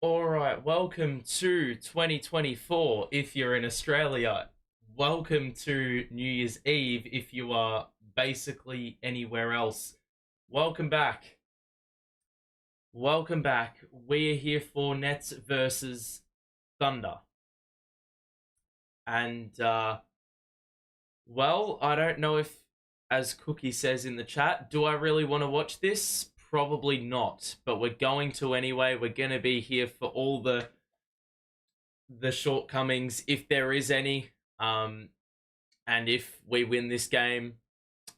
All right, welcome to 2024 if you're in Australia. Welcome to New Year's Eve if you are basically anywhere else. Welcome back. Welcome back. We're here for Nets versus Thunder. And, well, I don't know if, as Cookie says in the chat, do I really want to watch this? Probably not, but we're going to anyway. We're going to be here for all the shortcomings, if there is any. And if we win this game,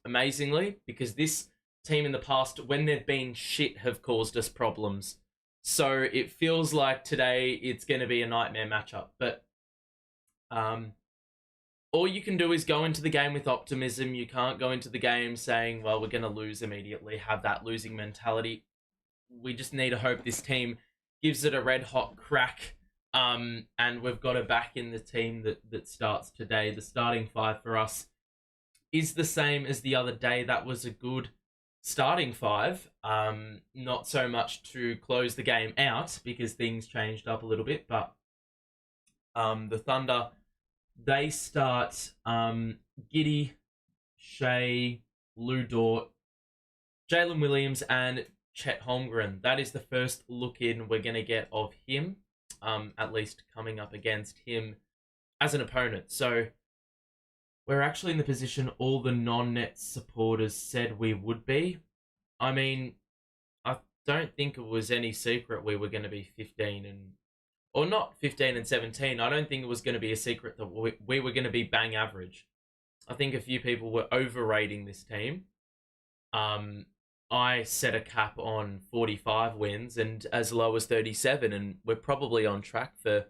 amazingly, because this team in the past, when they've been shit, have caused us problems. So it feels like today it's going to be a nightmare matchup. But all you can do is go into the game with optimism. You can't go into the game saying, well, we're going to lose immediately, have that losing mentality. We just need to hope this team gives it a red hot crack. And we've got it back in the team that starts today. The starting five for us is the same as the other day. That was a good starting five. Not so much to close the game out because things changed up a little bit, but the Thunder, they start Giddey, Shai, Lou Dort, Jalen Williams, and Chet Holmgren. That is the first look in we're going to get of him, at least coming up against him as an opponent. So we're actually in the position all the non-Nets supporters said we would be. I mean, I don't think it was any secret we were going to be 15 and... or not 15 and 17. I don't think it was going to be a secret that we were going to be bang average. I think a few people were overrating this team. I set a cap on 45 wins and as low as 37, and we're probably on track for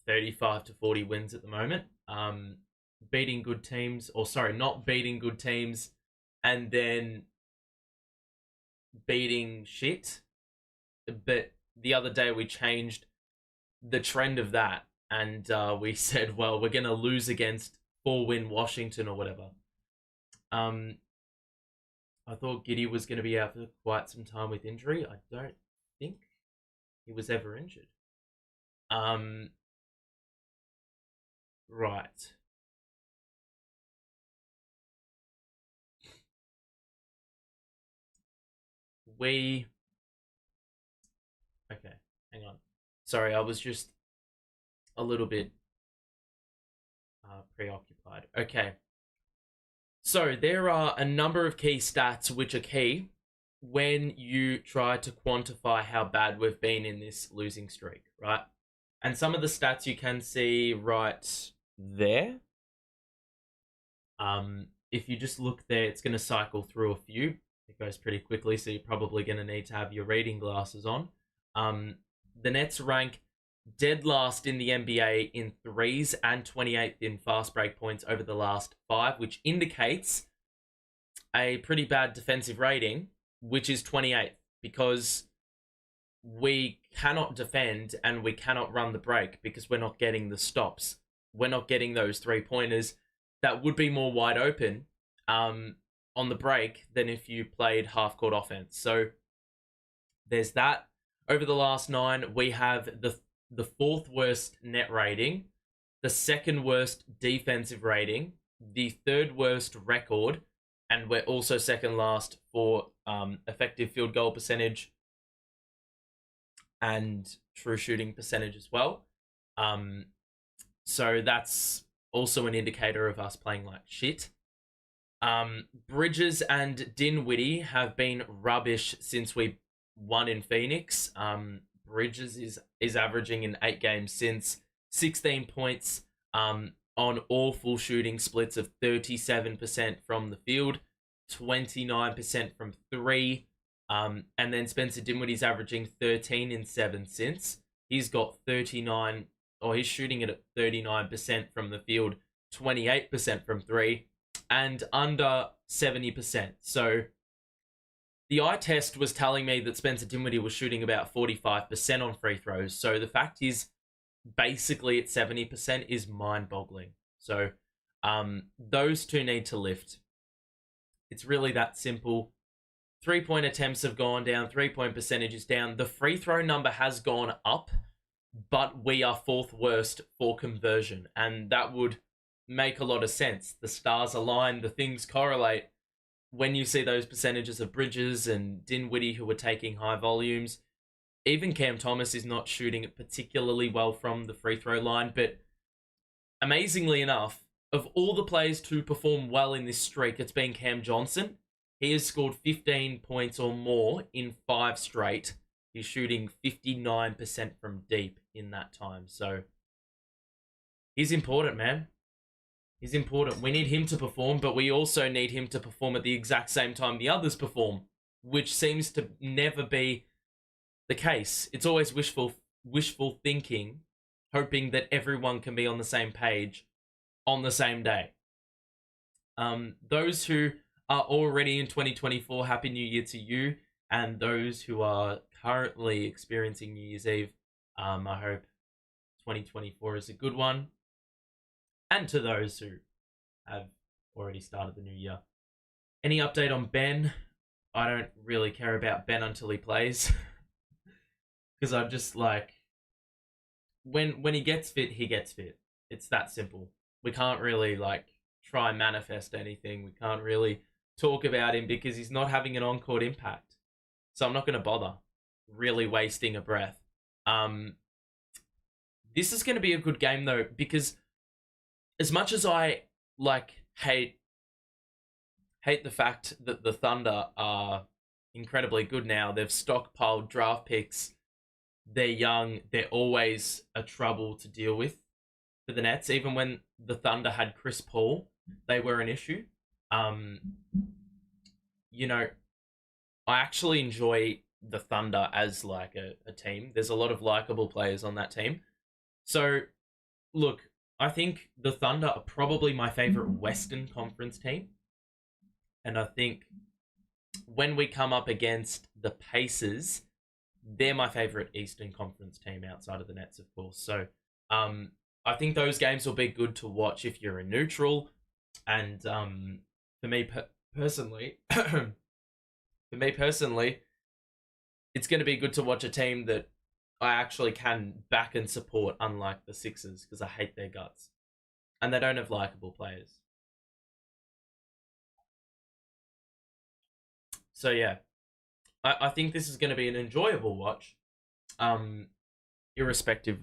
35 to 40 wins at the moment. Beating good teams, or sorry, not beating good teams, and then beating shit. But the other day we changed the trend of that, and we said, well, we're going to lose against 4-win Washington or whatever. I thought Giddey was going to be out for quite some time with injury. I don't think he was ever injured. Right. Okay, hang on. Sorry, I was just a little bit preoccupied. Okay. So there are a number of key stats which are key when you try to quantify how bad we've been in this losing streak, right? And some of the stats you can see right there. If you just look there, it's going to cycle through a few. It goes pretty quickly, so you're probably going to need to have your reading glasses on. The Nets rank dead last in the NBA in threes and 28th in fast break points over the last 5, which indicates a pretty bad defensive rating, which is 28th, because we cannot defend and we cannot run the break because we're not getting the stops. We're not getting those 3-pointers that would be more wide open on the break than if you played half-court offense. So there's that. Over the last 9, we have the 4th worst net rating, the 2nd worst defensive rating, the 3rd worst record, and we're also 2nd last for effective field goal percentage and true shooting percentage as well. So that's also an indicator of us playing like shit. Bridges and Dinwiddie have been rubbish since we won in Phoenix. Bridges is averaging in 8 games since 16 points on awful shooting splits of 37% from the field, 29% from 3. And then Spencer Dinwiddie's averaging 13 in 7 since. He's got 39, or he's shooting it at 39% from the field, 28% from 3, and under 70%. So the eye test was telling me that Spencer Dinwiddie was shooting about 45% on free throws. So the fact is, basically at 70% is mind-boggling. So those two need to lift. It's really that simple. 3-point attempts have gone down, 3-point percentage is down. The free throw number has gone up, but we are 4th worst for conversion, and that would make a lot of sense. The stars align, the things correlate. When you see those percentages of Bridges and Dinwiddie who are taking high volumes, even Cam Thomas is not shooting it particularly well from the free throw line, but amazingly enough, of all the players to perform well in this streak, it's been Cam Johnson. He has scored 15 points or more in 5 straight. He's shooting 59% from deep in that time. So he's important, man. He's important. We need him to perform, but we also need him to perform at the exact same time the others perform, which seems to never be the case. It's always wishful thinking, hoping that everyone can be on the same page on the same day. Those who are already in 2024, Happy New Year to you. And those who are currently experiencing New Year's Eve, I hope 2024 is a good one. And to those who have already started the new year. Any update on Ben? I don't really care about Ben until he plays. Because I'm just like, when he gets fit, he gets fit. It's that simple. We can't really like try and manifest anything. We can't really talk about him because he's not having an on-court impact. So I'm not going to bother really wasting a breath. This is going to be a good game though, because as much as I hate the fact that the Thunder are incredibly good now, they've stockpiled draft picks. They're young. They're always a trouble to deal with for the Nets. Even when the Thunder had Chris Paul, they were an issue. You know, I actually enjoy the Thunder as like a team. There's a lot of likable players on that team. So, look, I think the Thunder are probably my favorite Western Conference team. And I think when we come up against the Pacers, they're my favorite Eastern Conference team outside of the Nets, of course. So I think those games will be good to watch if you're a neutral. And for me personally, it's going to be good to watch a team that I actually can back and support, unlike the Sixers, because I hate their guts. And they don't have likable players. So yeah, I think this is going to be an enjoyable watch, irrespective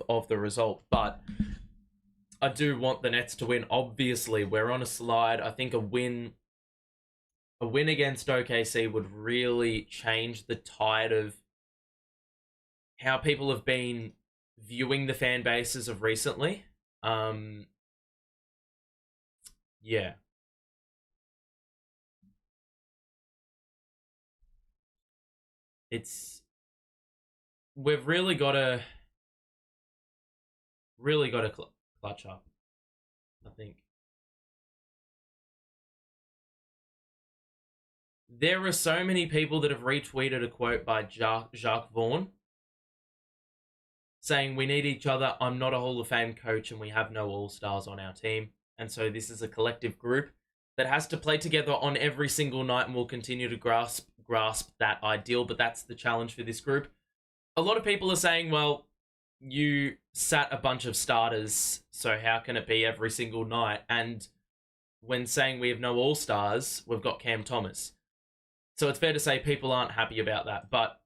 of the result. But I do want the Nets to win. Obviously, we're on a slide. I think a win against OKC would really change the tide of how people have been viewing the fan bases of recently. Yeah. We've really got to clutch up, I think. There are so many people that have retweeted a quote by Jacques Vaughn saying, "We need each other. I'm not a Hall of Fame coach and we have no all-stars on our team. And so this is a collective group that has to play together on every single night and will continue to grasp that ideal." But that's the challenge for this group. A lot of people are saying, well, you sat a bunch of starters, so how can it be every single night? And when saying we have no all-stars, we've got Cam Thomas. So it's fair to say people aren't happy about that. But,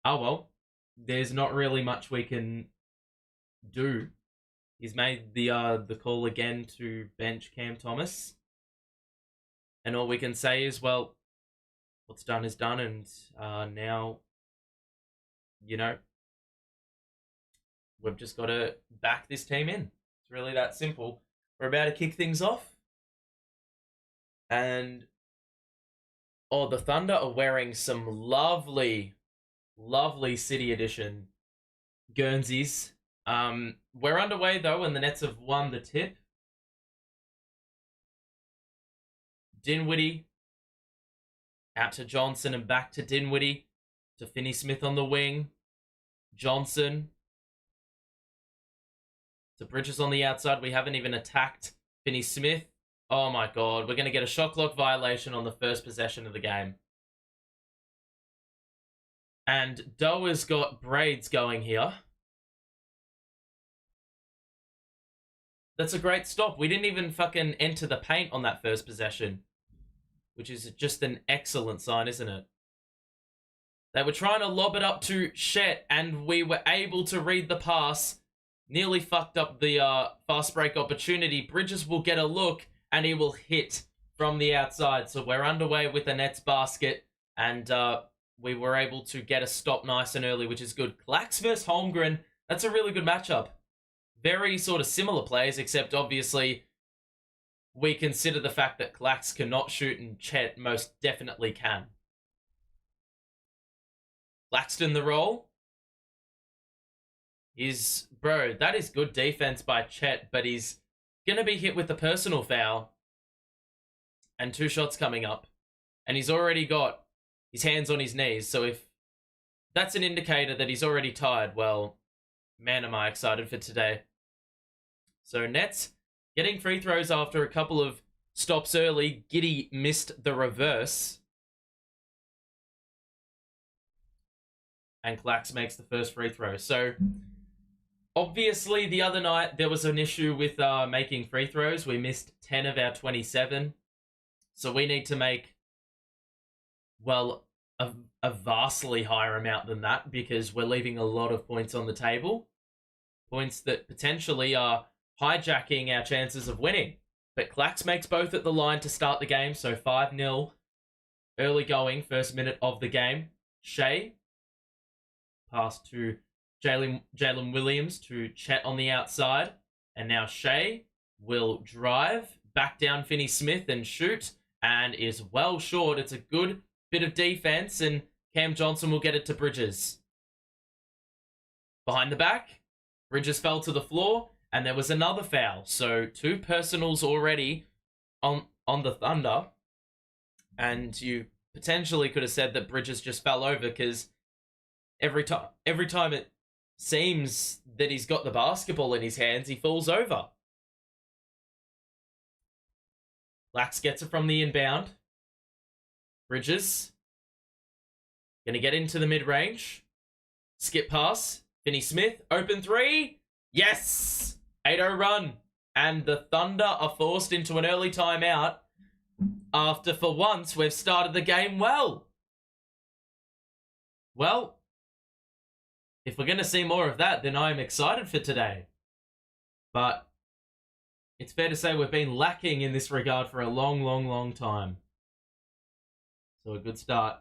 oh well, there's not really much we can do. He's made the call again to bench Cam Thomas. And all we can say is, well, what's done is done, and now, you know, we've just got to back this team in. It's really that simple. We're about to kick things off. And, oh, the Thunder are wearing some lovely, lovely City Edition Guernseys. We're underway, though, and the Nets have won the tip. Dinwiddie out to Johnson and back to Dinwiddie to Finney-Smith on the wing. Johnson to Bridges on the outside. We haven't even attacked Finney-Smith. Oh my god, we're going to get a shot clock violation on the first possession of the game. And Doa's got braids going here. That's a great stop. We didn't even fucking enter the paint on that first possession, which is just an excellent sign, isn't it? They were trying to lob it up to Chet, and we were able to read the pass. Nearly fucked up the fast break opportunity. Bridges will get a look, and he will hit from the outside. So we're underway with the Nets basket, and we were able to get a stop nice and early, which is good. Clax versus Holmgren, that's a really good matchup. Very sort of similar players, except obviously we consider the fact that Clax cannot shoot and Chet most definitely can. Claxton the roll. Bro, that is good defense by Chet, but he's going to be hit with a personal foul. And 2 shots coming up. And he's already got his hands on his knees, so if that's an indicator that he's already tired, well, man, am I excited for today. So Nets getting free throws after a couple of stops early. Giddey missed the reverse. And Clax makes the first free throw. So obviously the other night there was an issue with making free throws. We missed 10 of our 27. So we need to make, well, a vastly higher amount than that, because we're leaving a lot of points on the table. Points that potentially are hijacking our chances of winning. But Clax makes both at the line to start the game, so 5-0 early going, first minute of the game. Shai, pass to Jalen Williams to Chet on the outside. And now Shai will drive back down Finney-Smith and shoot, and is well short. It's a good bit of defense, and Cam Johnson will get it to Bridges. Behind the back, Bridges fell to the floor, and there was another foul. So 2 personals already on the Thunder, and you potentially could have said that Bridges just fell over, because every time it seems that he's got the basketball in his hands, he falls over. Lax gets it from the inbound. Bridges. Gonna get into the mid-range. Skip pass. Finney-Smith. Open 3. Yes! 8-0 run. And the Thunder are forced into an early timeout after, for once, we've started the game well. Well, if we're going to see more of that, then I'm excited for today. But it's fair to say we've been lacking in this regard for a long, long, long time. So a good start.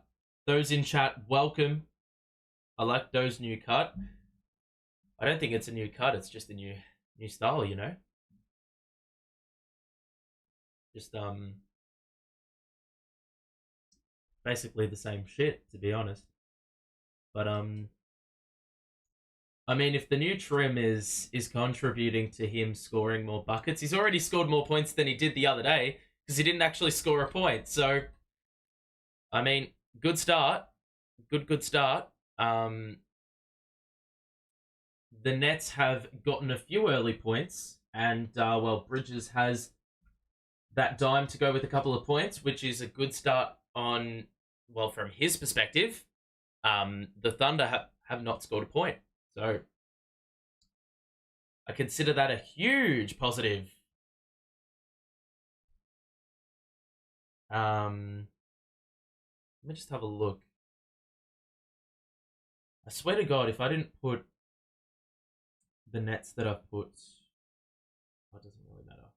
Those in chat, welcome. I like Doe's new cut. I don't think it's a new cut. It's just a new style, you know. Just basically the same shit, to be honest. But I mean, if the new trim is contributing to him scoring more buckets, he's already scored more points than he did the other day, because he didn't actually score a point. So, I mean, good start. Good start. The Nets have gotten a few early points, and, well, Bridges has that dime to go with a couple of points, which is a good start on, well, from his perspective. The Thunder have not scored a point. So, I consider that a huge positive. Let me just have a look. I swear to God, if I didn't put the Nets that I've put, it doesn't really matter.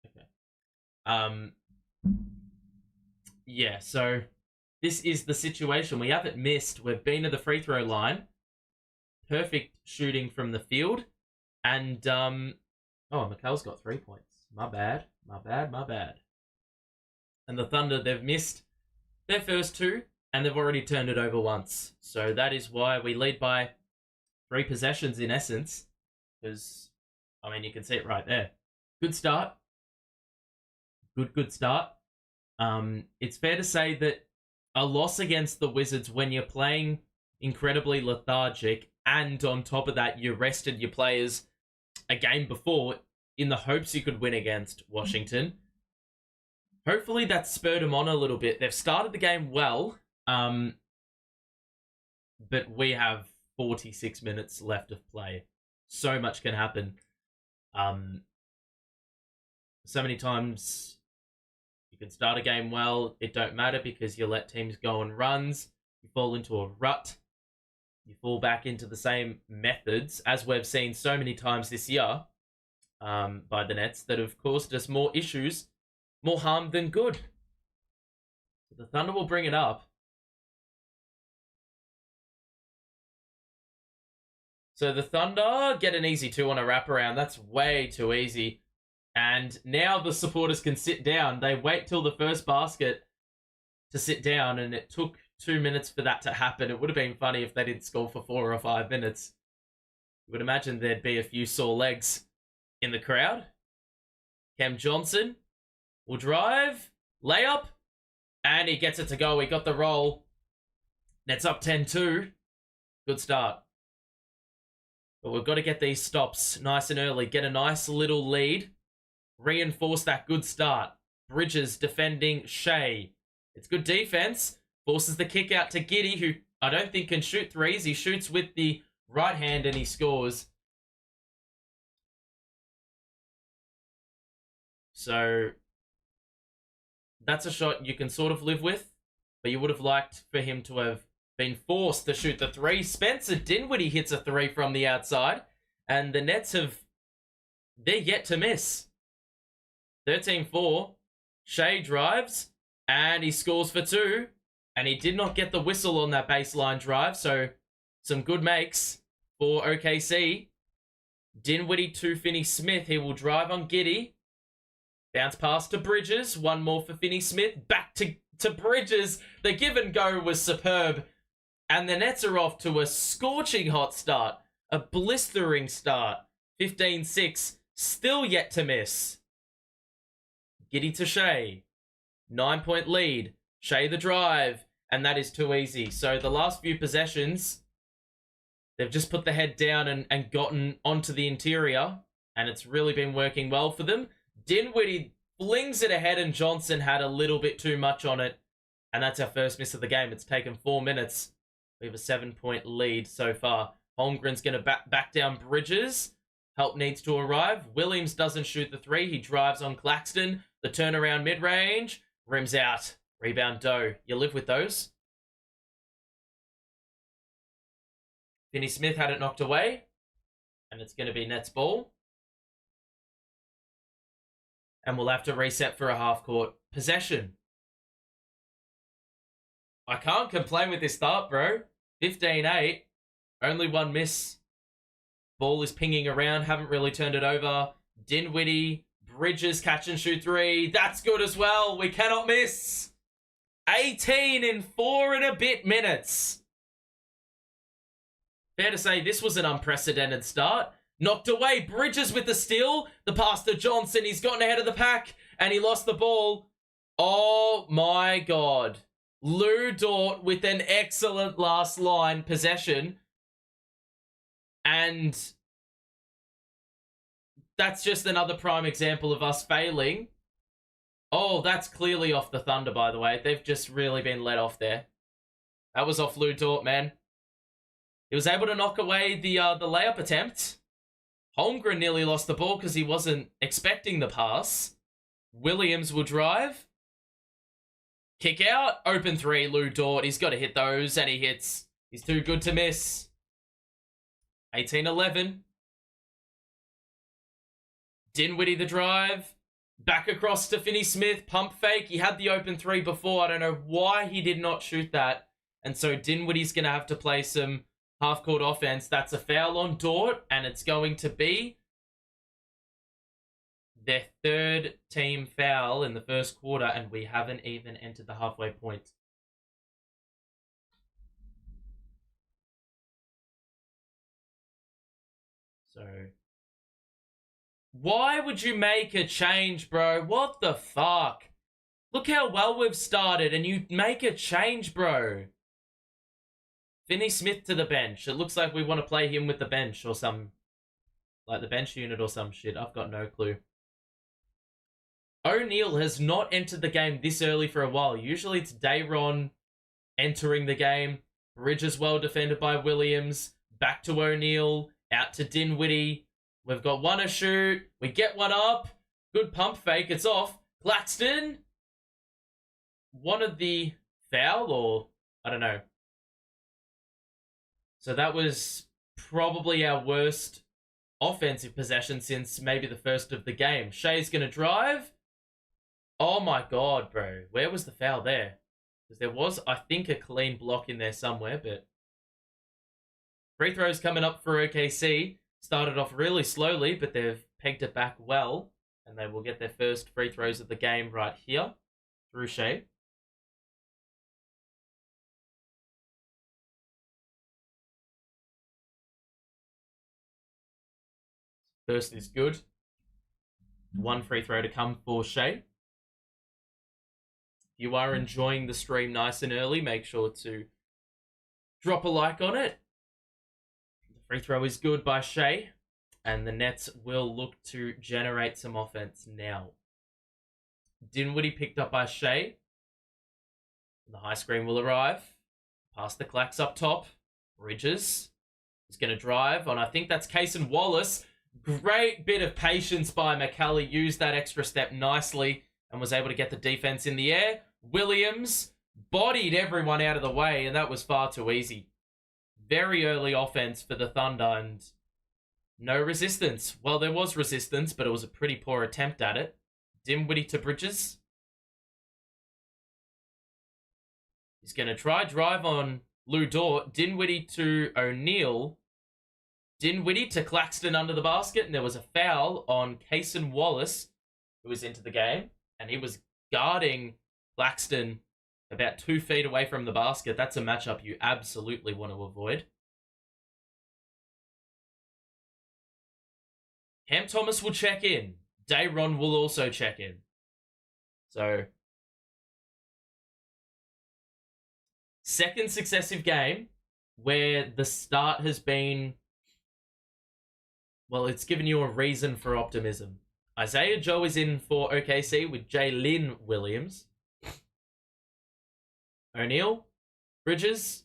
Okay. Yeah, so this is the situation. We haven't missed. We've been to the free throw line. Perfect shooting from the field. And, oh, Mikal's got 3 points. My bad. And the Thunder, they've missed their first 2, and they've already turned it over once. So that is why we lead by 3 possessions in essence. Because, I mean, you can see it right there. Good start. Good start. It's fair to say that a loss against the Wizards when you're playing incredibly lethargic, and on top of that, you rested your players a game before, in the hopes you could win against Washington. Hopefully that spurred them on a little bit. They've started the game well, but we have 46 minutes left of play. So much can happen. So many times you can start a game well, it don't matter because you let teams go on runs, you fall into a rut, you fall back into the same methods, as we've seen so many times this year by the Nets, that have caused us more issues, more harm than good. So the Thunder will bring it up. So the Thunder get an easy 2 on a wraparound. That's way too easy. And now the supporters can sit down. They wait till the first basket to sit down, and it took 2 minutes for that to happen. It would have been funny if they didn't score for 4 or 5 minutes. You would imagine there'd be a few sore legs in the crowd. Cam Johnson will drive, layup, and he gets it to go. He got the roll. Nets up 10-2. Good start. But we've got to get these stops nice and early. Get a nice little lead. Reinforce that good start. Bridges defending Shai. It's good defense. Forces the kick out to Giddey, who I don't think can shoot threes. He shoots with the right hand and he scores. So that's a shot you can sort of live with, but you would have liked for him to have been forced to shoot the 3. Spencer Dinwiddie hits a 3 from the outside, and the Nets they're yet to miss. 13-4. Shai drives, and he scores for 2, and he did not get the whistle on that baseline drive, so some good makes for OKC. Dinwiddie to Finney-Smith. He will drive on Giddey. Bounce pass to Bridges. One more for Finney-Smith. Back to Bridges. The give and go was superb. And the Nets are off to a scorching hot start. A blistering start. 15-6. Still yet to miss. Giddey to Shai. 9-point lead. Shai the drive. And that is too easy. So the last few possessions, they've just put the head down and gotten onto the interior. And it's really been working well for them. Dinwiddie flings it ahead, and Johnson had a little bit too much on it. And that's our first miss of the game. It's taken 4 minutes. We have a 7-point lead so far. Holmgren's going to back down Bridges. Help needs to arrive. Williams doesn't shoot the 3. He drives on Claxton. The turnaround mid-range. Rims out. Rebound Doe. You live with those. Finney-Smith had it knocked away. And it's going to be Nets ball. And we'll have to reset for a half-court possession. I can't complain with this start, bro. 15-8. Only 1 miss. Ball is pinging around. Haven't really turned it over. Dinwiddie. Bridges catch and shoot 3. That's good as well. We cannot miss. 18 in 4 and a bit minutes. Fair to say this was an unprecedented start. Knocked away. Bridges with the steal. The pass to Johnson. He's gotten ahead of the pack. And he lost the ball. Oh my God. Lou Dort with an excellent last line possession. And that's just another prime example of us failing. Oh, that's clearly off the Thunder, by the way. They've just really been let off there. That was off Lou Dort, man. He was able to knock away the layup attempt. Holmgren nearly lost the ball because he wasn't expecting the pass. Williams will drive. Kick out. Open 3, Lou Dort. He's got to hit those, and he hits. He's too good to miss. 18-11. Dinwiddie the drive. Back across to Finney-Smith. Pump fake. He had the open 3 before. I don't know why he did not shoot that. And so Dinwiddie's going to have to play some half-court offense. That's a foul on Dort, and it's going to be their 3rd team foul in the first quarter, and we haven't even entered the halfway point. So, why would you make a change, bro? What the fuck? Look how well we've started, and you make a change, bro. Finney-Smith to the bench. It looks like we want to play him with the bench or some Like the bench unit or some shit. I've got no clue. O'Neal has not entered the game this early for a while. Usually it's Dayron entering the game. Bridges well defended by Williams. Back to O'Neal. Out to Dinwiddie. We've got one to shoot. We get one up. Good pump fake. It's off. Claxton wanted the foul, or I don't know. So that was probably our worst offensive possession since maybe the first of the game. Shai's going to drive. Oh my god, bro. Where was the foul there? Because there was, I think, a clean block in there somewhere, but... Free throws coming up for OKC. Started off really slowly, but they've pegged it back well. And they will get their first free throws of the game right here. Through Shai. First is good. One free throw to come for Shai. If you are enjoying the stream nice and early, make sure to drop a like on it. The free throw is good by Shai. And the Nets will look to generate some offense now. Dinwiddie picked up by Shai. The high screen will arrive. Pass the Clax up top. Bridges is going to drive on, I think that's Cason Wallace. Great bit of patience by Mikal. Used that extra step nicely and was able to get the defense in the air. Williams bodied everyone out of the way, and that was far too easy. Very early offense for the Thunder, and no resistance. Well, there was resistance, but it was a pretty poor attempt at it. Dinwiddie to Bridges. He's going to try drive on Lou Dort. Dinwiddie to O'Neal. Dinwiddie to Claxton under the basket, and there was a foul on Cason Wallace, who was into the game, and he was guarding Claxton about 2 feet away from the basket. That's a matchup you absolutely want to avoid. Cam Thomas will check in. Dayron will also check in. So, second successive game where the start has been, well, it's given you a reason for optimism. Isaiah Joe is in for OKC with Jalen Williams. O'Neal, Bridges,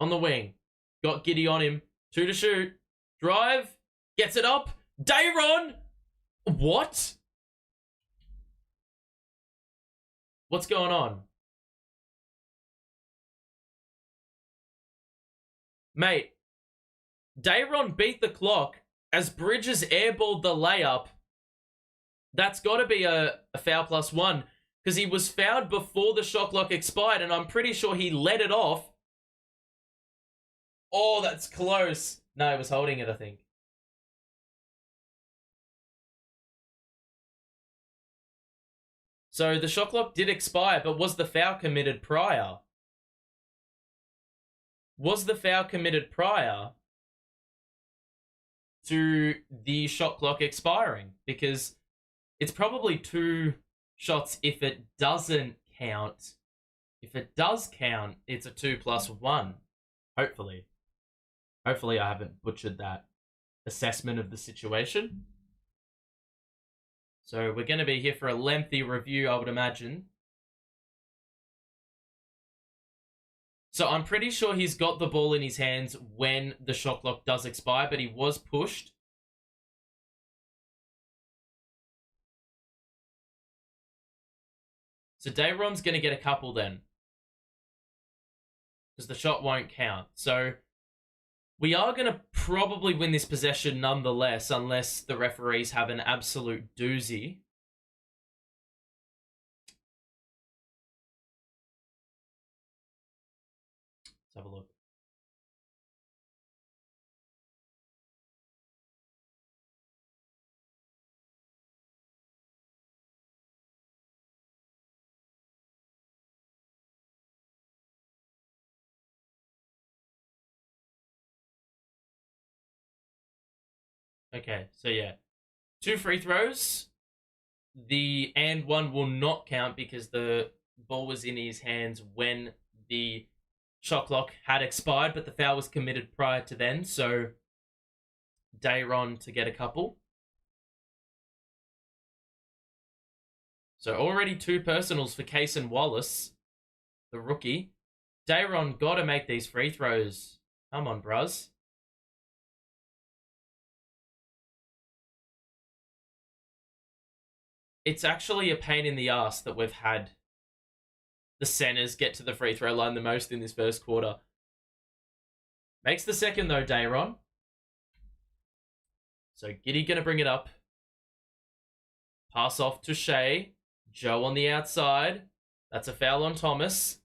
on the wing. Got Giddey on him. 2 to shoot. Drive. Gets it up. Dayron! What? What's going on? Mate, Dayron beat the clock as Bridges airballed the layup. That's got to be a foul +1 because he was fouled before the shot clock expired, and I'm pretty sure he let it off. Oh, that's close. No, he was holding it, I think. So the shot clock did expire, but was the foul committed prior? Was the foul committed prior to the shot clock expiring? Because it's probably 2 shots if it doesn't count. If it does count, it's a 2 + 1. Hopefully. Hopefully I haven't butchered that assessment of the situation. So we're going to be here for a lengthy review, I would imagine. So I'm pretty sure he's got the ball in his hands when the shot clock does expire, but he was pushed. So Dayron's going to get a couple then, because the shot won't count. So we are going to probably win this possession nonetheless, unless the referees have an absolute doozy. Let's have a look. Okay, so yeah. 2 free throws. The and one will not count because the ball was in his hands when the shot clock had expired, but the foul was committed prior to then. So Dayron to get a couple. So already 2 personals for Case and Wallace, the rookie. Dayron got to make these free throws. Come on, bruz. It's actually a pain in the ass that we've had the centers get to the free throw line the most in this first quarter. Makes the second, though, Dayron. So Giddey going to bring it up. Pass off to Shai. Joe on the outside. That's a foul on Thomas.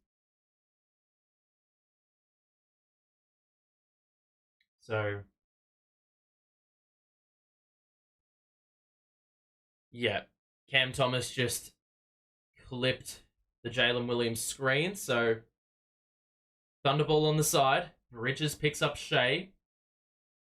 So, yeah. Cam Thomas just clipped the Jalen Williams screen. So, Thunderball on the side. Bridges picks up Shai.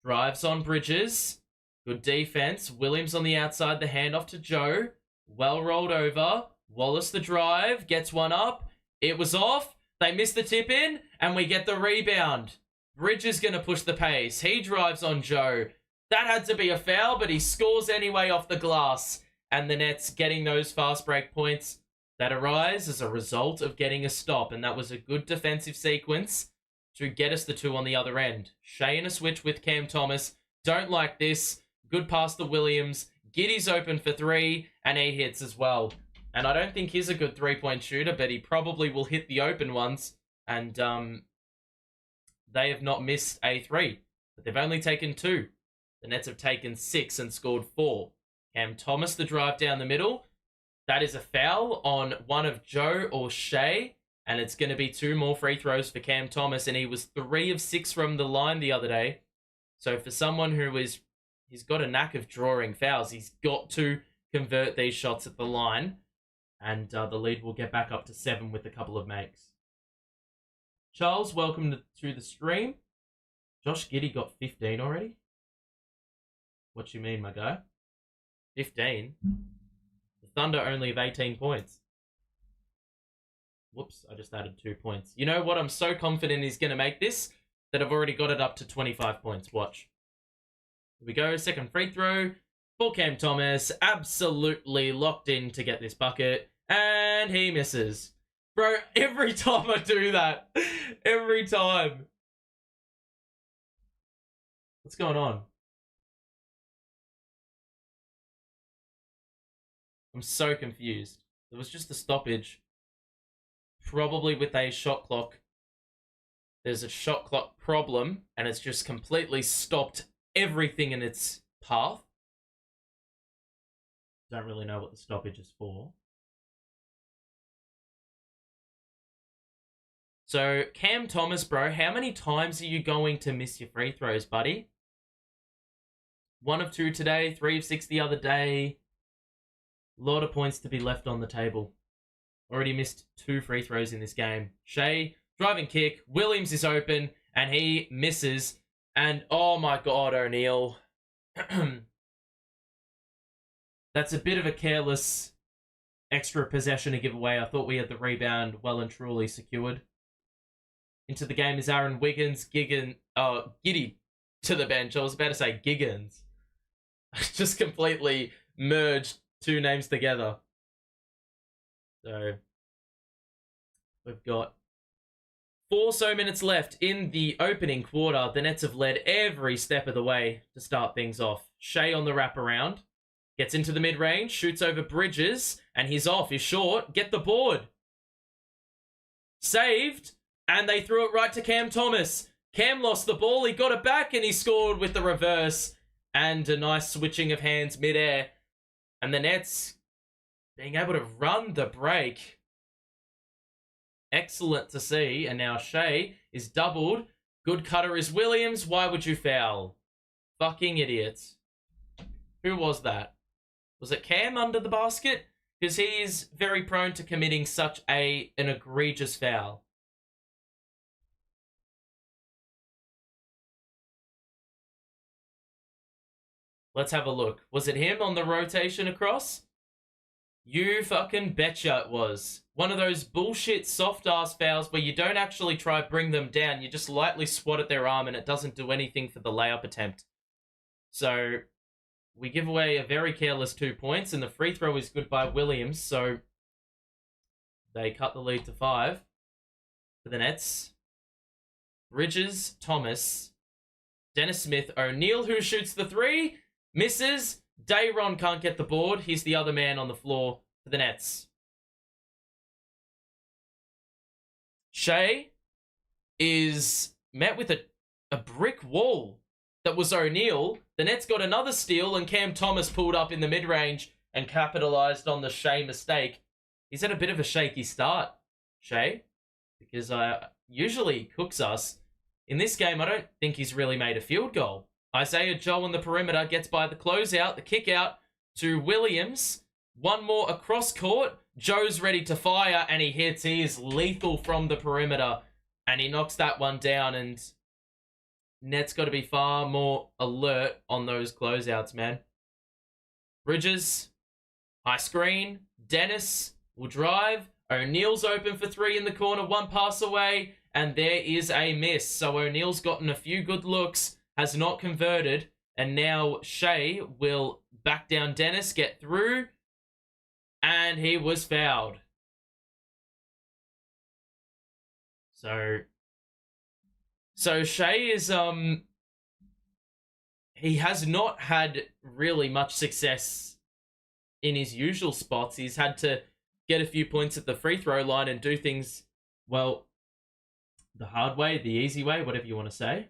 Drives on Bridges. Good defense. Williams on the outside. The handoff to Joe. Well rolled over. Wallace the drive. Gets one up. It was off. They miss the tip in. And we get the rebound. Bridges going to push the pace. He drives on Joe. That had to be a foul, but he scores anyway off the glass. And the Nets getting those fast break points that arise as a result of getting a stop. And that was a good defensive sequence to get us the 2 on the other end. Shai in a switch with Cam Thomas. Don't like this. Good pass to Williams. Giddey's open for 3, and he hits as well. And I don't think he's a good 3-point shooter, but he probably will hit the open ones. And they have not missed a 3, but they've only taken 2. The Nets have taken 6 and scored 4. Cam Thomas, the drive down the middle. That is a foul on one of Joe or Shai, and it's going to be 2 more free throws for Cam Thomas, and he was 3 of 6 from the line the other day. So for someone he's got a knack of drawing fouls, he's got to convert these shots at the line, and the lead will get back up to 7 with a couple of makes. Charles, welcome to the stream. Josh Giddey got 15 already? What you mean, my guy? 15? The Thunder only have 18 points. Whoops, I just added 2 points. You know what? I'm so confident he's going to make this that I've already got it up to 25 points. Watch. Here we go. Second free throw for Cam Thomas. Absolutely locked in to get this bucket. And he misses. Bro, every time I do that. Every time. What's going on? I'm so confused. There was just a stoppage. Probably with a shot clock. There's a shot clock problem, and it's just completely stopped everything in its path. Don't really know what the stoppage is for. So, Cam Thomas, bro, how many times are you going to miss your free throws, buddy? 1 of 2 today, 3 of 6 the other day. A lot of points to be left on the table. Already missed 2 free throws in this game. Shai, driving kick. Williams is open, and he misses. And, oh my God, O'Neal. That's a bit of a careless extra possession to give away. I thought we had the rebound well and truly secured. Into the game is Aaron Wiggins. Giddey to the bench. I was about to say Giggins. I just completely merged 2 names together. So, we've got 4 minutes left in the opening quarter. The Nets have led every step of the way to start things off. Shai on the wraparound. Gets into the mid-range. Shoots over Bridges. And he's off. He's short. Get the board. Saved. And they threw it right to Cam Thomas. Cam lost the ball. He got it back and he scored with the reverse. And a nice switching of hands mid-air. And the Nets being able to run the break. Excellent to see. And now Shai is doubled. Good cutter is Williams. Why would you foul? Fucking idiots. Who was that? Was it Cam under the basket? Because he's very prone to committing such an egregious foul. Let's have a look. Was it him on the rotation across? You fucking betcha it was. One of those bullshit soft-ass fouls where you don't actually try to bring them down. You just lightly swat at their arm and it doesn't do anything for the layup attempt. So we give away a very careless 2 points, and the free throw is good by Williams, so they cut the lead to 5 for the Nets. Bridges, Thomas, Dennis Smith, O'Neal, who shoots the 3, misses. Dayron can't get the board. He's the other man on the floor for the Nets. Shai is met with a brick wall that was O'Neal. The Nets got another steal, and Cam Thomas pulled up in the mid-range and capitalized on the Shai mistake. He's had a bit of a shaky start, Shai, because usually cooks us. In this game, I don't think he's really made a field goal. Isaiah Joe on the perimeter gets by the closeout, the kick out to Williams. One more across court. Joe's ready to fire, and he hits. He is lethal from the perimeter, and he knocks that one down, and Nets got to be far more alert on those closeouts, man. Bridges, high screen. Dennis will drive. O'Neal's open for 3 in the corner, 1 pass away, and there is a miss. So O'Neal's gotten a few good looks, has not converted, and now Shai will back down Dennis, get through, and he was fouled. So Shai is he has not had really much success in his usual spots. He's had to get a few points at the free throw line and do things, well, the hard way, the easy way, whatever you want to say.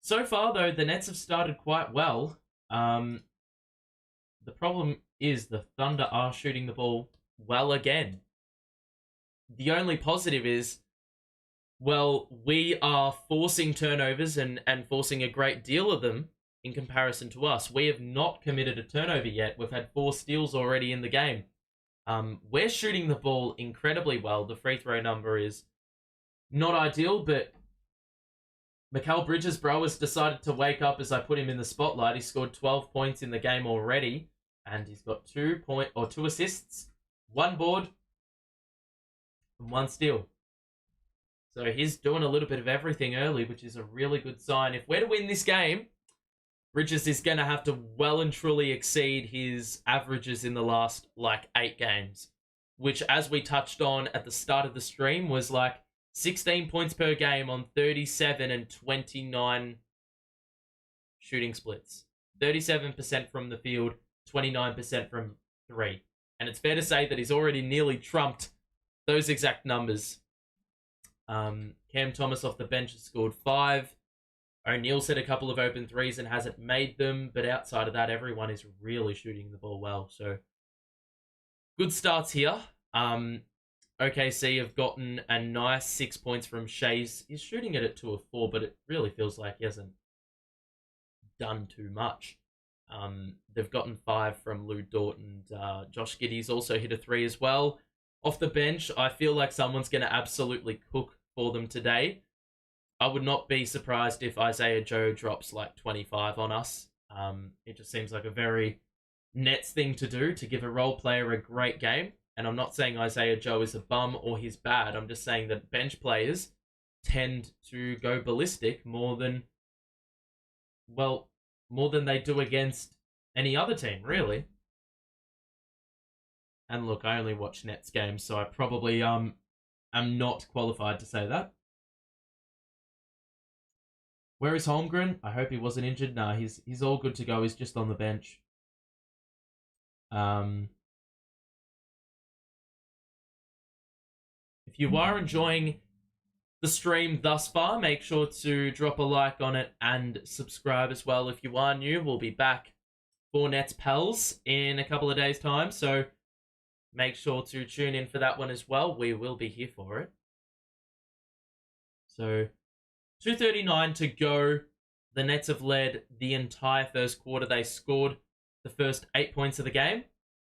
So far, though, the Nets have started quite well. The problem is the Thunder are shooting the ball well again. The only positive is, well, we are forcing turnovers and forcing a great deal of them in comparison to us. We have not committed a turnover yet. We've had 4 steals already in the game. We're shooting the ball incredibly well. The free throw number is not ideal, but Mikal Bridges, bro, has decided to wake up as I put him in the spotlight. He scored 12 points in the game already, and he's got 2 assists, 1 board, and 1 steal. So he's doing a little bit of everything early, which is a really good sign. If we're to win this game, Bridges is going to have to well and truly exceed his averages in the last, 8 games, which, as we touched on at the start of the stream, was 16 points per game on 37 and 29 shooting splits. 37% from the field, 29% from 3. And it's fair to say that he's already nearly trumped those exact numbers. Cam Thomas off the bench has scored 5. O'Neal's hit a couple of open 3s and hasn't made them, but outside of that, everyone is really shooting the ball well. So, good starts here. OKC have gotten a nice 6 points from Shai. He's shooting it at 2 of 4, but it really feels like he hasn't done too much. They've gotten 5 from Lou Dort, and Josh Giddey's also hit a 3 as well. Off the bench, I feel like someone's going to absolutely cook for them today. I would not be surprised if Isaiah Joe drops 25 on us. It just seems like a very Nets thing to do, to give a role player a great game. And I'm not saying Isaiah Joe is a bum or he's bad. I'm just saying that bench players tend to go ballistic more than they do against any other team, really. And look, I only watch Nets games, so I probably am not qualified to say that. Where is Holmgren? I hope he wasn't injured. Nah, he's all good to go. He's just on the bench. If you are enjoying the stream thus far, make sure to drop a like on it and subscribe as well. If you are new, we'll be back for Nets Pels in a couple of days' time, so make sure to tune in for that one as well. We will be here for it. So, 2:39 to go. The Nets have led the entire first quarter. They scored the first 8 points of the game.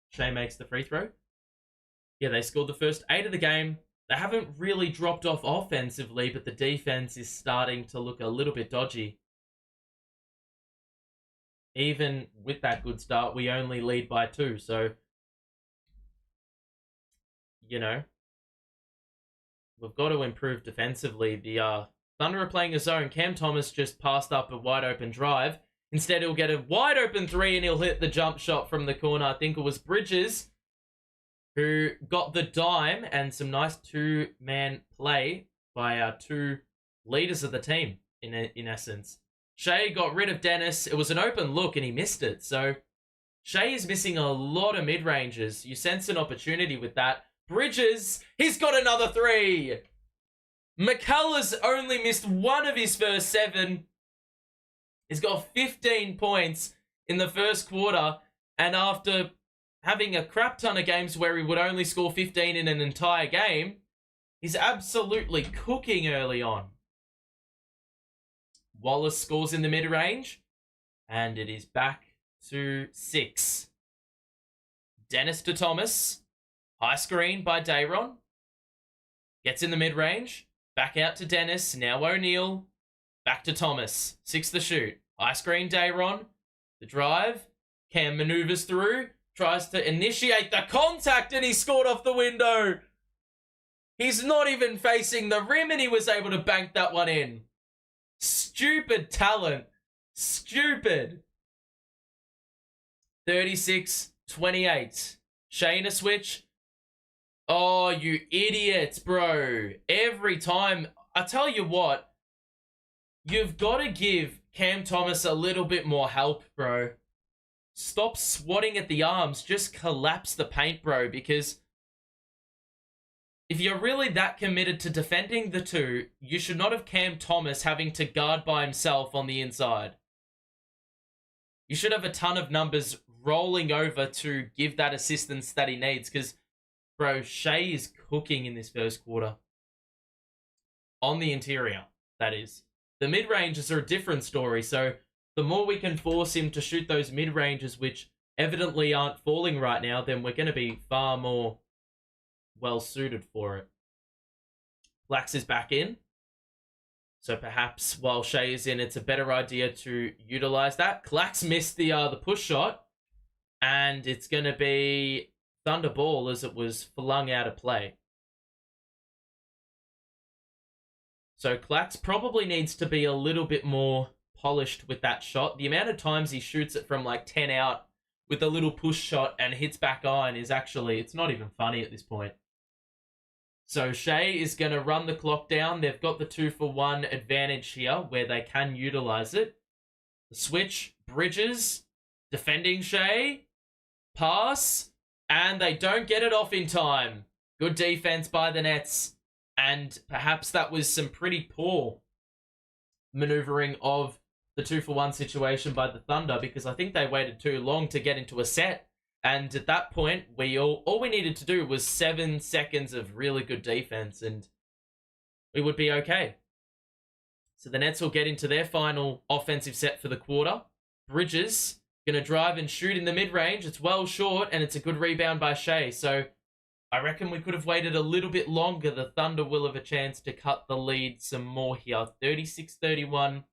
Shai makes the free throw. Yeah, they scored the first 8 of the game. They haven't really dropped off offensively, but the defense is starting to look a little bit dodgy. Even with that good start, we only lead by 2, so, we've got to improve defensively. The Thunder are playing a zone. Cam Thomas just passed up a wide open drive. Instead, he'll get a wide open three and he'll hit the jump shot from the corner. I think it was Bridges who got the dime and some nice two-man play by our two leaders of the team, in essence. Shai got rid of Dennis. It was an open look and he missed it. So Shai is missing a lot of mid-ranges. You sense an opportunity with that. Bridges, he's got another three. Mikal has only missed one of his first 7. He's got 15 points in the first quarter. And after having a crap ton of games where he would only score 15 in an entire game, he's absolutely cooking early on. Wallace scores in the mid-range. And it is back to 6. Dennis to Thomas. High screen by Dayron. Gets in the mid-range. Back out to Dennis. Now O'Neal. Back to Thomas. 6 the shoot. High screen Dayron. The drive. Cam maneuvers through. Tries to initiate the contact and he scored off the window. He's not even facing the rim and he was able to bank that one in. Stupid talent. Stupid. 36-28. Shayna switch. Oh, you idiots, bro. Every time. I tell you what. You've got to give Cam Thomas a little bit more help, bro. Stop swatting at the arms. Just collapse the paint, bro. Because if you're really that committed to defending the two, you should not have Cam Thomas having to guard by himself on the inside. You should have a ton of numbers rolling over to give that assistance that he needs. Because, bro, Shai is cooking in this first quarter. On the interior, that is. The mid-ranges are a different story. So the more we can force him to shoot those mid-ranges, which evidently aren't falling right now, then we're going to be far more well-suited for it. Flax is back in. So perhaps while Shai is in, it's a better idea to utilize that. Clax missed the push shot. And it's going to be Thunder ball as it was flung out of play. So Clax probably needs to be a little bit more polished with that shot. The amount of times he shoots it from like 10 out with a little push shot and hits back iron is actually, it's not even funny at this point. So Shai is going to run the clock down. They've got the 2-for-1 advantage here where they can utilize it. The switch, Bridges, defending Shai, pass, and they don't get it off in time. Good defense by the Nets. And perhaps that was some pretty poor maneuvering of the 2-for-1 situation by the Thunder because I think they waited too long to get into a set. And at that point, all we needed to do was 7 seconds of really good defense and we would be okay. So the Nets will get into their final offensive set for the quarter. Bridges going to drive and shoot in the mid-range. It's well short and it's a good rebound by Shai. So I reckon we could have waited a little bit longer. The Thunder will have a chance to cut the lead some more here. 36-31,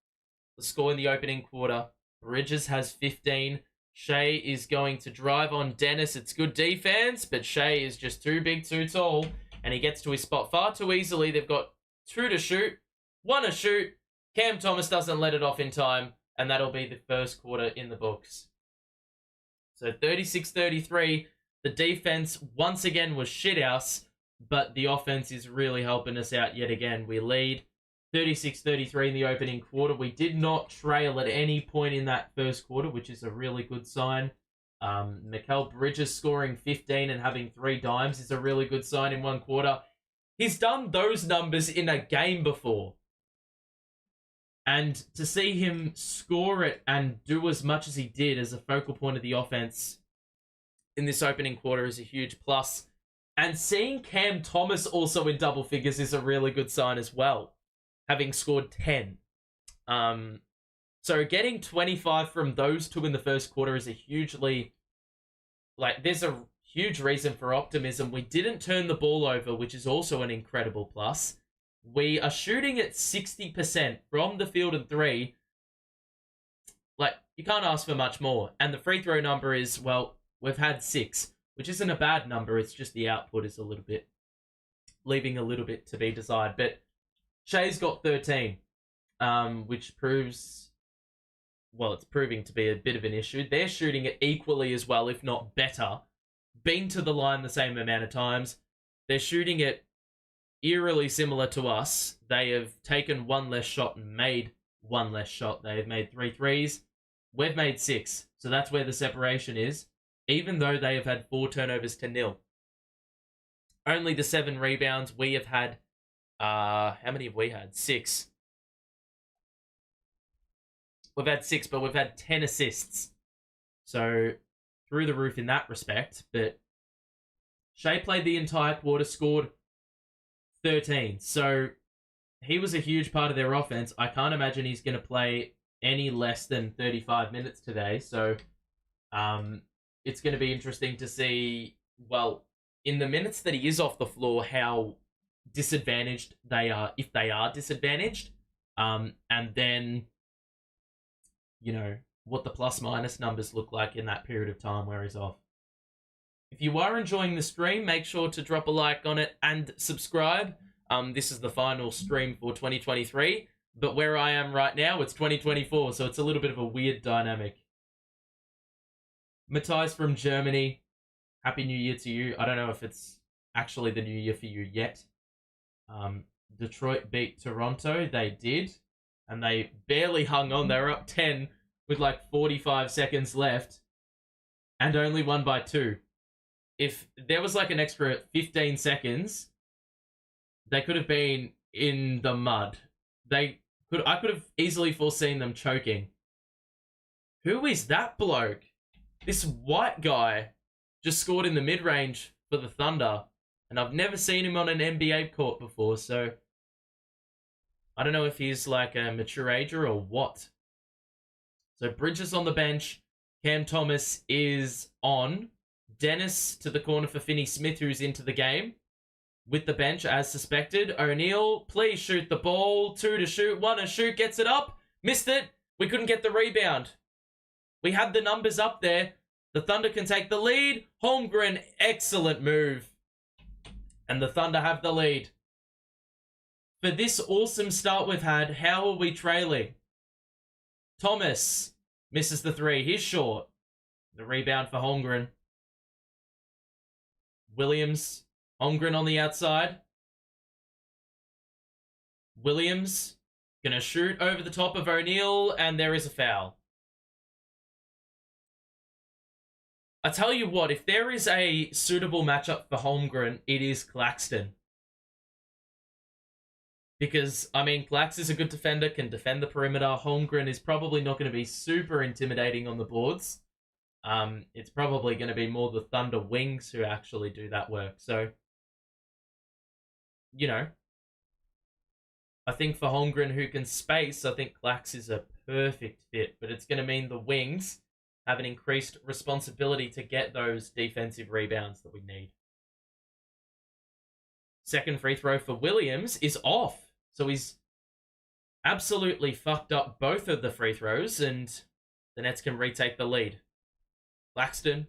the score in the opening quarter. Bridges has 15. Shai is going to drive on Dennis. It's good defense, but Shai is just too big, too tall, and he gets to his spot far too easily. They've got 2 to shoot, 1 to shoot. Cam Thomas doesn't let it off in time, and that'll be the first quarter in the books. So 36-33, the defense once again was shithouse, but the offense is really helping us out yet again. We lead 36-33 in the opening quarter. We did not trail at any point in that first quarter, which is a really good sign. Mikal Bridges scoring 15 and having 3 dimes is a really good sign in one quarter. He's done those numbers in a game before. And to see him score it and do as much as he did as a focal point of the offense in this opening quarter is a huge plus. And seeing Cam Thomas also in double figures is a really good sign as well, having scored 10. So getting 25 from those two in the first quarter is a hugely, there's a huge reason for optimism. We didn't turn the ball over, which is also an incredible plus. We are shooting at 60% from the field and 3. You can't ask for much more. And the free throw number is, we've had 6, which isn't a bad number. It's just the output is leaving a little bit to be desired. But Shai's got 13, which proves well, it's proving to be a bit of an issue. They're shooting it equally as well, if not better. Been to the line the same amount of times. They're shooting it eerily similar to us. They have taken one less shot and made one less shot. They have made 3 threes. We've made 6. So that's where the separation is, even though they have had 4 turnovers to 0. Only the 7 rebounds. We have had, how many have we had? 6. We've had 6, but we've had 10 assists. So, through the roof in that respect. But Shai played the entire quarter, scored 13. So, he was a huge part of their offense. I can't imagine he's going to play any less than 35 minutes today. So, it's going to be interesting to see, well, in the minutes that he is off the floor, how disadvantaged they are, if they are disadvantaged. And then, you know, what the plus-minus numbers look like in that period of time where he's off. If you are enjoying the stream, make sure to drop a like on it and subscribe. This is the final stream for 2023, but where I am right now, it's 2024, so it's a little bit of a weird dynamic. Matthias from Germany, Happy New Year to you. I don't know if it's actually the new year for you yet. Detroit beat Toronto, they did, and they barely hung on. They were up 10 with like 45 seconds left and only won by 2. If there was like an extra 15 seconds, they could have been in the mud. I could have easily foreseen them choking. Who is that bloke? This white guy just scored in the mid-range for the Thunder, and I've never seen him on an NBA court before, so I don't know if he's like a mature ager or what. So Bridges on the bench, Cam Thomas is on, Dennis to the corner for Finney Smith, who's into the game with the bench as suspected. O'Neal, please shoot the ball. 2 to shoot, 1 to shoot, gets it up, missed it. We couldn't get the rebound. We had the numbers up there. The Thunder can take the lead. Holmgren, excellent move. And the Thunder have the lead. For this awesome start we've had, how are we trailing? Thomas misses the 3. He's short. The rebound for Holmgren. Williams. Holmgren on the outside. Williams gonna shoot over the top of O'Neal, and there is a foul. I tell you what, if there is a suitable matchup for Holmgren, it is Claxton. Because, I mean, Clax is a good defender, can defend the perimeter. Holmgren is probably not going to be super intimidating on the boards. It's probably going to be more the Thunder wings who actually do that work. So, you know, I think for Holmgren who can space, I think Clax is a perfect fit. But it's going to mean the wings have an increased responsibility to get those defensive rebounds that we need. Second free throw for Williams is off. So he's absolutely fucked up both of the free throws, and the Nets can retake the lead. Claxton.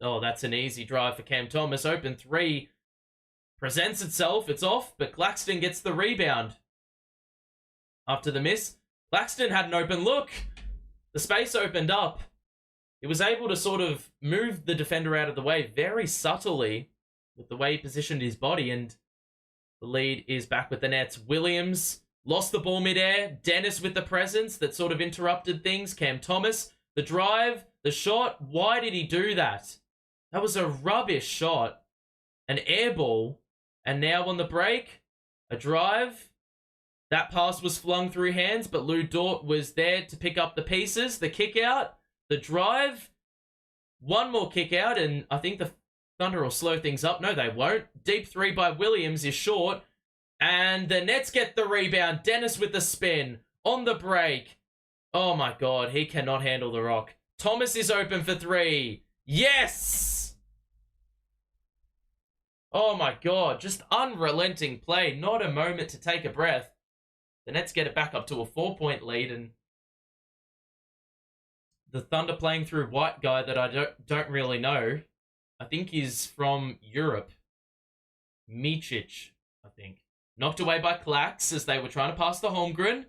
Oh, that's an easy drive for Cam Thomas. Open 3 presents itself. It's off, but Claxton gets the rebound. After the miss, Claxton had an open look. The space opened up. He was able to sort of move the defender out of the way very subtly with the way he positioned his body, and the lead is back with the Nets. Williams lost the ball midair. Dennis with the presence that sort of interrupted things. Cam Thomas, the drive, the shot. Why did he do that? That was a rubbish shot. An air ball. And now on the break, a drive. That pass was flung through hands, but Lou Dort was there to pick up the pieces. The kick out, the drive. One more kick out, and I think the Thunder will slow things up. No, they won't. Deep 3 by Williams is short. And the Nets get the rebound. Dennis with the spin. On the break. Oh my god, he cannot handle the rock. Thomas is open for 3. Yes! Oh my god, just unrelenting play. Not a moment to take a breath. The Nets get it back up to a 4-point lead, and the Thunder playing through white guy that I don't really know. I think he's from Europe. Micic, I think. Knocked away by Clax as they were trying to pass the Holmgren.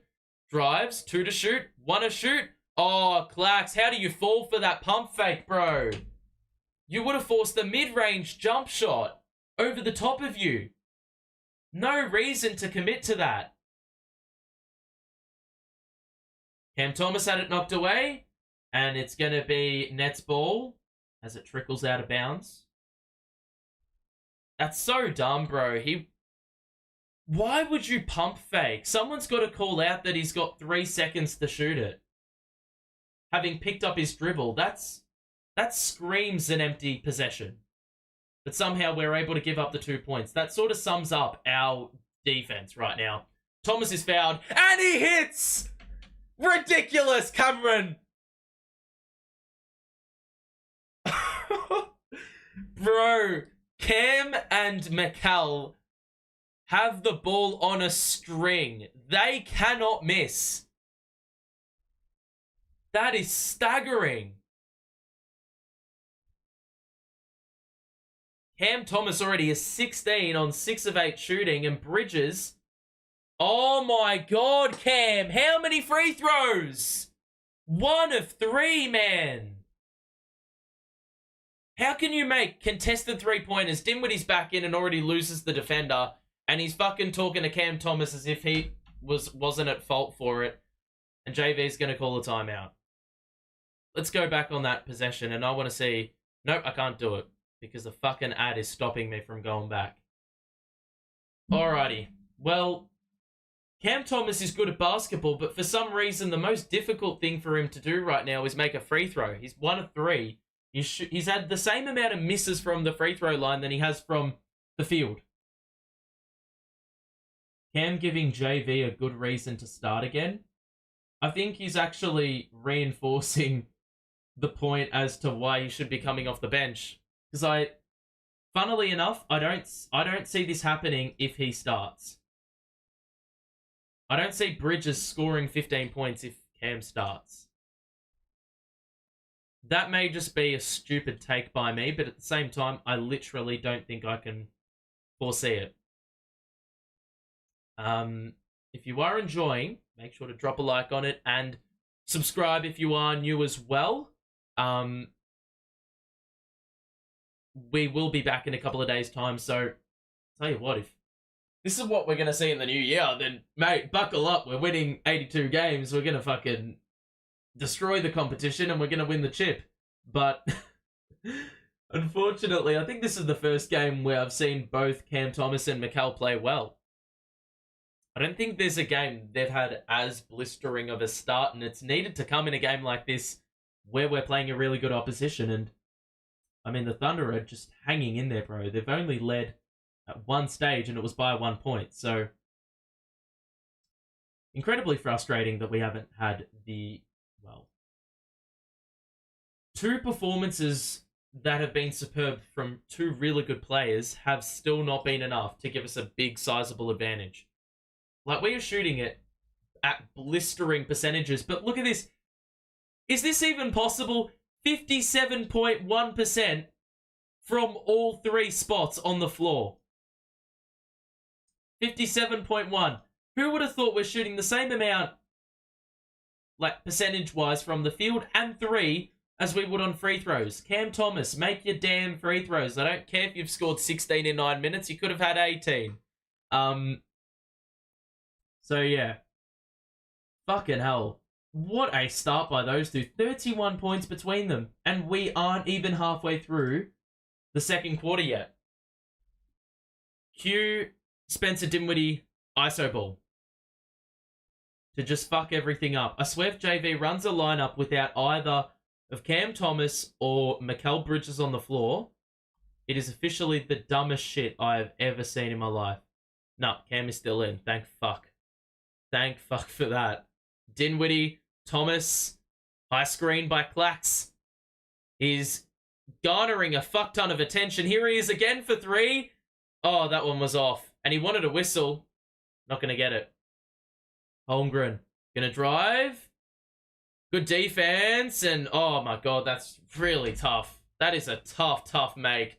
Drives, 2 to shoot, 1 to shoot. Oh, Clax, how do you fall for that pump fake, bro? You would have forced the mid-range jump shot over the top of you. No reason to commit to that. Cam Thomas had it knocked away, and it's going to be Nets ball as it trickles out of bounds. That's so dumb, bro. Why would you pump fake? Someone's got to call out that he's got 3 seconds to shoot it. Having picked up his dribble, that screams an empty possession. But somehow we're able to give up the 2 points. That sort of sums up our defense right now. Thomas is fouled, and he hits! Ridiculous, Cameron! Bro, Cam and Mikal have the ball on a string. They cannot miss. That is staggering. Cam Thomas already is 16 on 6 of 8 shooting, and Bridges... Oh my god, Cam! How many free throws? 1 of 3, man! How can you make contested 3-pointers? Dinwiddie's back in and already loses the defender, and he's fucking talking to Cam Thomas as if he wasn't at fault for it, and JV's going to call a timeout. Let's go back on that possession, and I want to see... Nope, I can't do it, because the fucking ad is stopping me from going back. Alrighty. Well, Cam Thomas is good at basketball, but for some reason, the most difficult thing for him to do right now is make a free throw. He's 1 of 3. He's had the same amount of misses from the free throw line than he has from the field. Cam giving JV a good reason to start again. I think he's actually reinforcing the point as to why he should be coming off the bench. Because funnily enough, I don't see this happening if he starts. I don't see Bridges scoring 15 points if Cam starts. That may just be a stupid take by me, but at the same time, I literally don't think I can foresee it. If you are enjoying, make sure to drop a like on it and subscribe if you are new as well. We will be back in a couple of days' time, so tell you what, if this is what we're going to see in the new year, then, mate, buckle up. We're winning 82 games. We're going to fucking destroy the competition and we're going to win the chip. But unfortunately, I think this is the first game where I've seen both Cam Thomas and Mikal play well. I don't think there's a game they've had as blistering of a start, and it's needed to come in a game like this where we're playing a really good opposition. And I mean, the Thunder are just hanging in there, bro. They've only led at one stage and it was by 1 point. So incredibly frustrating that we haven't had the, well, 2 performances that have been superb from 2 really good players have still not been enough to give us a big, sizable advantage. Like, we are shooting it at blistering percentages, but look at this. Is this even possible? 57.1% from all 3 spots on the floor. 57.1. Who would have thought we're shooting the same amount, like, percentage-wise from the field and 3 as we would on free throws? Cam Thomas, make your damn free throws. I don't care if you've scored 16 in 9 minutes. You could have had 18. So, yeah. Fucking hell. What a start by those 2. 31 points between them. And we aren't even halfway through the second quarter yet. Cue Spencer Dinwiddie ISO ball to just fuck everything up. I swear if JV runs a lineup without either of Cam Thomas or Mikal Bridges on the floor, it is officially the dumbest shit I have ever seen in my life. No, Cam is still in. Thank fuck. Thank fuck for that. Dinwiddie, Thomas, high screen by Clax, is garnering a fuck ton of attention. Here he is again for 3. Oh, that one was off. And he wanted a whistle. Not going to get it. Holmgren. Going to drive. Good defense. And, oh my god, that's really tough. That is a tough make.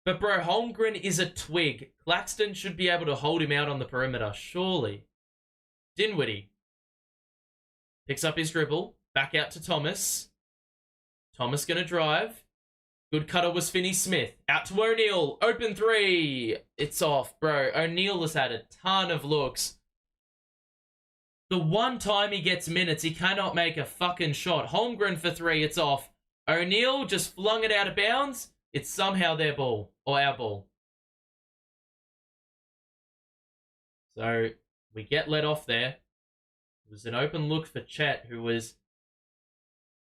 But, bro, Holmgren is a twig. Claxton should be able to hold him out on the perimeter, surely. Dinwiddie. Picks up his dribble. Back out to Thomas. Thomas going to drive. Good cutter was Finney-Smith. Out to O'Neal. Open three. It's off, bro. O'Neal has had a ton of looks. The one time he gets minutes, he cannot make a fucking shot. Holmgren for three. It's off. O'Neal just flung it out of bounds. It's somehow their ball. Or our ball. So, we get let off there. It was an open look for Chet, who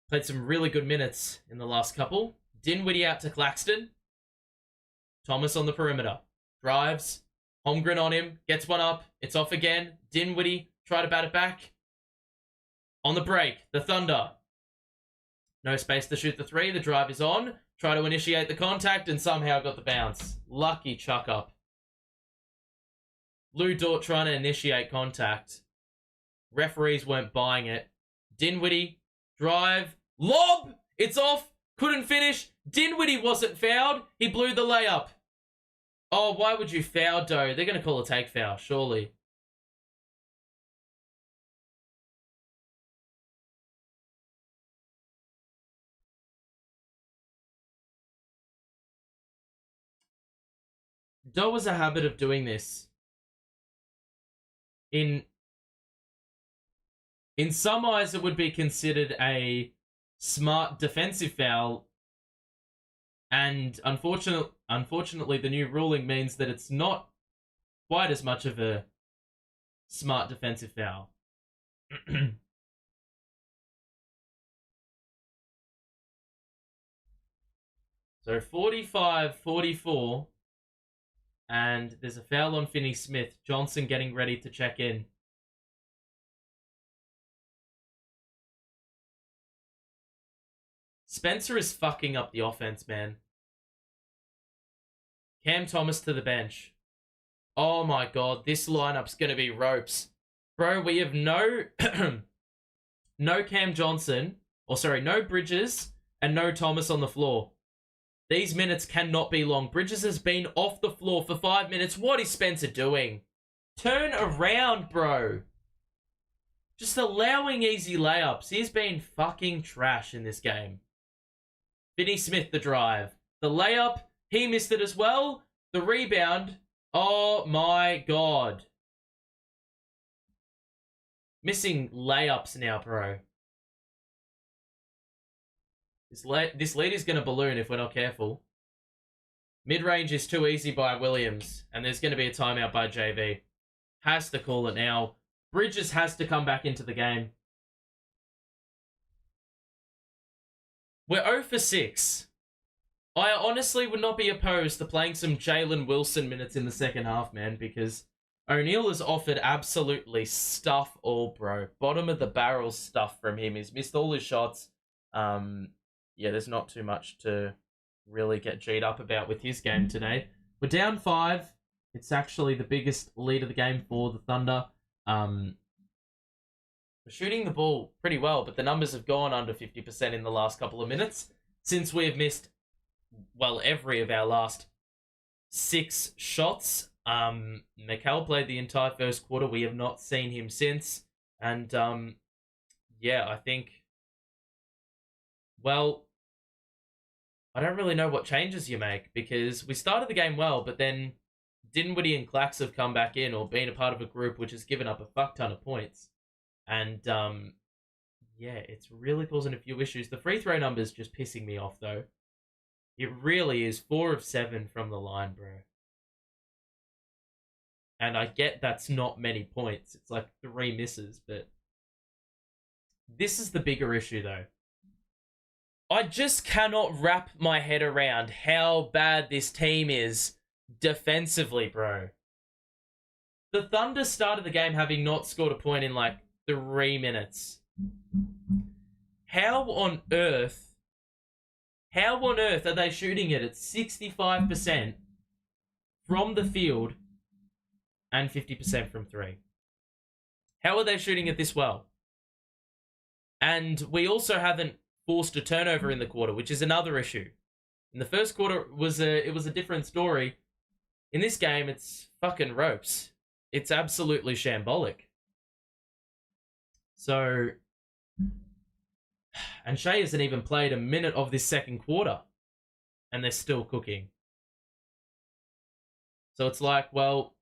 played some really good minutes in the last couple. Dinwiddie out to Claxton. Thomas on the perimeter. Drives. Holmgren on him. Gets one up. It's off again. Dinwiddie. Try to bat it back. On the break. The Thunder. No space to shoot the three. The drive is on. Try to initiate the contact and somehow got the bounce. Lucky chuck up. Lou Dort trying to initiate contact. Referees weren't buying it. Dinwiddie. Drive. Lob! It's off. Couldn't finish. Dinwiddie wasn't fouled. He blew the layup. Oh, why would you foul, Doe? They're going to call a take foul, surely. Doe has a habit of doing this. In some eyes, it would be considered a smart defensive foul, and unfortunately the new ruling means that it's not quite as much of a smart defensive foul. So 45-44, and there's a foul on Finney-Smith. Johnson getting ready to check in. Spencer is fucking up the offense, man. Cam Thomas to the bench. Oh my god, this lineup's gonna be ropes. Bro, we have no Cam Johnson, no Bridges, and no Thomas on the floor. These minutes cannot be long. Bridges has been off the floor for 5 minutes. What is Spencer doing? Turn around, bro. Just allowing easy layups. He's been fucking trash in this game. Finney-Smith the drive. The layup, he missed it as well. The rebound, oh my god. Missing layups now, bro. This lead is going to balloon if we're not careful. Mid-range is too easy by Williams, and there's going to be a timeout by JV. Has to call it now. Bridges has to come back into the game. We're 0 for 6. I honestly would not be opposed to playing some Jalen Wilson minutes in the second half, man, because O'Neal has offered absolutely stuff all, bro. Bottom of the barrel stuff from him. He's missed all his shots. Yeah, there's not too much to really get G'd up about with his game today. We're down 5. It's actually the biggest lead of the game for the Thunder. We're shooting the ball pretty well, but the numbers have gone under 50% in the last couple of minutes since we have missed, well, every of our last 6 shots. Mikal played the entire first quarter. We have not seen him since. And, yeah, I think, well, I don't really know what changes you make, because we started the game well, but then Dinwiddie and Clax have come back in, or been a part of a group which has given up a fuck ton of points. And, yeah, it's really causing a few issues. The free throw number's just pissing me off, though. It really is 4 of 7 from the line, bro. And I get that's not many points. It's like 3 misses, but this is the bigger issue, though. I just cannot wrap my head around how bad this team is defensively, bro. The Thunder started the game having not scored a point in like 3 minutes. How on earth are they shooting it at 65% from the field and 50% from 3? How are they shooting it this well? And we also haven't forced a turnover in the quarter, which is another issue. In the first quarter, it was a different story. In this game, it's fucking ropes. It's absolutely shambolic. So, And Shai hasn't even played a minute of this second quarter. And they're still cooking. So it's like, well,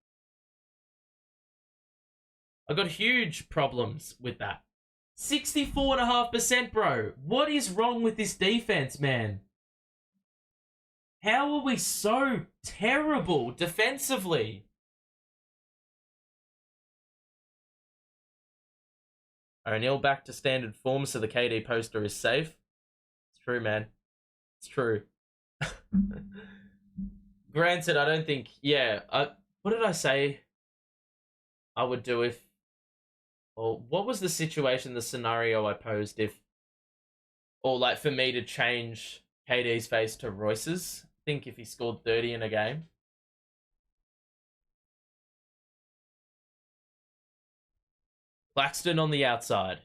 I got huge problems with that. 64.5%, bro. What is wrong with this defense, man? How are we so terrible defensively? O'Neal back to standard form, so the KD poster is safe. It's true, man. It's true. Granted, I don't think... Yeah, what did I say I would do if... Or what was the situation, the scenario I posed if... Or, like, for me to change KD's face to Royce's? I think if he scored 30 in a game. Claxton on the outside.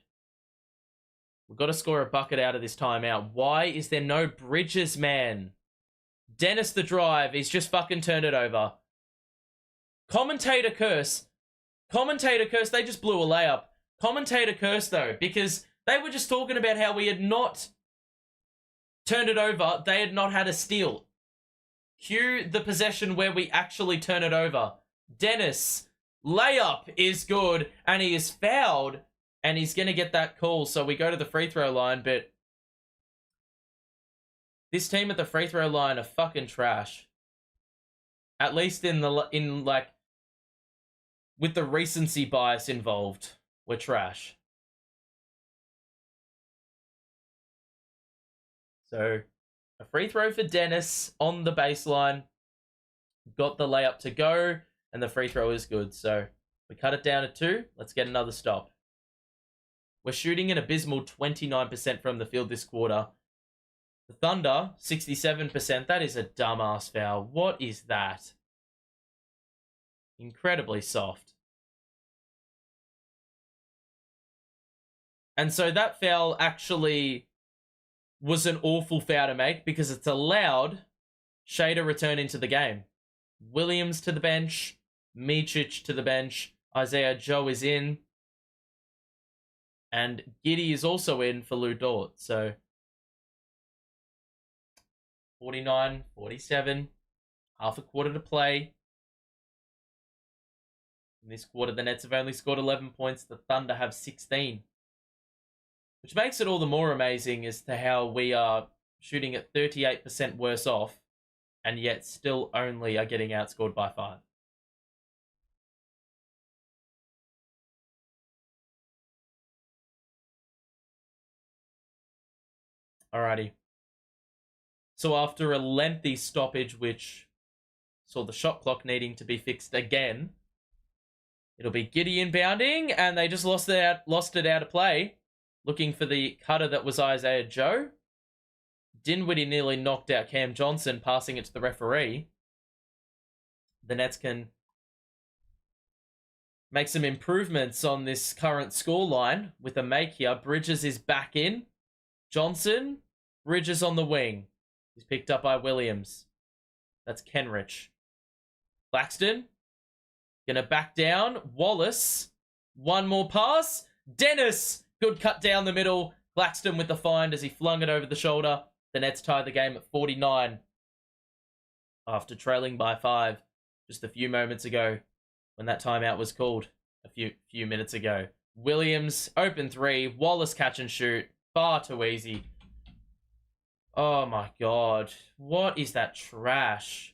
We've got to score a bucket out of this timeout. Why is there no Bridges, man? Dennis the drive. He's just fucking turned it over. Commentator curse. Commentator curse. They just blew a layup. Commentator curse, though, because they were just talking about how we had not turned it over. They had not had a steal. Cue the possession where we actually turn it over. Dennis... Layup is good, and he is fouled, and he's going to get that call, so we go to the free throw line, but this team at the free throw line are fucking trash. At least with the recency bias involved, we're trash. So, a free throw for Dennis on the baseline. Got the layup to go. And the free throw is good. So we cut it down to 2. Let's get another stop. We're shooting an abysmal 29% from the field this quarter. The Thunder, 67%. That is a dumbass foul. What is that? Incredibly soft. And so that foul actually was an awful foul to make because it's allowed Shai to return into the game. Williams to the bench. Micic to the bench. Isaiah Joe is in. And Giddey is also in for Lou Dort. So 49-47. Half a quarter to play. In this quarter, the Nets have only scored 11 points. The Thunder have 16. Which makes it all the more amazing as to how we are shooting at 38% worse off. And yet still only are getting outscored by 5. Alrighty. So after a lengthy stoppage, which saw the shot clock needing to be fixed again, it'll be Giddey inbounding, and they just lost it out of play, looking for the cutter that was Isaiah Joe. Dinwiddie nearly knocked out Cam Johnson, passing it to the referee. The Nets can make some improvements on this current scoreline with a make here. Bridges is back in. Johnson, Bridges on the wing. He's picked up by Williams. That's Kenrich. Claxton, gonna back down. Wallace, one more pass. Dennis, good cut down the middle. Claxton with the find as he flung it over the shoulder. The Nets tie the game at 49 after trailing by 5 just a few moments ago when that timeout was called a few minutes ago. Williams, open 3. Wallace catch and shoot. Far too easy. Oh my god. What is that trash?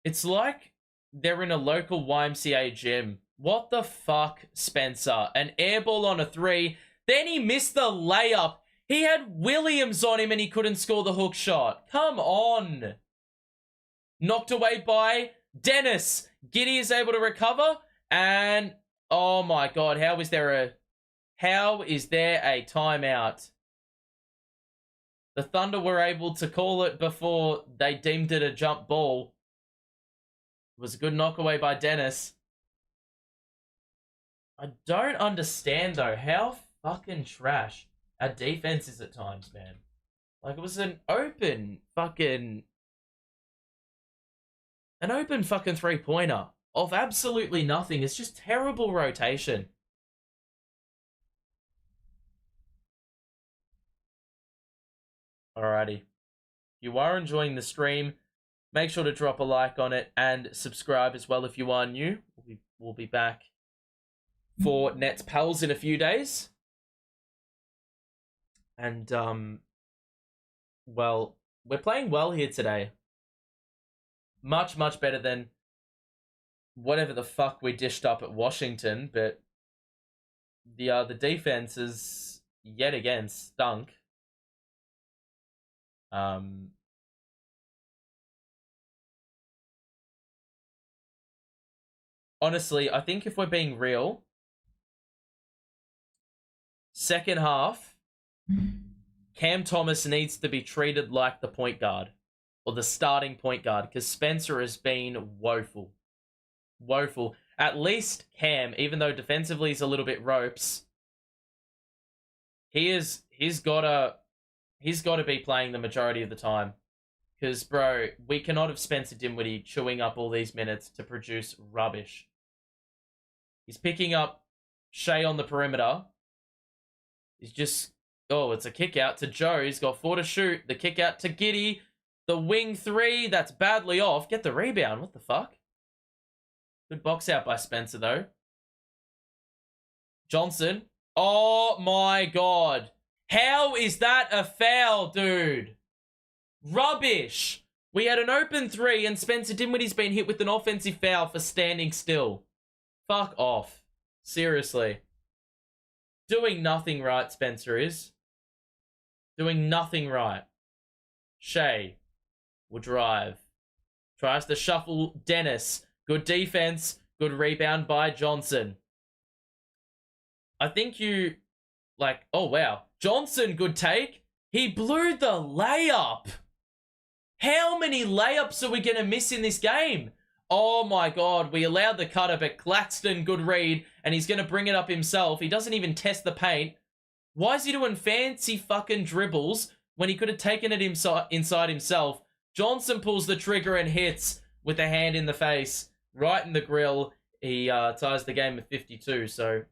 It's like they're in a local YMCA gym. What the fuck, Spencer? An air ball on a 3. Then he missed the layup. He had Williams on him and he couldn't score the hook shot. Come on. Knocked away by Dennis. Giddey is able to recover. And, oh my god, how is there a timeout? The Thunder were able to call it before they deemed it a jump ball. It was a good knockaway by Dennis. I don't understand, though, how fucking trash our defense is at times, man. Like, it was an open fucking three-pointer of absolutely nothing. It's just terrible rotation. Alrighty. If you are enjoying the stream, make sure to drop a like on it and subscribe as well if you are new. We'll be back for Nets Pals in a few days. And, well, we're playing well here today. Much, much better than whatever the fuck we dished up at Washington, but the defense is yet again stunk. Honestly, I think if we're being real, second half, Cam Thomas needs to be treated like the point guard or the starting point guard because Spencer has been woeful. Woeful. At least Cam, even though defensively he's a little bit ropes, he's got to be playing the majority of the time. Because, bro, we cannot have Spencer Dinwiddie chewing up all these minutes to produce rubbish. He's picking up Shai on the perimeter. He's just... Oh, it's a kick out to Joe. He's got 4 to shoot. The kick out to Giddey. The wing 3. That's badly off. Get the rebound. What the fuck? Good box out by Spencer, though. Johnson. Oh, my God. How is that a foul, dude? Rubbish. We had an open 3 and Spencer Dinwiddie's been hit with an offensive foul for standing still. Fuck off. Seriously. Doing nothing right, Spencer is. Doing nothing right. Shai will drive. Tries to shuffle Dennis. Good defense. Good rebound by Johnson. I think you... Like, oh, wow. Johnson, good take. He blew the layup. How many layups are we going to miss in this game? Oh, my God. We allowed the cutter, but Claxton, good read, and he's going to bring it up himself. He doesn't even test the paint. Why is he doing fancy fucking dribbles when he could have taken it inside himself? Johnson pulls the trigger and hits with a hand in the face, right in the grill. He ties the game at 52, so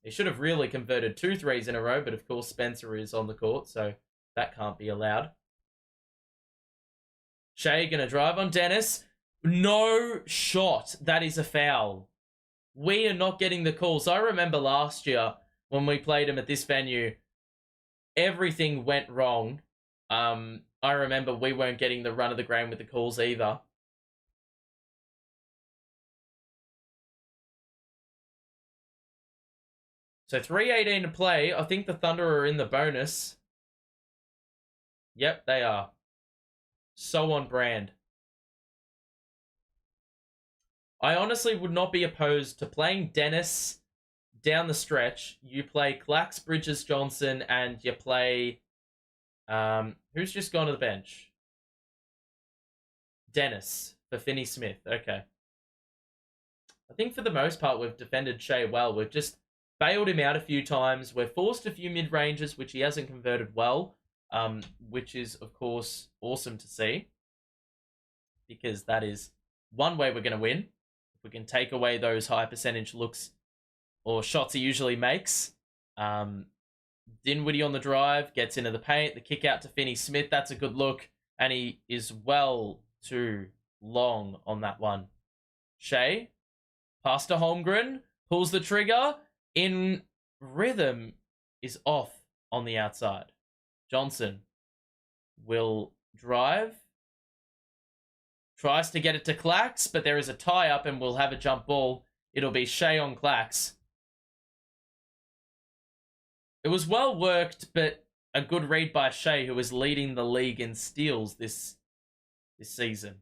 he should have really converted 2 threes in a row, but of course Spencer is on the court, so that can't be allowed. Shai going to drive on Dennis. No shot. That is a foul. We are not getting the calls. I remember last year when we played him at this venue, everything went wrong. I remember we weren't getting the run of the game with the calls either. So 3:18 to play. I think the Thunder are in the bonus. Yep, they are. So on brand. I honestly would not be opposed to playing Dennis down the stretch. You play Clax, Bridges, Johnson, and you play... who's just gone to the bench? Dennis for Finney-Smith. Okay. I think for the most part we've defended Shai well. We've just bailed him out a few times. We've forced a few mid-ranges, which he hasn't converted well. Which is, of course, awesome to see. Because that is one way we're going to win. If we can take away those high percentage looks or shots he usually makes. Dinwiddie on the drive, gets into the paint. The kick out to Finney-Smith, that's a good look. And he is well too long on that one. Shai, pass to Holmgren, pulls the trigger. In rhythm, is off on the outside. Johnson will drive. Tries to get it to Clax, but there is a tie-up and we'll have a jump ball. It'll be Shai on Clax. It was well worked, but a good read by Shai, who is leading the league in steals this season.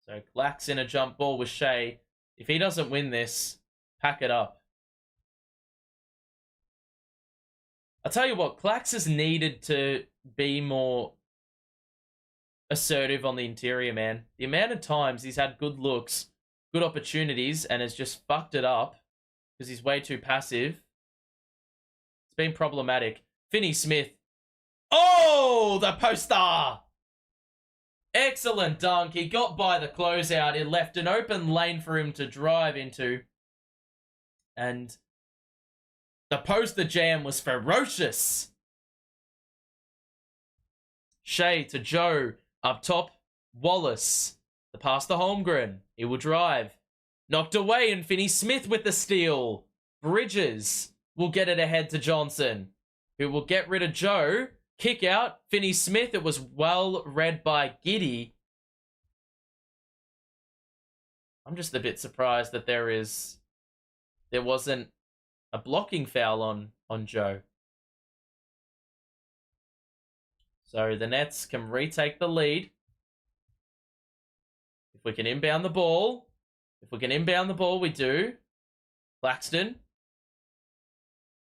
So Clax in a jump ball with Shai. If he doesn't win this, pack it up. I'll tell you what, Clax has needed to be more assertive on the interior, man. The amount of times he's had good looks, good opportunities, and has just fucked it up because he's way too passive. It's been problematic. Finney-Smith. Oh, the poster! Excellent dunk. He got by the closeout. It left an open lane for him to drive into. And The poster jam was ferocious. Shai to Joe. Up top, Wallace. The pass to Holmgren. He will drive. Knocked away, and Finney-Smith with the steal. Bridges will get it ahead to Johnson, who will get rid of Joe. Kick out. Finney-Smith. It was well read by Giddey. I'm just a bit surprised that there wasn't a blocking foul on Joe. So the Nets can retake the lead. If we can inbound the ball. We do. Claxton.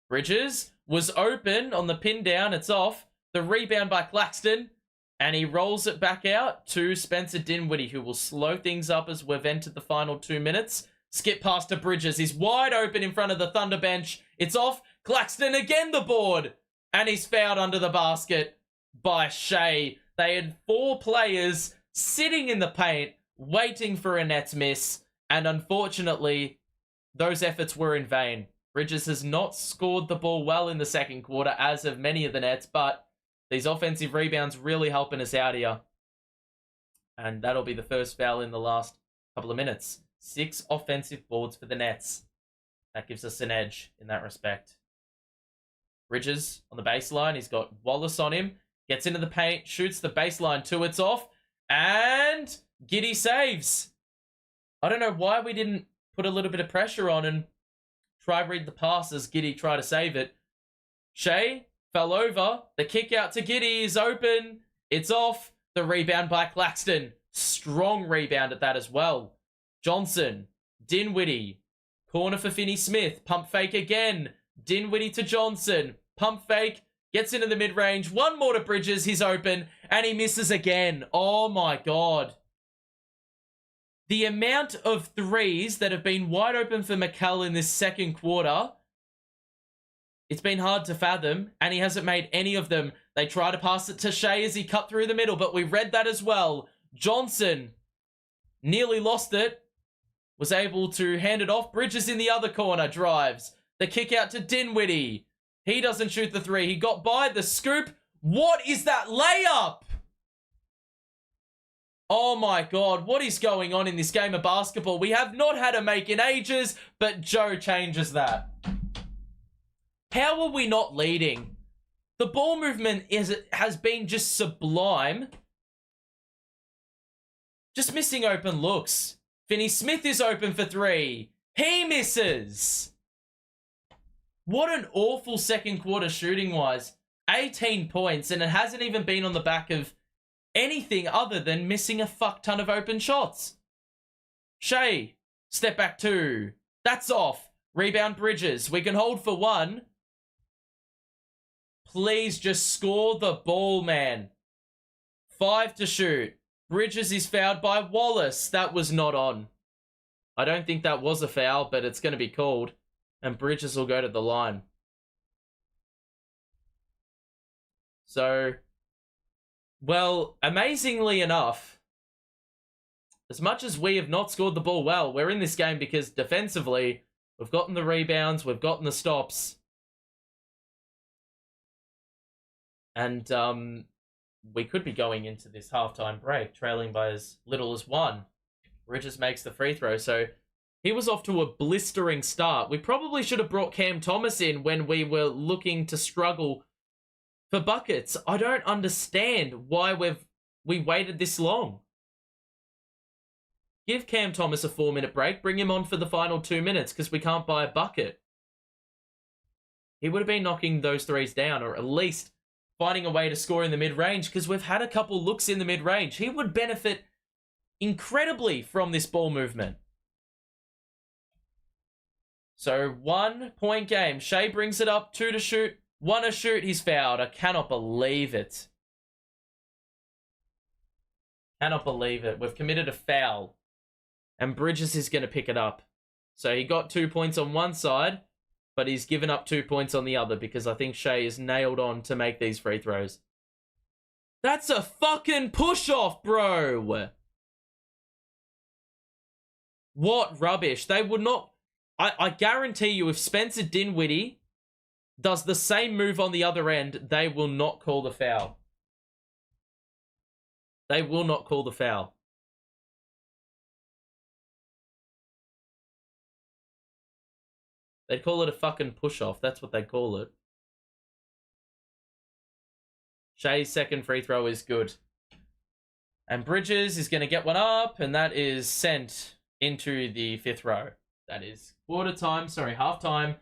Bridges was open on the pin down. It's off. The rebound by Claxton. And he rolls it back out to Spencer Dinwiddie, who will slow things up as we've entered the final 2 minutes. Skip pass to Bridges. He's wide open in front of the Thunder bench. It's off. Claxton again the board. And he's fouled under the basket by Shai. They had 4 players sitting in the paint, waiting for a Nets miss. And unfortunately, those efforts were in vain. Bridges has not scored the ball well in the second quarter, as have many of the Nets, but these offensive rebounds really helping us out here. And that'll be the first foul in the last couple of minutes. 6 offensive boards for the Nets. That gives us an edge in that respect. Bridges on the baseline. He's got Wallace on him. Gets into the paint. Shoots the baseline 2. It's off. And Giddey saves. I don't know why we didn't put a little bit of pressure on and try read the pass as Giddey tried to save it. Shai fell over. The kick out to Giddey is open. It's off. The rebound by Claxton. Strong rebound at that as well. Johnson. Dinwiddie. Corner for Finney-Smith. Pump fake again. Dinwiddie to Johnson. Pump fake. Gets into the mid-range. One more to Bridges. He's open. And he misses again. Oh my God. The amount of threes that have been wide open for Mikal in this second quarter, it's been hard to fathom, and he hasn't made any of them. They try to pass it to Shai as he cut through the middle, but we read that as well. Johnson nearly lost it, was able to hand it off. Bridges in the other corner, drives. The kick out to Dinwiddie. He doesn't shoot the 3. He got by the scoop. What is that layup? Oh my God, what is going on in this game of basketball? We have not had a make in ages, but Joe changes that. How are we not leading? The ball movement has been just sublime. Just missing open looks. Finney-Smith is open for 3. He misses. What an awful second quarter shooting-wise. 18 points, and it hasn't even been on the back of anything other than missing a fuck ton of open shots. Shai, step back 2. That's off. Rebound Bridges. We can hold for 1. Please just score the ball, man. 5 to shoot. Bridges is fouled by Wallace. That was not on. I don't think that was a foul, but it's going to be called. And Bridges will go to the line. So, well, amazingly enough, as much as we have not scored the ball well, we're in this game because defensively, we've gotten the rebounds, we've gotten the stops. And we could be going into this halftime break trailing by as little as 1. Bridges makes the free throw, so he was off to a blistering start. We probably should have brought Cam Thomas in when we were looking to struggle for buckets. I don't understand why we waited this long. Give Cam Thomas a 4-minute break. Bring him on for the final 2 minutes because we can't buy a bucket. He would have been knocking those threes down, or at least finding a way to score in the mid-range, because we've had a couple looks in the mid-range. He would benefit incredibly from this ball movement. So 1 point game. Shai brings it up. 2 to shoot. 1 to shoot. He's fouled. I cannot believe it. Cannot believe it. We've committed a foul. And Bridges is going to pick it up. So he got 2 points on one side, but he's given up 2 points on the other because I think Shai is nailed on to make these free throws. That's a fucking push-off, bro. What rubbish. They would not... I guarantee you if Spencer Dinwiddie does the same move on the other end, they will not call the foul. They will not call the foul. They'd call it a fucking push-off. That's what they call it. Shai's second free throw is good. And Bridges is going to get one up, and that is sent into the fifth row. That is halftime.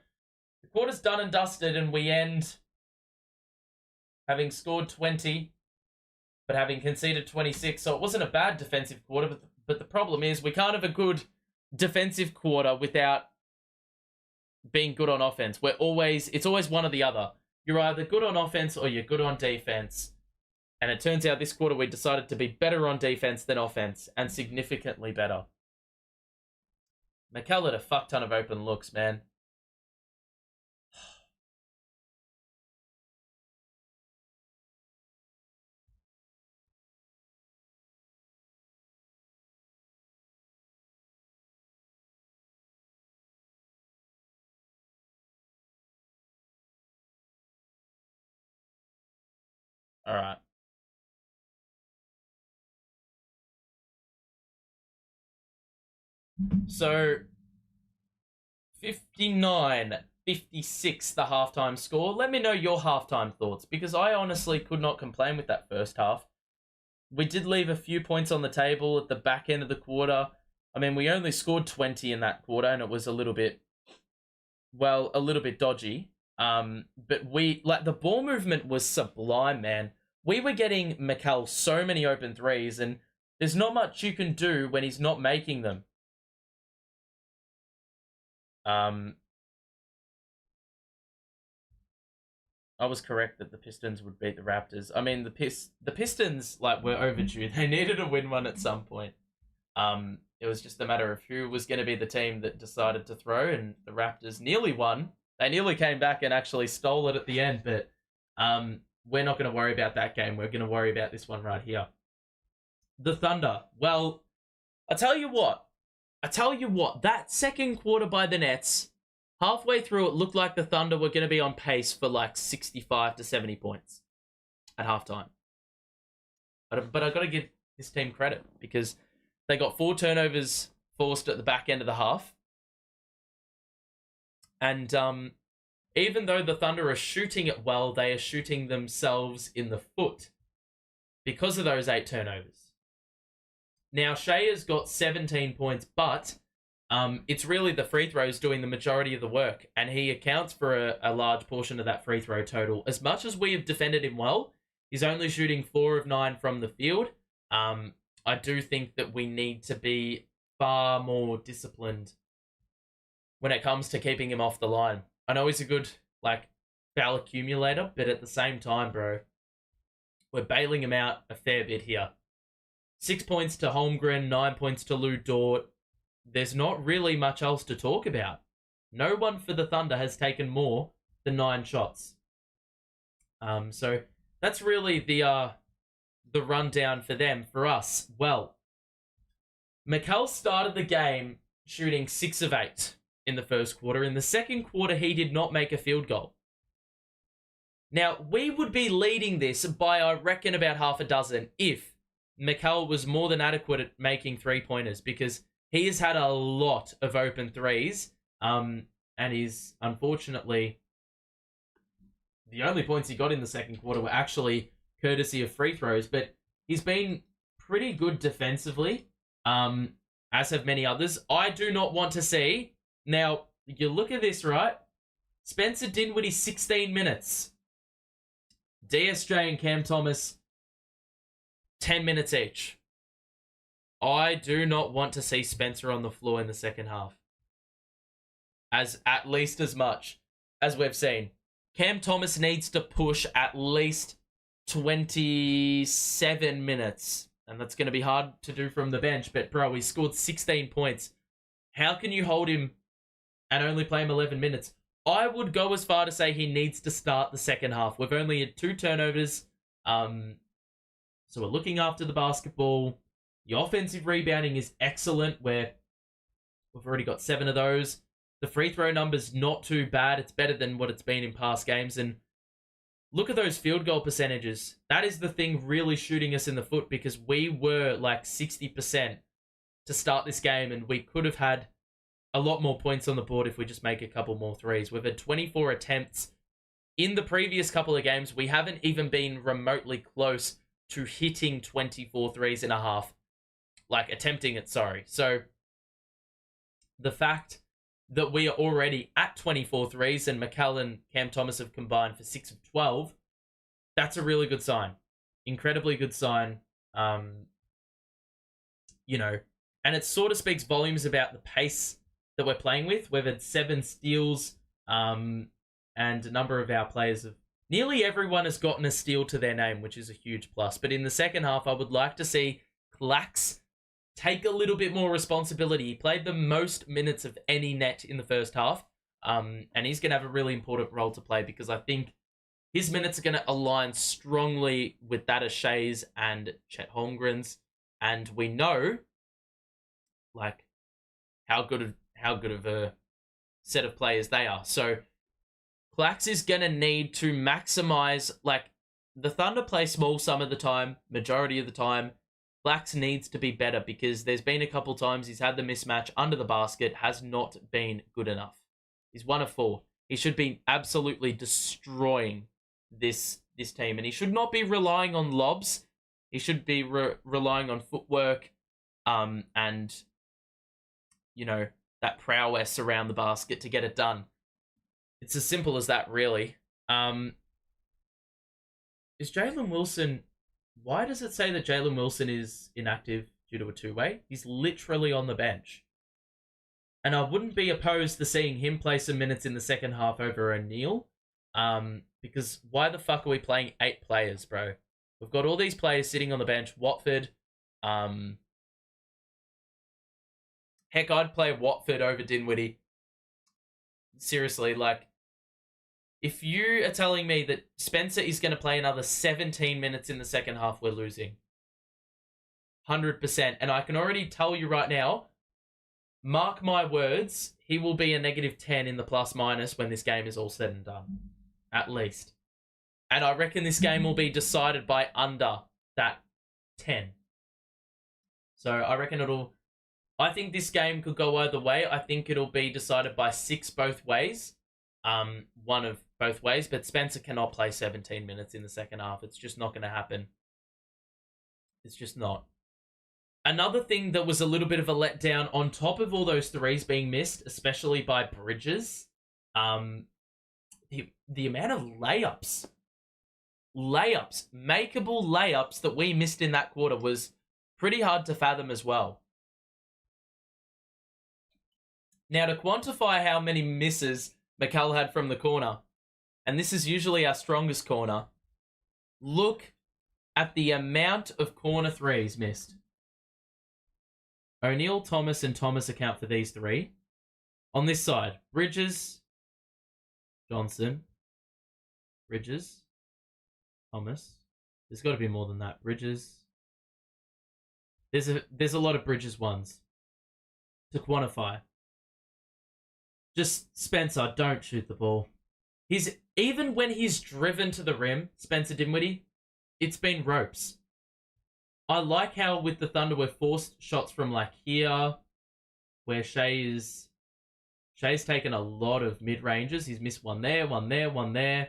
The quarter's done and dusted, and we end having scored 20, but having conceded 26. So it wasn't a bad defensive quarter, but the problem is we can't have a good defensive quarter without being good on offense. It's always one or the other. You're either good on offense or you're good on defense. And it turns out this quarter we decided to be better on defense than offense, and significantly better. Mikal had a fuck ton of open looks, man. All right. So, 59-56, the halftime score. Let me know your halftime thoughts, because I honestly could not complain with that first half. We did leave a few points on the table at the back end of the quarter. I mean, we only scored 20 in that quarter, and it was a little bit dodgy. But the ball movement was sublime, man. We were getting Mikal so many open threes, and there's not much you can do when he's not making them. I was correct that the Pistons would beat the Raptors. I mean, the Pistons were overdue. They needed to win one at some point. It was just a matter of who was going to be the team that decided to throw, and the Raptors nearly won. They nearly came back and actually stole it at the end, but we're not going to worry about that game. We're going to worry about this one right here. The Thunder. Well, I tell you what, that second quarter by the Nets, halfway through it looked like the Thunder were going to be on pace for 65 to 70 points at halftime. But I got to give this team credit, because they got 4 turnovers forced at the back end of the half. And even though the Thunder are shooting it well, they are shooting themselves in the foot because of those 8 turnovers. Now, Shai has got 17 points, but it's really the free throws doing the majority of the work, and he accounts for a large portion of that free throw total. As much as we have defended him well, he's only shooting 4 of 9 from the field. I do think that we need to be far more disciplined when it comes to keeping him off the line. I know he's a good foul accumulator, but at the same time, bro, we're bailing him out a fair bit here. 6 points to Holmgren, 9 points to Lou Dort. There's not really much else to talk about. No one for the Thunder has taken more than 9 shots. So that's really the rundown for them. For us, well, Mikal started the game shooting 6 of 8 in the first quarter. In the second quarter, he did not make a field goal. Now, we would be leading this by, I reckon, about half a dozen if Mikal was more than adequate at making 3-pointers, because he has had a lot of open threes, and he's unfortunately the only points he got in the second quarter were actually courtesy of free throws, but he's been pretty good defensively, as have many others. I do not want to see, now, you look at this, right? Spencer Dinwiddie, 16 minutes. DSJ and Cam Thomas, 10 minutes each. I do not want to see Spencer on the floor in the second half. At least as much as we've seen. Cam Thomas needs to push at least 27 minutes. And that's going to be hard to do from the bench. But, bro, he scored 16 points. How can you hold him and only play him 11 minutes? I would go as far to say he needs to start the second half. We've only had 2 turnovers. So we're looking after the basketball. The offensive rebounding is excellent. We've already got 7 of those. The free throw number's not too bad. It's better than what it's been in past games. And look at those field goal percentages. That is the thing really shooting us in the foot, because we were like 60% to start this game, and we could have had a lot more points on the board if we just make a couple more threes. We've had 24 attempts. In the previous couple of games, we haven't even been remotely close to hitting 24 threes in a half. Like, attempting it, sorry. So, the fact that we are already at 24 threes and Mikal and Cam Thomas have combined for 6 of 12, that's a really good sign. Incredibly good sign. You know, and it sort of speaks volumes about the pace that we're playing with. We've had 7 steals, and a number of our players have... Nearly everyone has gotten a steal to their name, which is a huge plus. But in the second half, I would like to see Clax take a little bit more responsibility. He played the most minutes of any net in the first half, and he's going to have a really important role to play, because I think his minutes are going to align strongly with that of Shai's and Chet Holmgren's, and we know, like, how good of a set of players they are. So Clax is going to need to maximize, like, the Thunder play small some of the time, majority of the time. Clax needs to be better, because there's been a couple times he's had the mismatch under the basket, has not been good enough. He's 1 of 4. He should be absolutely destroying this team, and he should not be relying on lobs. He should be relying on footwork, and, you know, that prowess around the basket to get it done. It's as simple as that, really. Is Jalen Wilson... Why does it say that Jalen Wilson is inactive due to a two-way? He's literally on the bench. And I wouldn't be opposed to seeing him play some minutes in the second half over O'Neal. Because why the fuck are we playing 8 players, bro? We've got all these players sitting on the bench. Watford. Heck, I'd play Watford over Dinwiddie. Seriously, like... If you are telling me that Spencer is going to play another 17 minutes in the second half, we're losing. 100%. And I can already tell you right now, mark my words, he will be a -10 in the plus-minus when this game is all said and done. At least. And I reckon this game will be decided by under that 10. So I reckon I think this game could go either way. I think it'll be decided by 6 both ways. One of both ways, but Spencer cannot play 17 minutes in the second half. It's just not going to happen. It's just not. Another thing that was a little bit of a letdown on top of all those threes being missed, especially by Bridges, the amount of layups, makeable layups that we missed in that quarter was pretty hard to fathom as well. Now, to quantify how many misses Mikal had from the corner, and this is usually our strongest corner, look at the amount of corner threes missed. O'Neal, Thomas, and Thomas account for these 3. On this side, Bridges, Johnson, Bridges, Thomas. There's got to be more than that. Bridges. There's a lot of Bridges ones to quantify. Just Spencer, don't shoot the ball. Even when he's driven to the rim, Spencer Dinwiddie, it's been ropes. I like how with the Thunder we're forced shots from like here, where Shai's taken a lot of mid-ranges. He's missed one there, one there, one there.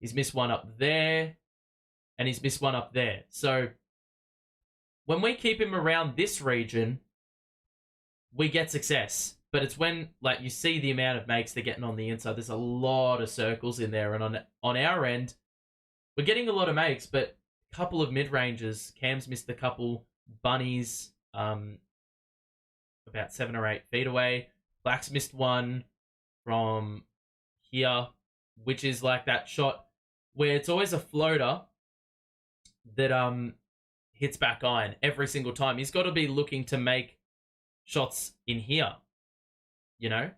He's missed one up there, and he's missed one up there. So when we keep him around this region, we get success. But it's when, like, you see the amount of makes they're getting on the inside. There's a lot of circles in there. And on our end, we're getting a lot of makes, but a couple of mid-ranges. Cam's missed a couple. Bunnies, about 7 or 8 feet away. Black's missed one from here, which is like that shot where it's always a floater that hits back iron every single time. He's got to be looking to make shots in here. You know?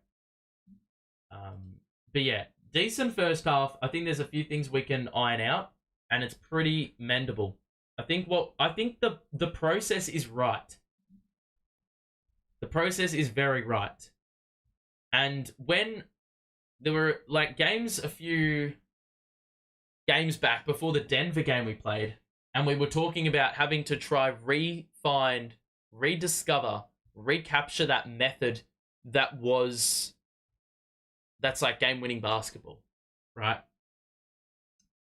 But yeah, decent first half. I think there's a few things we can iron out, and it's pretty mendable. I think the process is right. The process is very right. And when there were like games a few games back before the Denver game we played, and we were talking about having to try re-find, rediscover, recapture that method that's like game-winning basketball, right?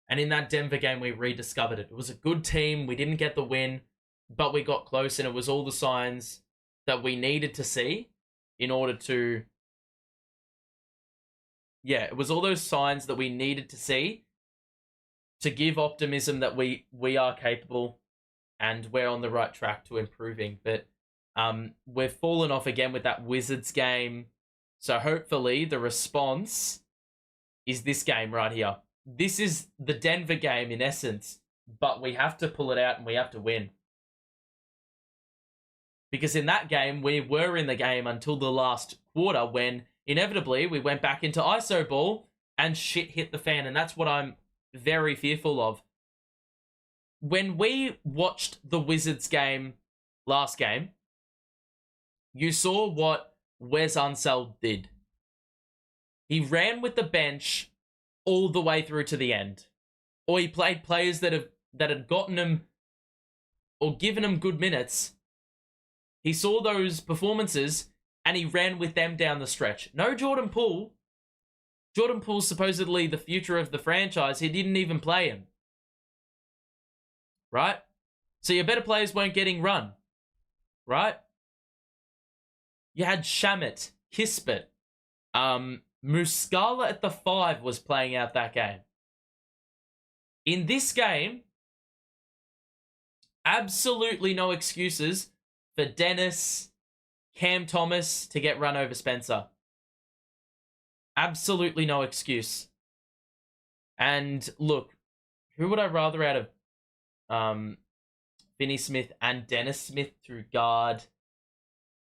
And in that Denver game, we rediscovered it. It was a good team. We didn't get the win, but we got close, and it was all the signs that we needed to see in order to... Yeah, it was all those signs that we needed to see to give optimism that we are capable and we're on the right track to improving. But we've fallen off again with that Wizards game. So hopefully the response is this game right here. This is the Denver game in essence, but we have to pull it out and we have to win. Because in that game, we were in the game until the last quarter when inevitably we went back into ISO ball and shit hit the fan. And that's what I'm very fearful of. When we watched the Wizards game last game, you saw what Wes Unseld did. He ran with the bench all the way through to the end. Or he played players that had gotten him or given him good minutes. He saw those performances and he ran with them down the stretch. No Jordan Poole. Jordan Poole's supposedly the future of the franchise. He didn't even play him. Right? So your better players weren't getting run. Right? You had Shamet, Kispert, Muscala at the 5 was playing out that game. In this game, absolutely no excuses for Dennis, Cam Thomas to get run over Spencer. Absolutely no excuse. And look, who would I rather out of Finney Smith and Dennis Smith to guard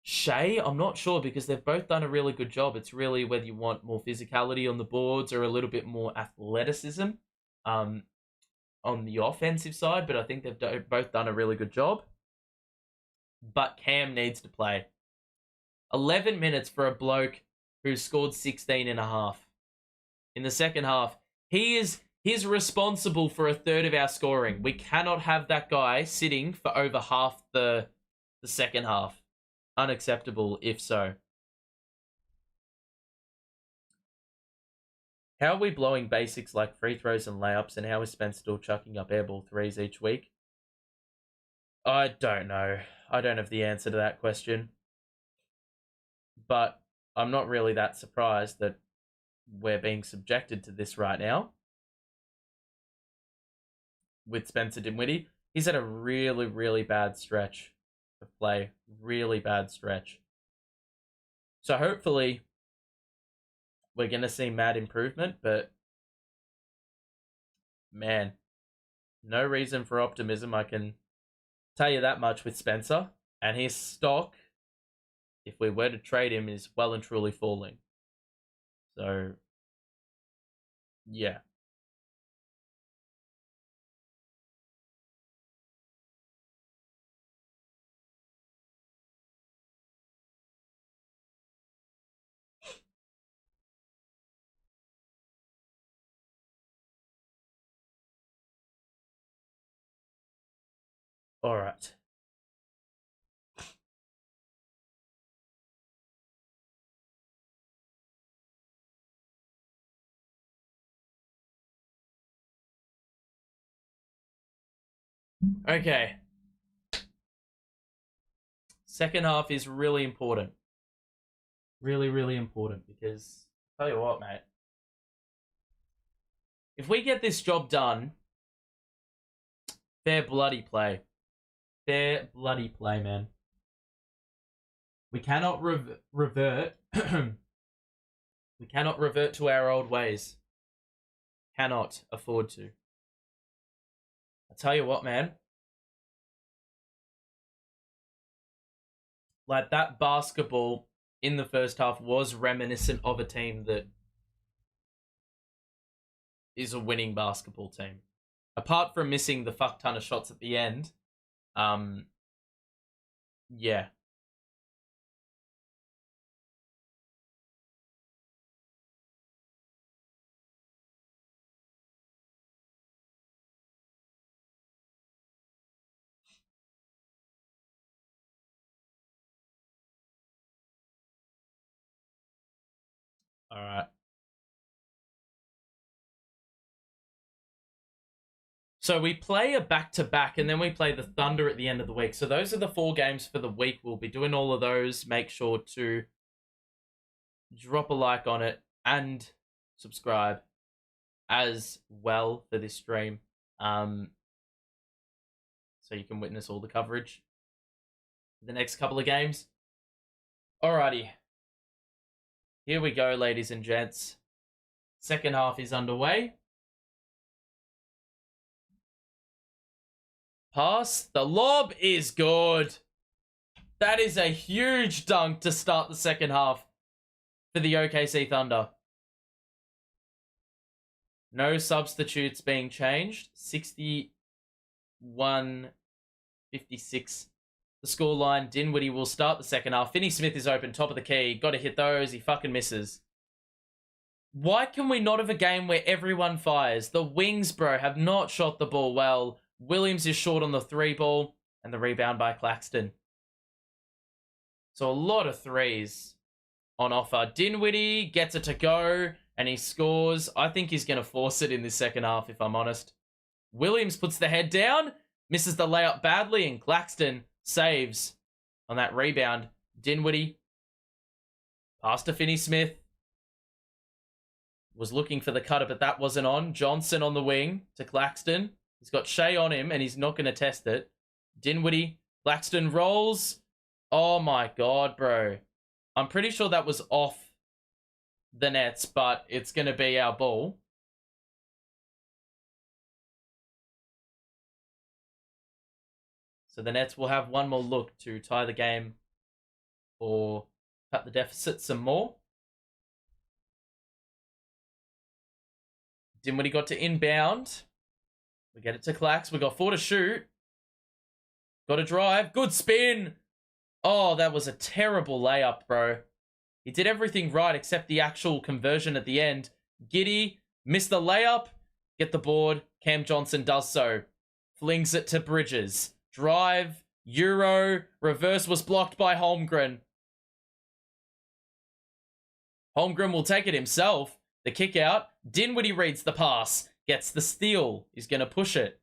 Shai? I'm not sure because they've both done a really good job. It's really whether you want more physicality on the boards or a little bit more athleticism on the offensive side, but I think they've both done a really good job. But Cam needs to play. 11 minutes for a bloke who scored 16 and a half. In the second half, he's responsible for a third of our scoring. We cannot have that guy sitting for over half the second half. Unacceptable, if so. How are we blowing basics like free throws and layups, and how is Spence still chucking up airball threes each week? I don't know. I don't have the answer to that question. But I'm not really that surprised that we're being subjected to this right now. With Spencer Dinwiddie, he's had a really, really bad stretch of play. Really bad stretch. So hopefully we're going to see mad improvement, but man, no reason for optimism. I can tell you that much with Spencer. And his stock, if we were to trade him, is well and truly falling. So, yeah. All right. Okay. Second half is really important. Really, really important because, I'll tell you what, mate. If we get this job done, fair bloody play. Fair bloody play, man. We cannot revert. We cannot revert to our old ways. Cannot afford to. I tell you what, man. Like, that basketball in the first half was reminiscent of a team that is a winning basketball team. Apart from missing the fuck ton of shots at the end, yeah. So we play a back-to-back, and then we play the Thunder at the end of the week. So those are the 4 games for the week. We'll be doing all of those. Make sure to drop a like on it and subscribe as well for this stream. So you can witness all the coverage for the next couple of games. Alrighty. Here we go, ladies and gents. Second half is underway. Pass. The lob is good. That is a huge dunk to start the second half for the OKC Thunder. No substitutes being changed. 61-56. The scoreline. Dinwiddie will start the second half. Finney Smith is open, top of the key. Got to hit those. He fucking misses. Why can we not have a game where everyone fires? The wings, bro, have not shot the ball well. Williams is short on the 3 ball, and the rebound by Claxton. So a lot of threes on offer. Dinwiddie gets it to go, and he scores. I think he's going to force it in this second half, if I'm honest. Williams puts the head down, misses the layup badly, and Claxton saves on that rebound. Dinwiddie, pass to Finney Smith. Was looking for the cutter, but that wasn't on. Johnson on the wing to Claxton. He's got Shai on him, and he's not going to test it. Dinwiddie, Claxton rolls. Oh my god, bro. I'm pretty sure that was off the nets, but it's going to be our ball. So the Nets will have one more look to tie the game or cut the deficit some more. Dinwiddie got to inbound. We get it to Clax. We got 4 to shoot. Got to drive. Good spin. Oh, that was a terrible layup, bro. He did everything right except the actual conversion at the end. Giddey missed the layup. Get the board. Cam Johnson does so. Flings it to Bridges. Drive. Euro. Reverse was blocked by Holmgren. Holmgren will take it himself. The kick out. Dinwiddie reads the pass. Gets the steal. He's going to push it.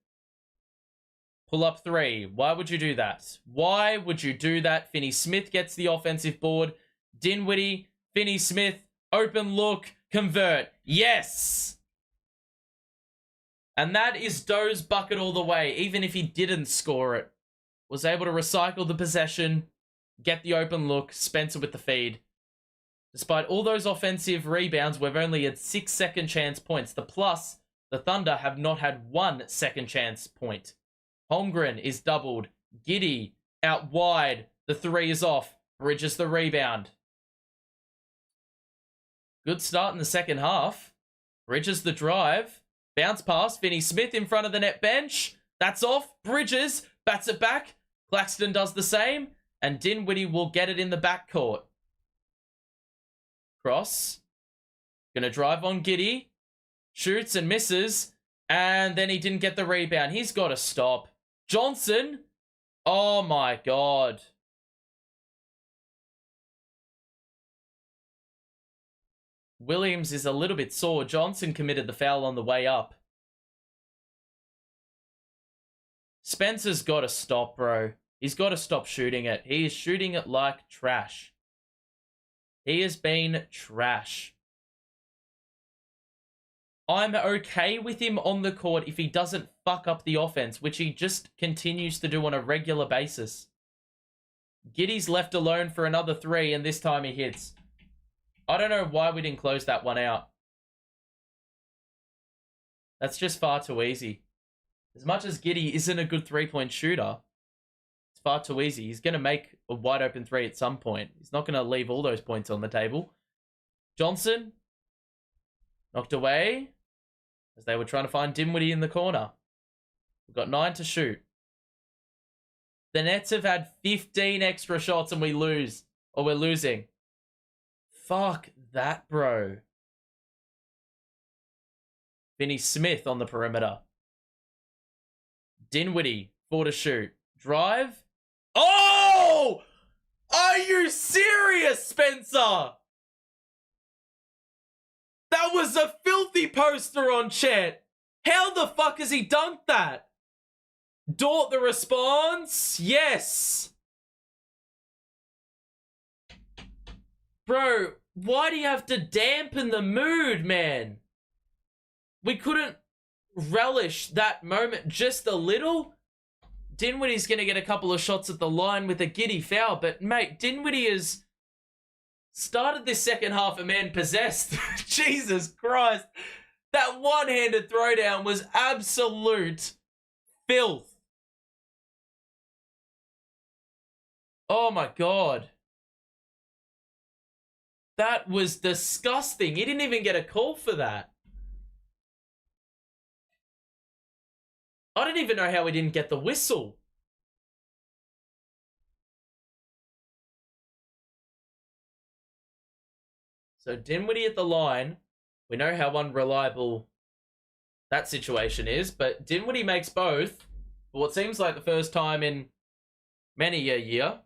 Pull up 3. Why would you do that? Why would you do that? Finney Smith gets the offensive board. Dinwiddie, Finney Smith, open look, convert. Yes! And that is Doe's bucket all the way, even if he didn't score it. Was able to recycle the possession, get the open look, Spencer with the feed. Despite all those offensive rebounds, we've only had 6 second chance points. The Thunder have not had 1 second chance point. Holmgren is doubled. Giddey out wide. The 3 is off. Bridges the rebound. Good start in the second half. Bridges the drive. Bounce pass. Finney Smith in front of the net bench. That's off. Bridges bats it back. Claxton does the same. And Dinwiddie will get it in the backcourt. Cross. Gonna drive on Giddey. Shoots and misses. And then he didn't get the rebound. He's got to stop. Johnson. Oh my god. Williams is a little bit sore. Johnson committed the foul on the way up. Spencer's got to stop, bro. He's got to stop shooting it. He is shooting it like trash. He has been trash. I'm okay with him on the court if he doesn't fuck up the offense, which he just continues to do on a regular basis. Giddey's left alone for another 3, and this time he hits. I don't know why we didn't close that one out. That's just far too easy. As much as Giddey isn't a good 3-point shooter, it's far too easy. He's going to make a wide open 3 at some point. He's not going to leave all those points on the table. Johnson. Knocked away. As they were trying to find Dinwiddie in the corner. We've got 9 to shoot. The Nets have had 15 extra shots and we lose. Or we're losing. Fuck that, bro. Finney Smith on the perimeter. Dinwiddie, 4 to shoot. Drive. Oh! Are you serious, Spencer? That was a filthy poster on Chet. How the fuck has he dunked that? Dort the response? Yes. Bro, why do you have to dampen the mood, man? We couldn't relish that moment just a little. Dinwiddie's going to get a couple of shots at the line with a Giddey foul, but mate, Dinwiddie has started this second half a man possessed. Jesus Christ. That one-handed throwdown was absolute filth. Oh my God. That was disgusting. He didn't even get a call for that. I don't even know how he didn't get the whistle. So Dinwiddie at the line. We know how unreliable that situation is, but Dinwiddie makes both for what seems like the first time in many a year.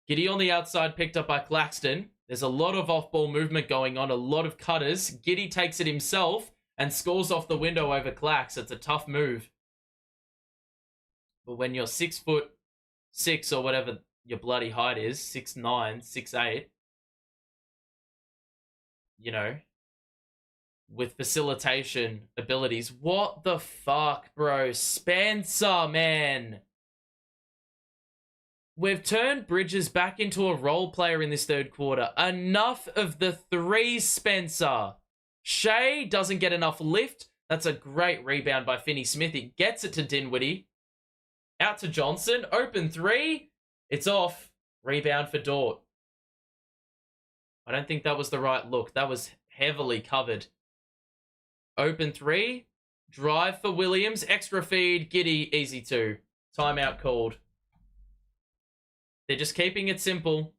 Giddey on the outside, picked up by Claxton. There's a lot of off-ball movement going on, a lot of cutters. Giddey takes it himself and scores off the window over Clax. It's a tough move. But when you're 6'6" or whatever your bloody height is, 6'9", 6'8", you know, with facilitation abilities. What the fuck, bro? Spencer, man. We've turned Bridges back into a role player in this third quarter. Enough of the threes, Spencer. Shai doesn't get enough lift. That's a great rebound by Finney-Smith. He gets it to Dinwiddie. Out to Johnson. Open three. It's off. Rebound for Dort. I don't think that was the right look. That was heavily covered. Open three. Drive for Williams. Extra feed. Giddey. Easy two. Timeout called. They're just keeping it simple.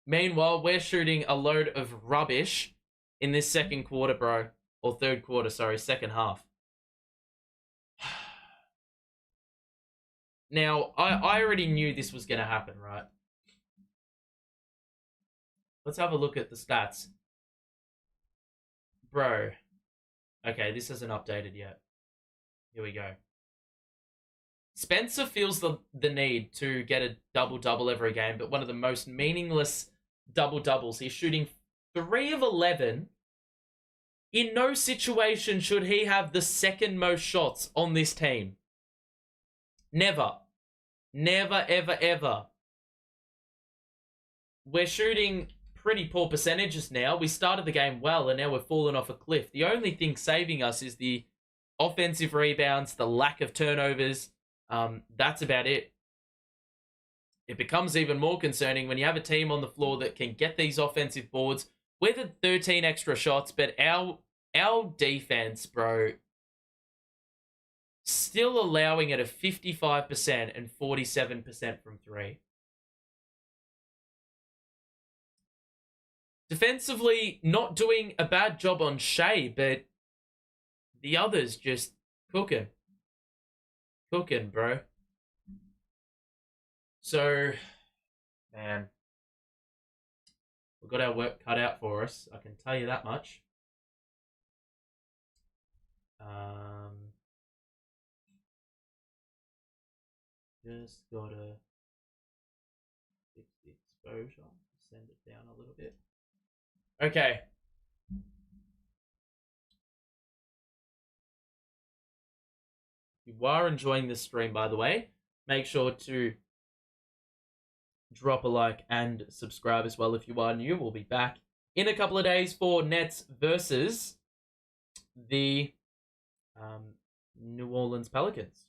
Meanwhile, we're shooting a load of rubbish in this second quarter, bro. Or third quarter, sorry. Second half. Now, I already knew this was going to happen, right? Let's have a look at the stats. Bro. Okay, this isn't updated yet. Here we go. Spencer feels the need to get a double-double every game, but one of the most meaningless double-doubles. He's shooting 3 of 11. In no situation should he have the second most shots on this team. Never. Never, ever, ever. We're shooting pretty poor percentages now. We started the game well, and now we're falling off a cliff. The only thing saving us is the offensive rebounds, the lack of turnovers. That's about it. It becomes even more concerning when you have a team on the floor that can get these offensive boards with 13 extra shots, but our defense, bro, still allowing it a 55% and 47% from three. Defensively, not doing a bad job on Shai, but the others just cooking. Cooking, bro. So, man, we've got our work cut out for us. I can tell you that much. Just gotta fix the exposure. Send it down a little bit. Okay. If you are enjoying this stream, by the way, make sure to drop a like and subscribe as well if you are new. We'll be back in a couple of days for Nets versus the New Orleans Pelicans.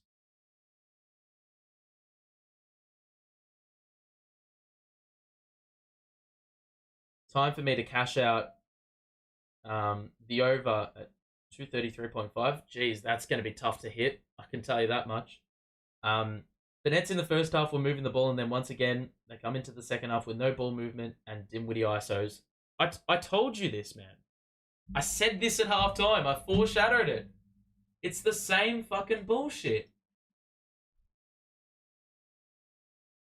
Time for me to cash out the over at 233.5. Jeez, that's going to be tough to hit. I can tell you that much. The Nets in the first half were moving the ball, and then once again, they come into the second half with no ball movement and Dinwiddie ISOs. I told you this, man. I said this at halftime. I foreshadowed it. It's the same fucking bullshit.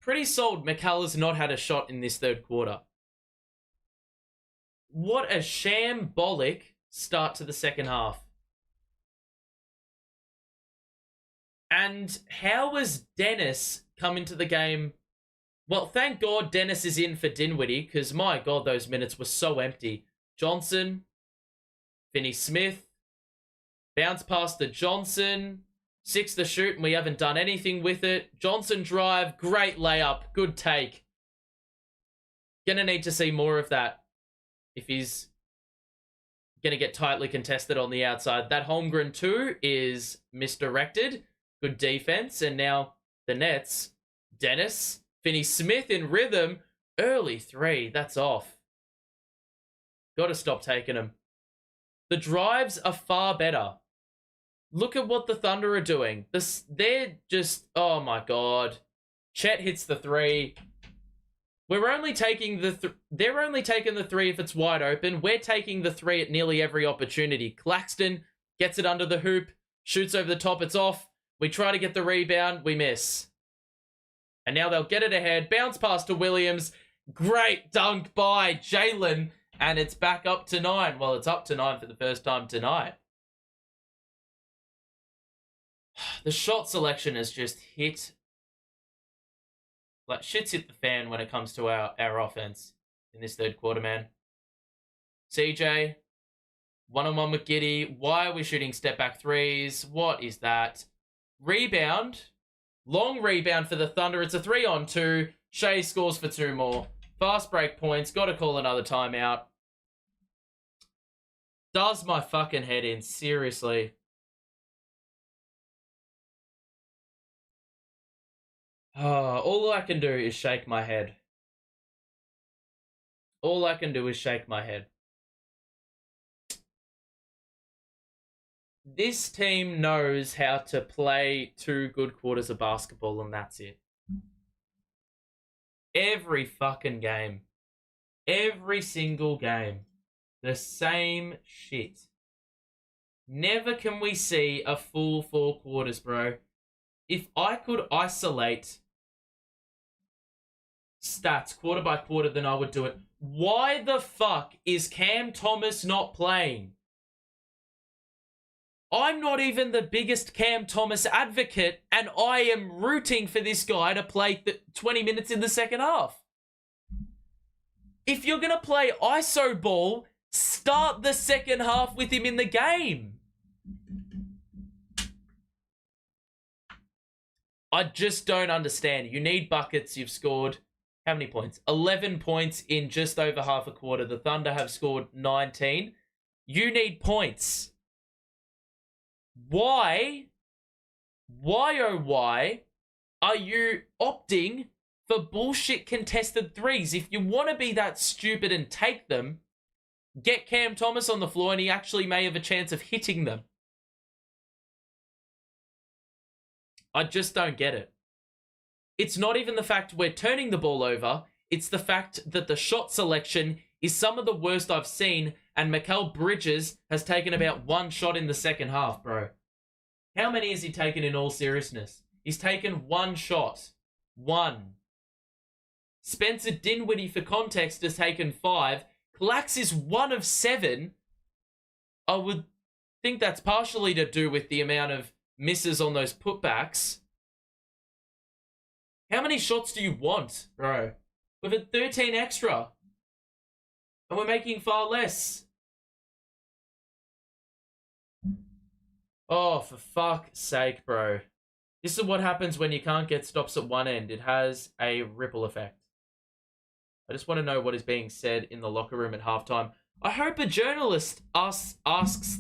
Pretty sold Mikal has not had a shot in this third quarter. What a shambolic start to the second half. And how was Dennis come into the game? Well, thank God Dennis is in for Dinwiddie, because my God, those minutes were so empty. Johnson, Finney-Smith, bounce pass to Johnson, 6 to shoot, and we haven't done anything with it. Johnson drive, great layup, good take. Gonna need to see more of that if he's gonna get tightly contested on the outside. That Holmgren too is misdirected. Good defense, and now the Nets. Dennis, Finney-Smith in rhythm. Early 3, that's off. Gotta stop taking them. The drives are far better. Look at what the Thunder are doing. They're just, oh my God. Chet hits the 3. We're only taking they're only taking the 3 if it's wide open. We're taking the 3 at nearly every opportunity. Claxton gets it under the hoop, shoots over the top, it's off. We try to get the rebound, we miss. And now they'll get it ahead. Bounce pass to Williams. Great dunk by Jalen. And it's back up to 9. Well, it's up to 9 for the first time tonight. The shot selection has just hit. Like, shit's hit the fan when it comes to our offense in this third quarter, man. CJ, one-on-one with Giddey. Why are we shooting step-back threes? What is that? Rebound. Long rebound for the Thunder. It's a 3-on-2. Shai scores for 2 more. Fast break points. Got to call another timeout. Does my fucking head in. Seriously. All I can do is shake my head. All I can do is shake my head. This team knows how to play 2 good quarters of basketball, and that's it. Every fucking game. Every single game. The same shit. Never can we see a full 4 quarters, bro. If I could isolate stats quarter by quarter, then I would do it. Why the fuck is Cam Thomas not playing? I'm not even the biggest Cam Thomas advocate, and I am rooting for this guy to play 20 minutes in the second half. If you're going to play ISO ball, start the second half with him in the game. I just don't understand. You need buckets. You've scored how many points? 11 points in just over half a quarter. The Thunder have scored 19. You need points. Why are you opting for bullshit contested threes? If you want to be that stupid and take them, get Cam Thomas on the floor and he actually may have a chance of hitting them. I just don't get it. It's not even the fact we're turning the ball over. It's the fact that the shot selection is some of the worst I've seen, and Mikal Bridges has taken about 1 shot in the second half, bro. How many has he taken in all seriousness? He's taken 1 shot. 1. Spencer Dinwiddie, for context, has taken 5. Clax is 1 of 7. I would think that's partially to do with the amount of misses on those putbacks. How many shots do you want, bro? We've had 13 extra. And we're making far less. Oh, for fuck's sake, bro. This is what happens when you can't get stops at one end. It has a ripple effect. I just want to know what is being said in the locker room at halftime. I hope a journalist asks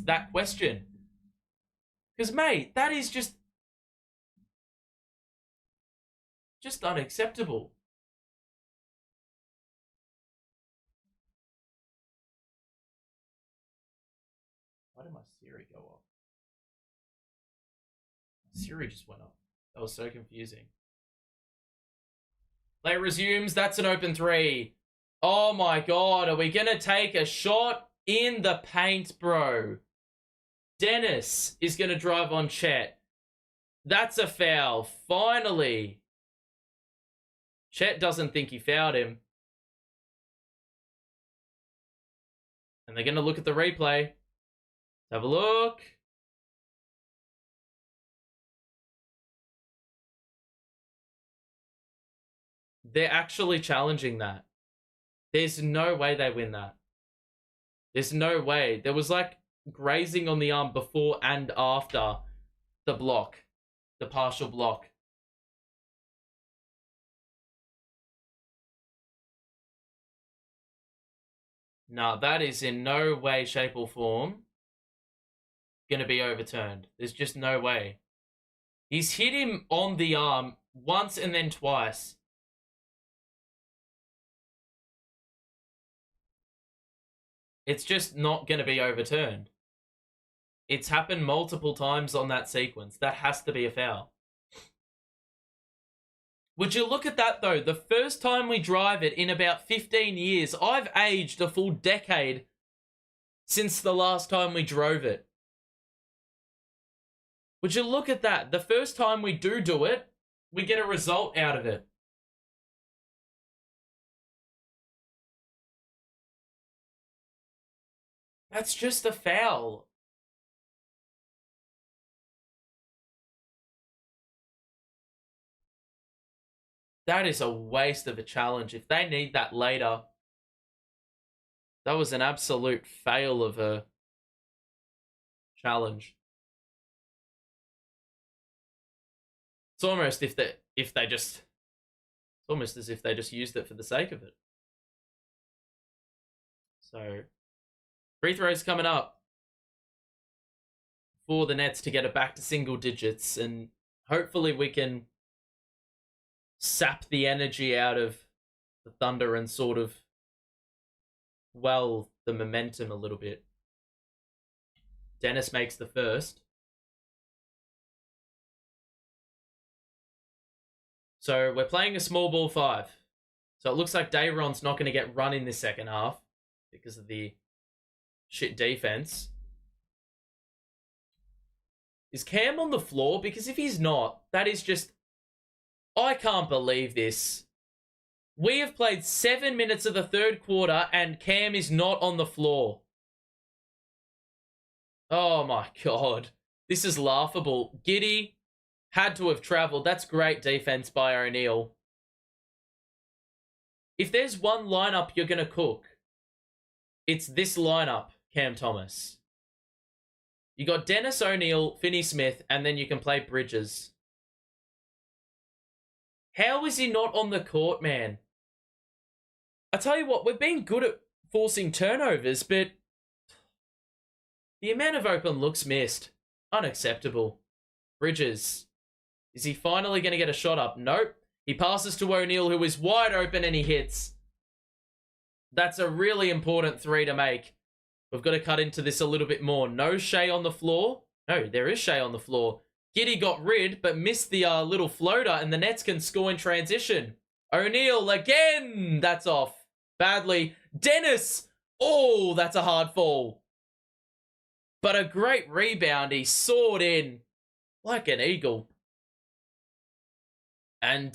that question. Because, mate, that is just unacceptable. Why did my Siri go off? Siri just went off. That was so confusing. Play resumes. That's an open 3. Oh my God. Are we going to take a shot in the paint, bro? Dennis is going to drive on Chet. That's a foul. Finally. Chet doesn't think he fouled him. And they're going to look at the replay. Have a look. They're actually challenging that. There's no way they win that. There's no way. There was like grazing on the arm before and after the block, the partial block. No, that is in no way, shape, or form going to be overturned. There's just no way. He's hit him on the arm once and then twice. It's just not going to be overturned. It's happened multiple times on that sequence. That has to be a foul. Would you look at that, though? The first time we drive it in about 15 years. I've aged a full decade since the last time we drove it. Would you look at that? The first time we do it, we get a result out of it. That's just a foul. That is a waste of a challenge. If they need that later, that was an absolute fail of a challenge. It's almost it's almost as if they just used it for the sake of it. So, free throws coming up for the Nets to get it back to single digits, and hopefully we can sap the energy out of the Thunder and sort of well the momentum a little bit. Dennis makes the first. So we're playing a small ball 5. So it looks like Dayron's not going to get run in this second half because of the shit defense. Is Cam on the floor? Because if he's not, that is just... I can't believe this. We have played 7 minutes of the third quarter and Cam is not on the floor. Oh my God. This is laughable. Giddey had to have travelled. That's great defense by O'Neal. If there's one lineup you're going to cook, it's this lineup, Cam Thomas. You got Dennis O'Neal, Finney-Smith, and then you can play Bridges. How is he not on the court, man? I tell you what, we've been good at forcing turnovers, but the amount of open looks missed. Unacceptable. Bridges. Is he finally going to get a shot up? Nope. He passes to O'Neal, who is wide open, and he hits. That's a really important 3 to make. We've got to cut into this a little bit more. No Shai on the floor. No, there is Shai on the floor. Giddey got rid, but missed the little floater, and the Nets can score in transition. O'Neal again. That's off. Badly. Dennis. Oh, that's a hard fall. But a great rebound. He soared in like an eagle. And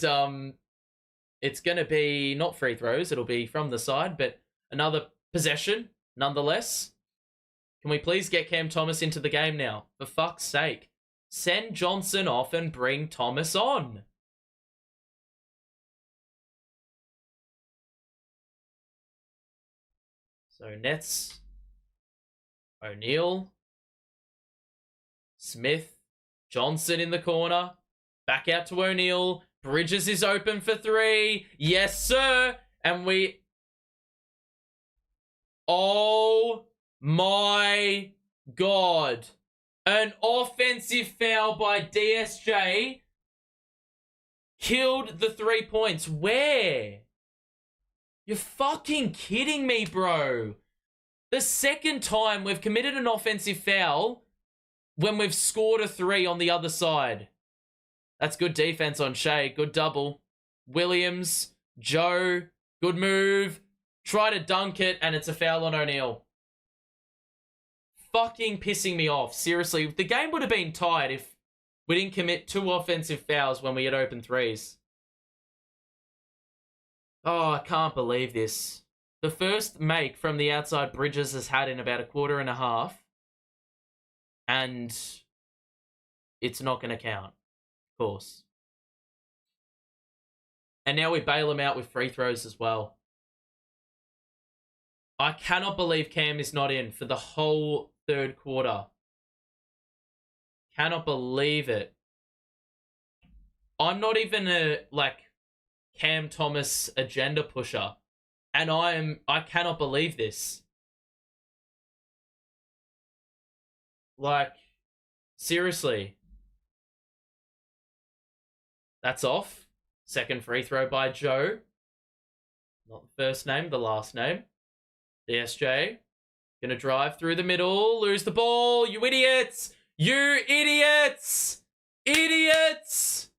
it's going to be not free throws. It'll be from the side, but another possession nonetheless. Can we please get Cam Thomas into the game now? For fuck's sake. Send Johnson off and bring Thomas on. So Nets, O'Neal, Smith, Johnson in the corner. Back out to O'Neal. Bridges is open for 3. Yes, sir. And we... Oh my God. An offensive foul by DSJ killed the 3 points. Where? You're fucking kidding me, bro. The second time we've committed an offensive foul when we've scored a 3 on the other side. That's good defense on Shai. Good double. Williams, Joe, good move. Try to dunk it, and it's a foul on O'Neal. Fucking pissing me off. Seriously, the game would have been tied if we didn't commit 2 offensive fouls when we had open 3s. Oh, I can't believe this. The first make from the outside Bridges has had in about a quarter and a half. and it's not going to count, of course. And now we bail him out with free throws as well. I cannot believe Cam is not in for the whole third quarter. Cannot believe it. I'm not even a, Cam Thomas agenda pusher. And I cannot believe this. Seriously. That's off. Second free throw by Joe. Not the first name, the last name. DSJ. Gonna drive through the middle. Lose the ball. You idiots! You idiots! Idiots!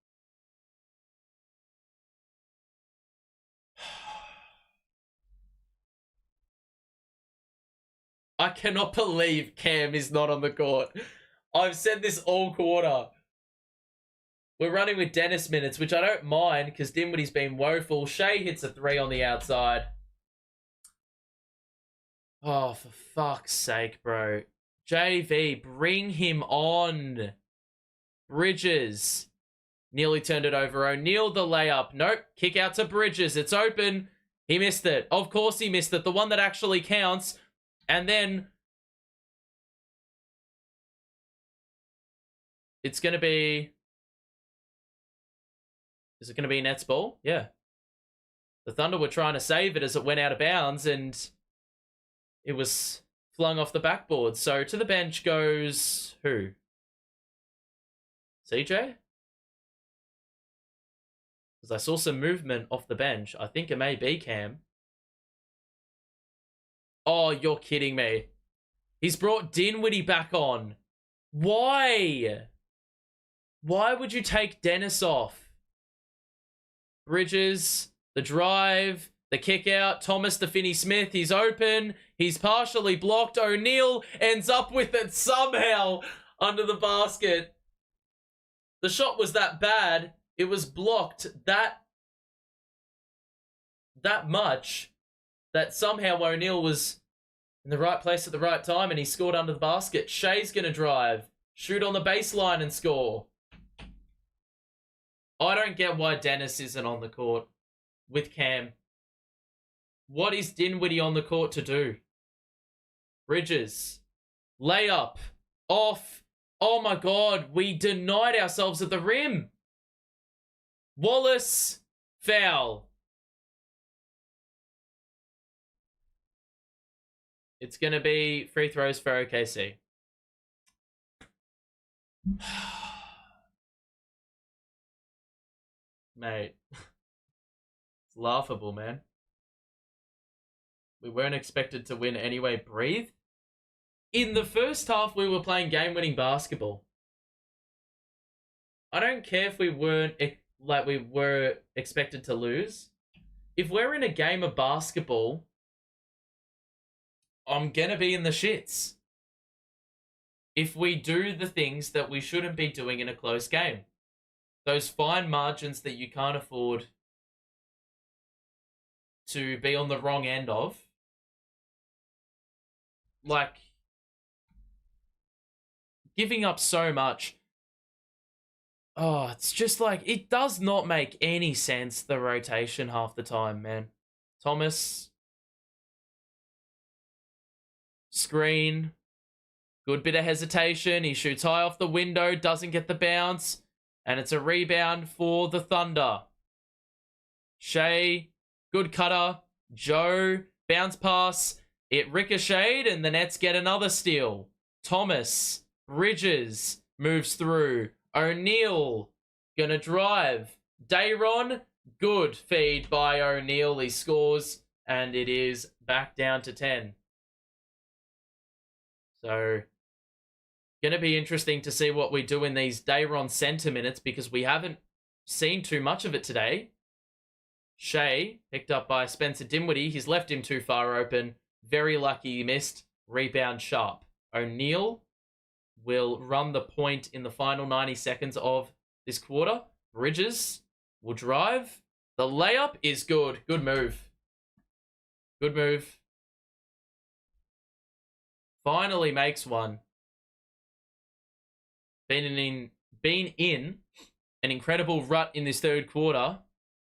I cannot believe Cam is not on the court. I've said this all quarter. We're running with Dennis minutes, which I don't mind because Dinwiddie's been woeful. Shai hits a 3 on the outside. Oh, for fuck's sake, bro. JV, bring him on. Bridges. Nearly turned it over. O'Neal, the layup. Nope. Kick out to Bridges. It's open. He missed it. Of course he missed it. The one that actually counts. And then it's going to be... Is it going to be Nets ball? Yeah. The Thunder were trying to save it as it went out of bounds, and it was flung off the backboard. So to the bench goes who? CJ? Because I saw some movement off the bench. I think it may be Cam. Oh, you're kidding me. He's brought Dinwiddie back on. Why? Why would you take Dennis off? Bridges, the drive, the kick out. Thomas to Finney-Smith. He's open. He's partially blocked. O'Neal ends up with it somehow under the basket. The shot was that bad. It was blocked that much that somehow O'Neal was in the right place at the right time and he scored under the basket. Shai's going to drive, shoot on the baseline and score. I don't get why Dennis isn't on the court with Cam. What is Dinwiddie on the court to do? Bridges. Layup. Off. Oh my God. We denied ourselves at the rim. Wallace. Foul. It's going to be free throws for OKC. Mate. It's laughable, man. We weren't expected to win anyway. Breathe. In the first half, we were playing game-winning basketball. I don't care if we weren't, we were expected to lose. If we're in a game of basketball, I'm gonna be in the shits. If we do the things that we shouldn't be doing in a close game. Those fine margins that you can't afford to be on the wrong end of. Giving up so much. Oh, it's just it does not make any sense, the rotation half the time, man. Thomas. Screen. Good bit of hesitation. He shoots high off the window, doesn't get the bounce. And it's a rebound for the Thunder. Shai, good cutter. Joe, bounce pass. It ricocheted and the Nets get another steal. Thomas, Bridges, moves through. O'Neal, gonna drive. Dayron, good feed by O'Neal. He scores and it is back down to 10. So... Gonna be interesting to see what we do in these Dayron center minutes because we haven't seen too much of it today. Shai, picked up by Spencer Dinwiddie. He's left him too far open. Very lucky he missed. Rebound sharp. O'Neal will run the point in the final 90 seconds of this quarter. Bridges will drive. The layup is good. Good move. Good move. Finally makes one. been in an incredible rut in this third quarter.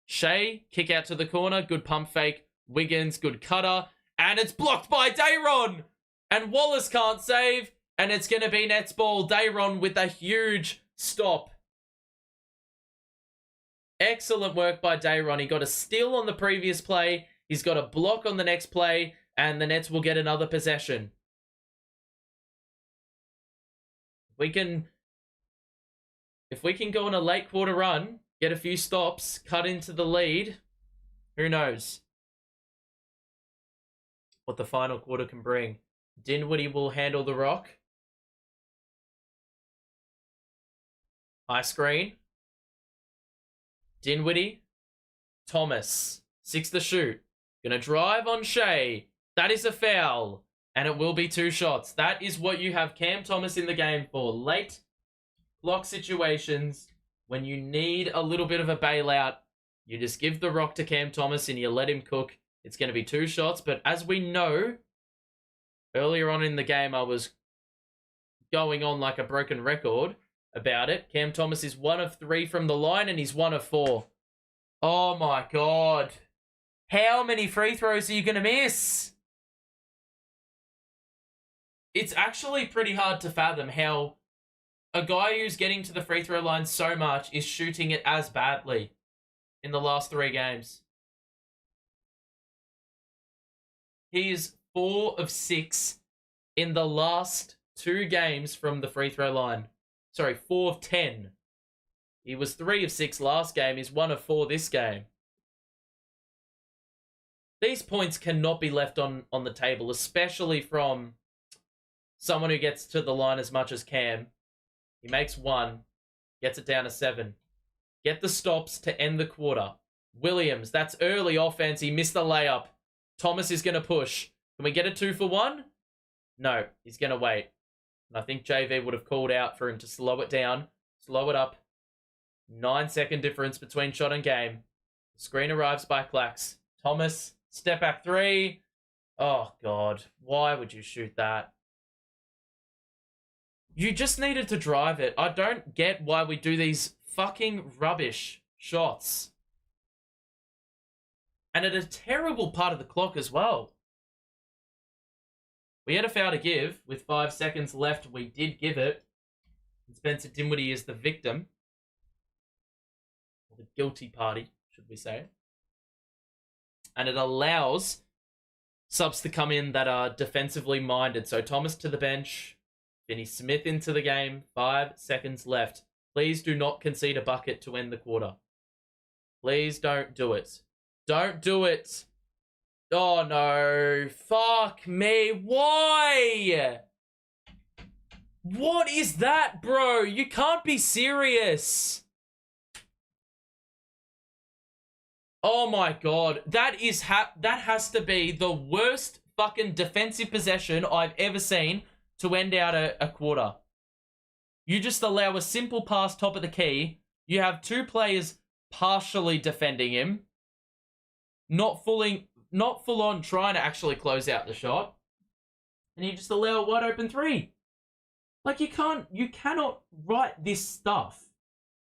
Shai, kick out to the corner, good pump fake. Wiggins, good cutter, and it's blocked by Dayron. And Wallace can't save, and it's going to be Nets ball. Dayron with a huge stop. Excellent work by Dayron. He got a steal on the previous play. He's got a block on the next play, and the Nets will get another possession. If we can go on a late quarter run, get a few stops, cut into the lead, who knows what the final quarter can bring. Dinwiddie will handle the rock. High screen. Dinwiddie. Thomas. 6 to shoot. Gonna drive on Shai. That is a foul. And it will be 2 shots. That is what you have Cam Thomas in the game for. Late block situations. When you need a little bit of a bailout, you just give the rock to Cam Thomas and you let him cook. It's going to be 2 shots. But as we know, earlier on in the game, I was going on like a broken record about it. Cam Thomas is 1 of 3 from the line and he's 1 of 4. Oh my God. How many free throws are you going to miss? It's actually pretty hard to fathom how a guy who's getting to the free throw line so much is shooting it as badly in the last 3 games. He is 4 of 6 in the last 2 games from the free throw line. Sorry, 4 of 10. He was 3 of 6 last game. He's 1 of 4 this game. These points cannot be left on the table, especially from someone who gets to the line as much as Cam. He makes 1, gets it down to 7. Get the stops to end the quarter. Williams, that's early offense. He missed the layup. Thomas is going to push. Can we get a 2 for 1? No, he's going to wait. And I think JV would have called out for him to slow it down, slow it up. 9-second difference between shot and game. Screen arrives by Clax. Thomas, step back 3. Oh, God. Why would you shoot that? You just needed to drive it. I don't get why we do these fucking rubbish shots. And at a terrible part of the clock as well. We had a foul to give. With 5 seconds left, we did give it. And Spencer Dinwiddie is the victim. Or the guilty party, should we say. And it allows subs to come in that are defensively minded. So Thomas to the bench. Finney Smith into the game. 5 seconds left. Please do not concede a bucket to end the quarter. Please don't do it. Don't do it. Oh, no. Fuck me. Why? What is that, bro? You can't be serious. Oh, my God. That has to be the worst fucking defensive possession I've ever seen to end out a quarter. You just allow a simple pass top of the key. You have 2 players partially defending him. Not full on trying to actually close out the shot. And you just allow a wide open 3. Like, you cannot write this stuff.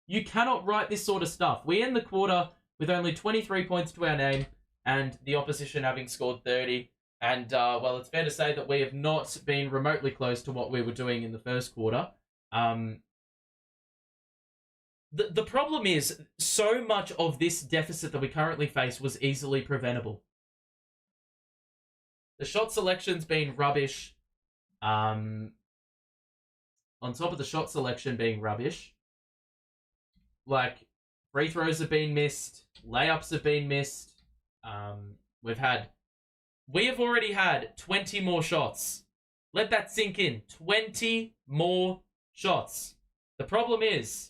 You cannot write this sort of stuff. We end the quarter with only 23 points to our name and the opposition having scored 30. And, well, it's fair to say that we have not been remotely close to what we were doing in the first quarter. The problem is, so much of this deficit that we currently face was easily preventable. The shot selection's been rubbish. On top of the shot selection being rubbish, like, free throws have been missed, layups have been missed. We have already had 20 more shots. Let that sink in. 20 more shots. The problem is,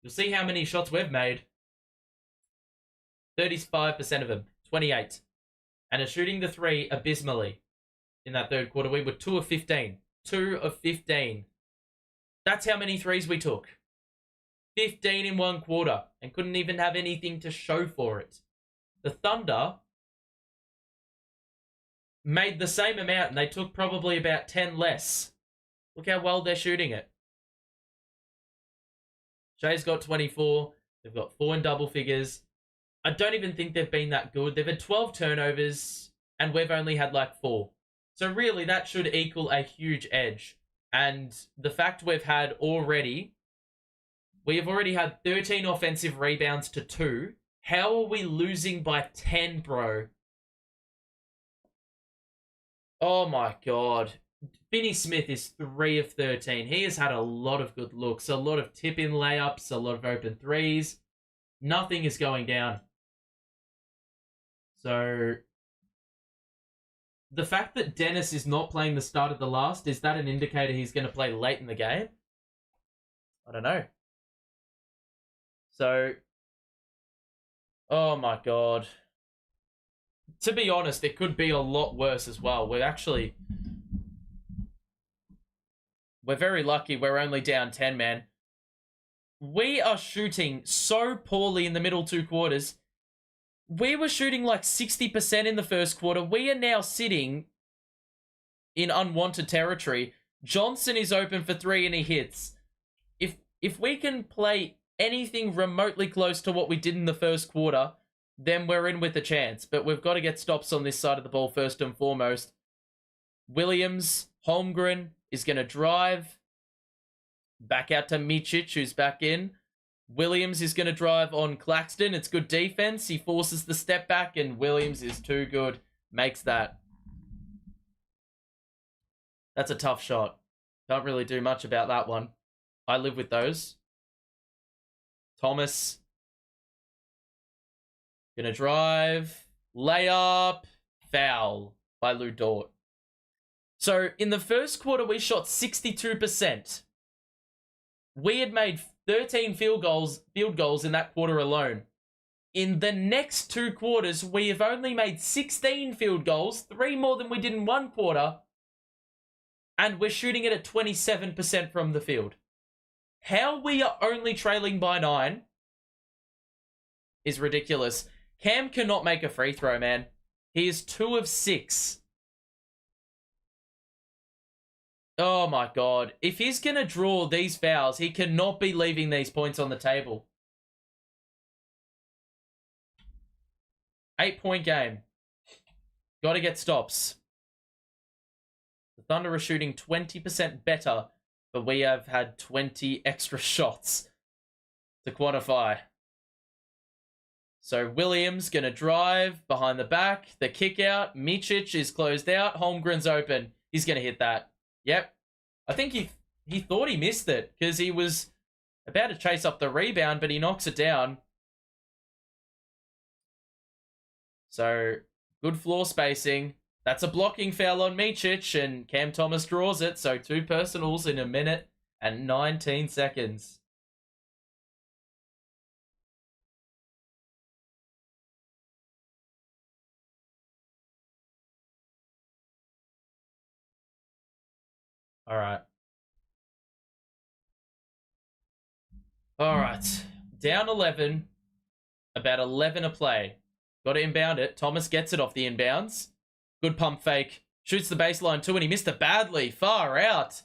you'll see how many shots we've made. 35% of them. 28. And are shooting the 3 abysmally in that third quarter. We were 2 of 15. 2 of 15. That's how many threes we took. 15 in 1 quarter. And couldn't even have anything to show for it. The Thunder made the same amount and they took probably about 10 less. Look how well they're shooting it. Shai's got 24. They've got 4 in double figures. I don't even think they've been that good. They've had 12 turnovers, and we've only had like 4. So really, that should equal a huge edge. And the fact we have already had 13 offensive rebounds to 2. How are we losing by 10, bro? Oh my God. Finney Smith is 3 of 13. He has had a lot of good looks, a lot of tip-in layups, a lot of open threes. Nothing is going down. So, the fact that Dennis is not playing the start of the last, is that an indicator he's going to play late in the game? I don't know. So, oh my God. To be honest, it could be a lot worse as well. We're very lucky we're only down 10, man. We are shooting so poorly in the middle 2 quarters. We were shooting like 60% in the first quarter. We are now sitting in unwanted territory. Johnson is open for 3 and he hits. If we can play anything remotely close to what we did in the first quarter, then we're in with a chance. But we've got to get stops on this side of the ball first and foremost. Williams, Holmgren is going to drive. Back out to Micic, who's back in. Williams is going to drive on Claxton. It's good defense. He forces the step back, and Williams is too good. Makes that. That's a tough shot. Can't really do much about that one. I live with those. Thomas. Gonna drive. Layup. Foul by Lou Dort. So, in the first quarter, we shot 62%. We had made 13 field goals in that quarter alone. In the next 2 quarters, we have only made 16 field goals, 3 more than we did in 1 quarter, and we're shooting it at 27% from the field. How we are only trailing by 9 is ridiculous. Cam cannot make a free throw, man. He is 2 of 6. Oh my God. If he's going to draw these fouls, he cannot be leaving these points on the table. 8-point game. Got to get stops. The Thunder are shooting 20% better, but we have had 20 extra shots to quantify. So Williams going to drive behind the back. The kick out. Micic is closed out. Holmgren's open. He's going to hit that. Yep. I think he thought he missed it because he was about to chase up the rebound, but he knocks it down. So, good floor spacing. That's a blocking foul on Micic, and Cam Thomas draws it. So, 2 personals in 1 minute and 19 seconds. All right. Down 11. About 11 a play. Got to inbound it. Thomas gets it off the inbounds. Good pump fake. Shoots the baseline too, and he missed it badly. Far out.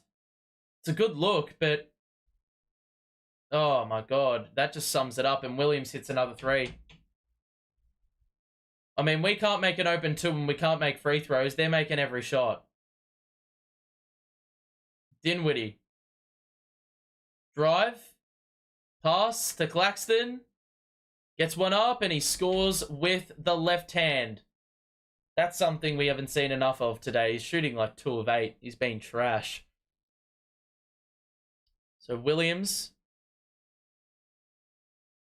It's a good look, but... oh my God. That just sums it up, and Williams hits another 3. I mean, we can't make an open 2 and we can't make free throws. They're making every shot. Dinwiddie. Drive. Pass to Claxton. Gets one up and he scores with the left hand. That's something we haven't seen enough of today. He's shooting like 2 of 8. He's been trash. So Williams.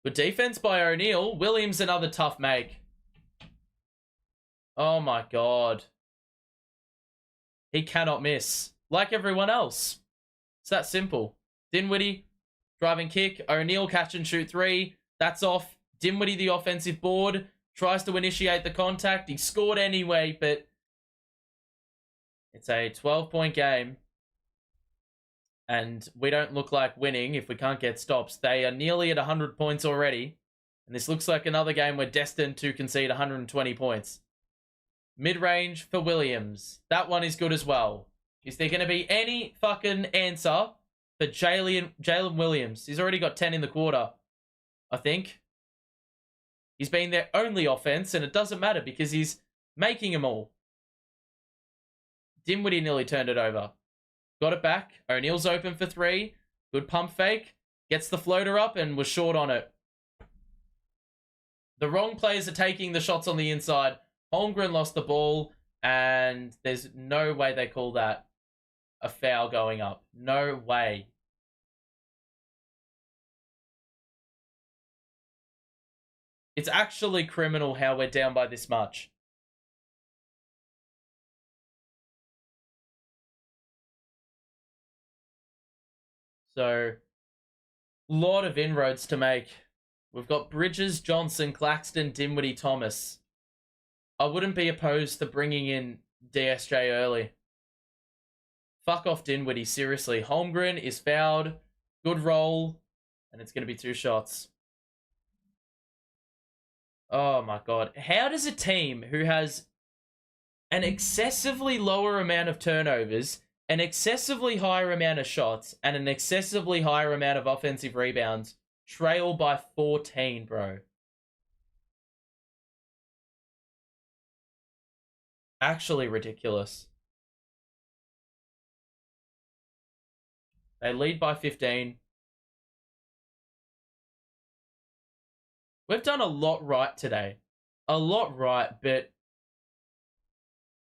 Good defense by O'Neal. Williams another tough make. Oh my God. He cannot miss. Like everyone else. It's that simple. Dinwiddie, driving kick. O'Neal catch and shoot 3. That's off. Dinwiddie, the offensive board, tries to initiate the contact. He scored anyway, but it's a 12-point game. And we don't look like winning if we can't get stops. They are nearly at 100 points already. And this looks like another game we're destined to concede 120 points. Mid-range for Williams. That one is good as well. Is there going to be any fucking answer for Jalen Williams. He's already got 10 in the quarter, I think. He's been their only offense, and it doesn't matter because he's making them all. Dinwiddie nearly turned it over. Got it back. O'Neal's open for three. Good pump fake. Gets the floater up and was short on it. The wrong players are taking the shots on the inside. Holmgren lost the ball, and there's no way they call that a foul going up. No way. It's actually criminal how we're down by this much. So, lot of inroads to make. We've got Bridges, Johnson, Claxton, Dinwiddie, Thomas. I wouldn't be opposed to bringing in DSJ early. Fuck off Dinwiddie, seriously. Holmgren is fouled. Good roll. And it's going to be 2 shots. Oh my god. How does a team who has an excessively lower amount of turnovers, an excessively higher amount of shots, and an excessively higher amount of offensive rebounds trail by 14, bro? Actually ridiculous. They lead by 15. We've done a lot right today. A lot right, but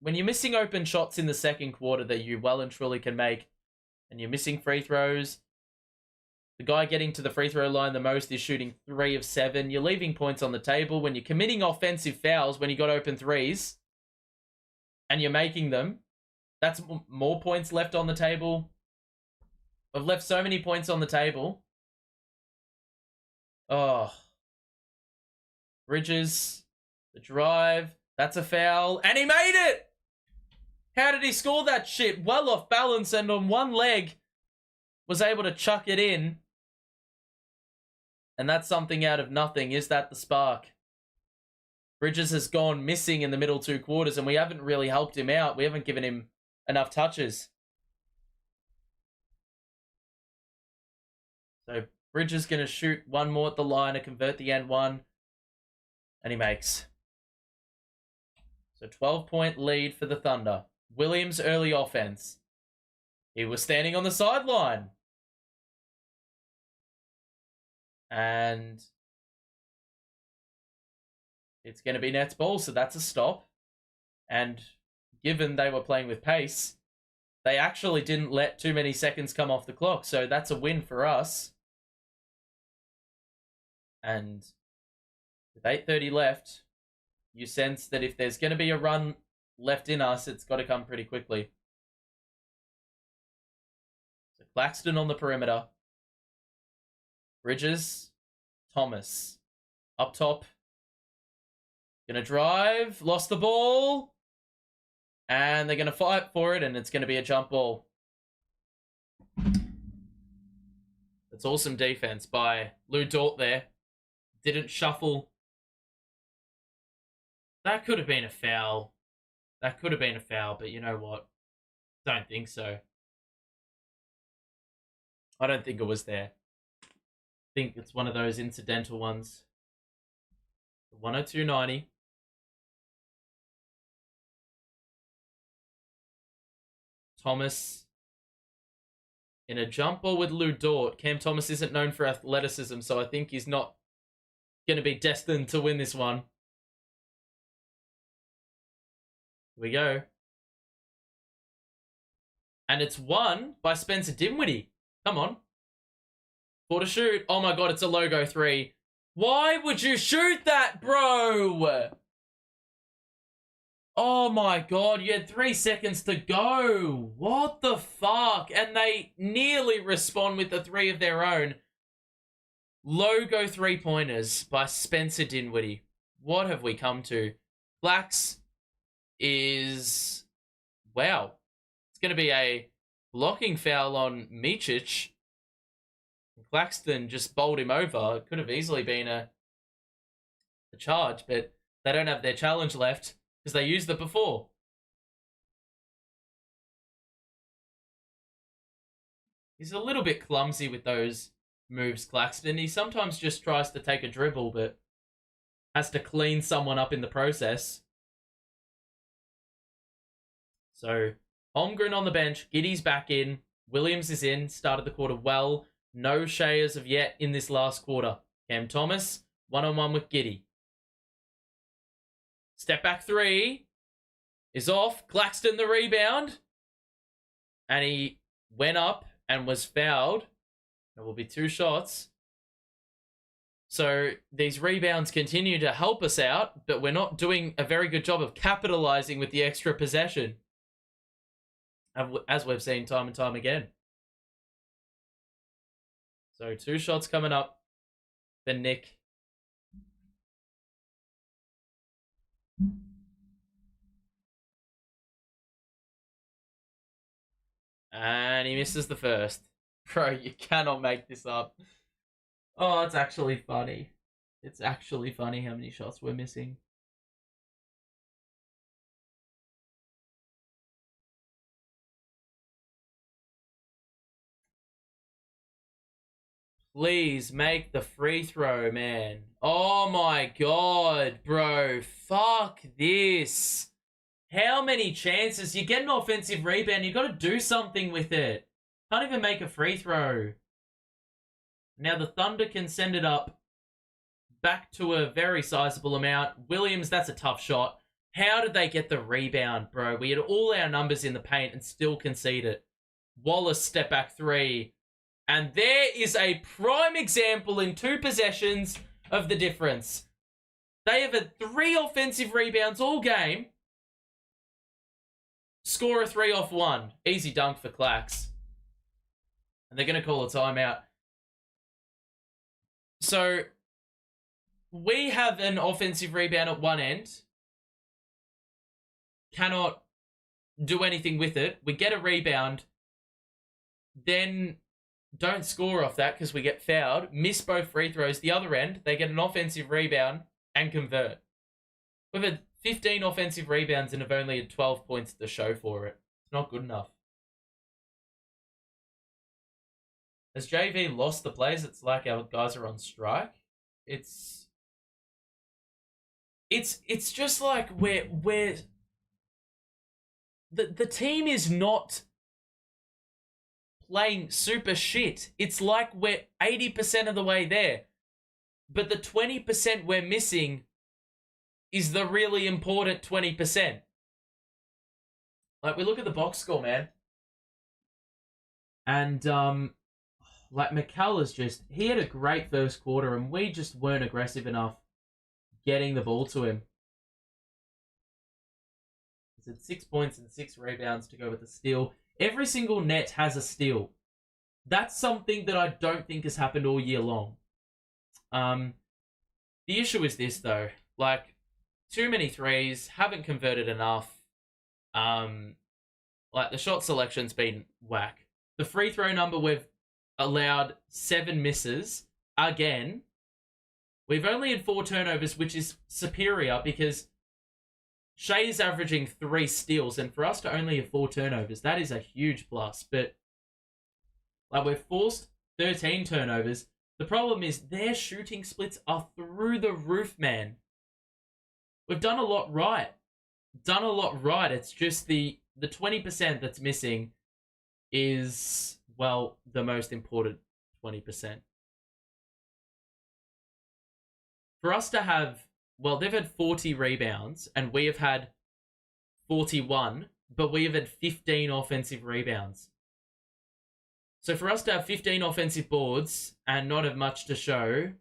when you're missing open shots in the second quarter that you well and truly can make, and you're missing free throws, the guy getting to the free throw line the most is shooting 3 of 7. You're leaving points on the table. When you're committing offensive fouls when you got open threes, and you're making them, that's more points left on the table. I've left so many points on the table. Oh. Bridges, the drive, that's a foul, and he made it! How did he score that shit? Well off balance and on one leg was able to chuck it in. And that's something out of nothing. Is that the spark? Bridges has gone missing in the middle 2 quarters, and we haven't really helped him out. We haven't given him enough touches. So Bridges going to shoot one more at the line to convert the end one. And he makes. So 12-point lead for the Thunder. Williams early offense. He was standing on the sideline. And it's going to be Nets ball, so that's a stop. And given they were playing with pace, they actually didn't let too many seconds come off the clock. So that's a win for us. And with 8:30 left, you sense that if there's going to be a run left in us, it's got to come pretty quickly. So Claxton on the perimeter. Bridges, Thomas. Up top. Gonna drive, lost the ball. And they're gonna fight for it, and it's gonna be a jump ball. That's awesome defense by Lou Dort there. Didn't shuffle. That could have been a foul. That could have been a foul, but you know what? Don't think so. I don't think it was there. I think it's one of those incidental ones. 102.90. Thomas in a jump ball with Lou Dort. Cam Thomas isn't known for athleticism, so I think he's not going to be destined to win this one. Here we go. And it's won by Spencer Dinwiddie. Come on. 4 to shoot. Oh my god, it's a logo 3. Why would you shoot that, bro? Oh my god, you had 3 seconds to go. What the fuck? And they nearly respond with the 3 of their own. Logo 3-pointers by Spencer Dinwiddie. What have we come to? Flax is... Wow. It's going to be a blocking foul on Micic. Claxton just bowled him over. It could have easily been a charge, but they don't have their challenge left because they used it before. He's a little bit clumsy with those moves, Claxton. He sometimes just tries to take a dribble, but has to clean someone up in the process. So, Holmgren on the bench. Giddey's back in. Williams is in. Started the quarter well. No Shai as of yet in this last quarter. Cam Thomas, one-on-one with Giddey. Step back three is off. Claxton the rebound. And he went up and was fouled. There will be 2 shots. So these rebounds continue to help us out, but we're not doing a very good job of capitalizing with the extra possession, as we've seen time and time again. So 2 shots coming up for Nic. And he misses the first. Bro, you cannot make this up. Oh, it's actually funny. It's actually funny how many shots we're missing. Please make the free throw, man. Oh my god, bro. Fuck this. How many chances? You get an offensive rebound, you got to do something with it. Can't even make a free throw. Now the Thunder can send it up back to a very sizable amount. Williams, that's a tough shot. How did they get the rebound, bro? We had all our numbers in the paint and still concede it. Wallace step back three. And there is a prime example in 2 possessions of the difference. They have had 3 offensive rebounds all game. Score a 3 off 1. Easy dunk for Clax. And they're going to call a timeout. So, we have an offensive rebound at one end. Cannot do anything with it. We get a rebound. Then don't score off that because we get fouled. Miss both free throws. The other end, they get an offensive rebound and convert. We've had 15 offensive rebounds and have only had 12 points to show for it. It's not good enough. Has JV lost the plays? It's like our guys are on strike. It's just like we're the team is not playing super shit. It's like we're 80% of the way there. But the 20% we're missing is the really important 20%. Like, we look at the box score, man. And, like, Mikal is just... He had a great first quarter, and we just weren't aggressive enough getting the ball to him. He's had 6 points and 6 rebounds to go with the steal. Every single net has a steal. That's something that I don't think has happened all year long. The issue is this, though. Like, too many threes, haven't converted enough. Like, the shot selection's been whack. The free throw number, we've allowed 7 misses. Again, we've only had 4 turnovers, which is superior because Shai is averaging 3 steals, and for us to only have 4 turnovers, that is a huge plus. But, like, we've forced 13 turnovers. The problem is their shooting splits are through the roof, man. We've done a lot right. It's just the 20% that's missing is, well, the most important 20%. For us to have, well, they've had 40 rebounds and we have had 41, but we have had 15 offensive rebounds. So for us to have 15 offensive boards and not have much to show,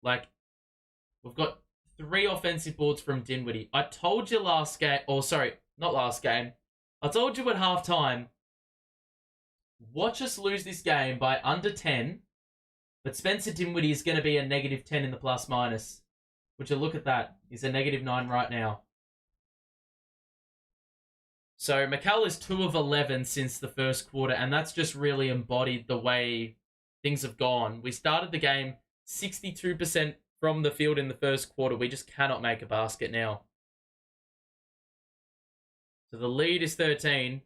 like, we've got 3 offensive boards from Dinwiddie. I told you last game, or sorry, not last game. I told you at halftime, watch us lose this game by under 10, but Spencer Dinwiddie is going to be a negative 10 in the plus minus. Would you look at that? He's a negative 9 right now. So Mikal is 2 of 11 since the first quarter, and that's just really embodied the way things have gone. We started the game 62% from the field in the first quarter. We just cannot make a basket now. So the lead is 13.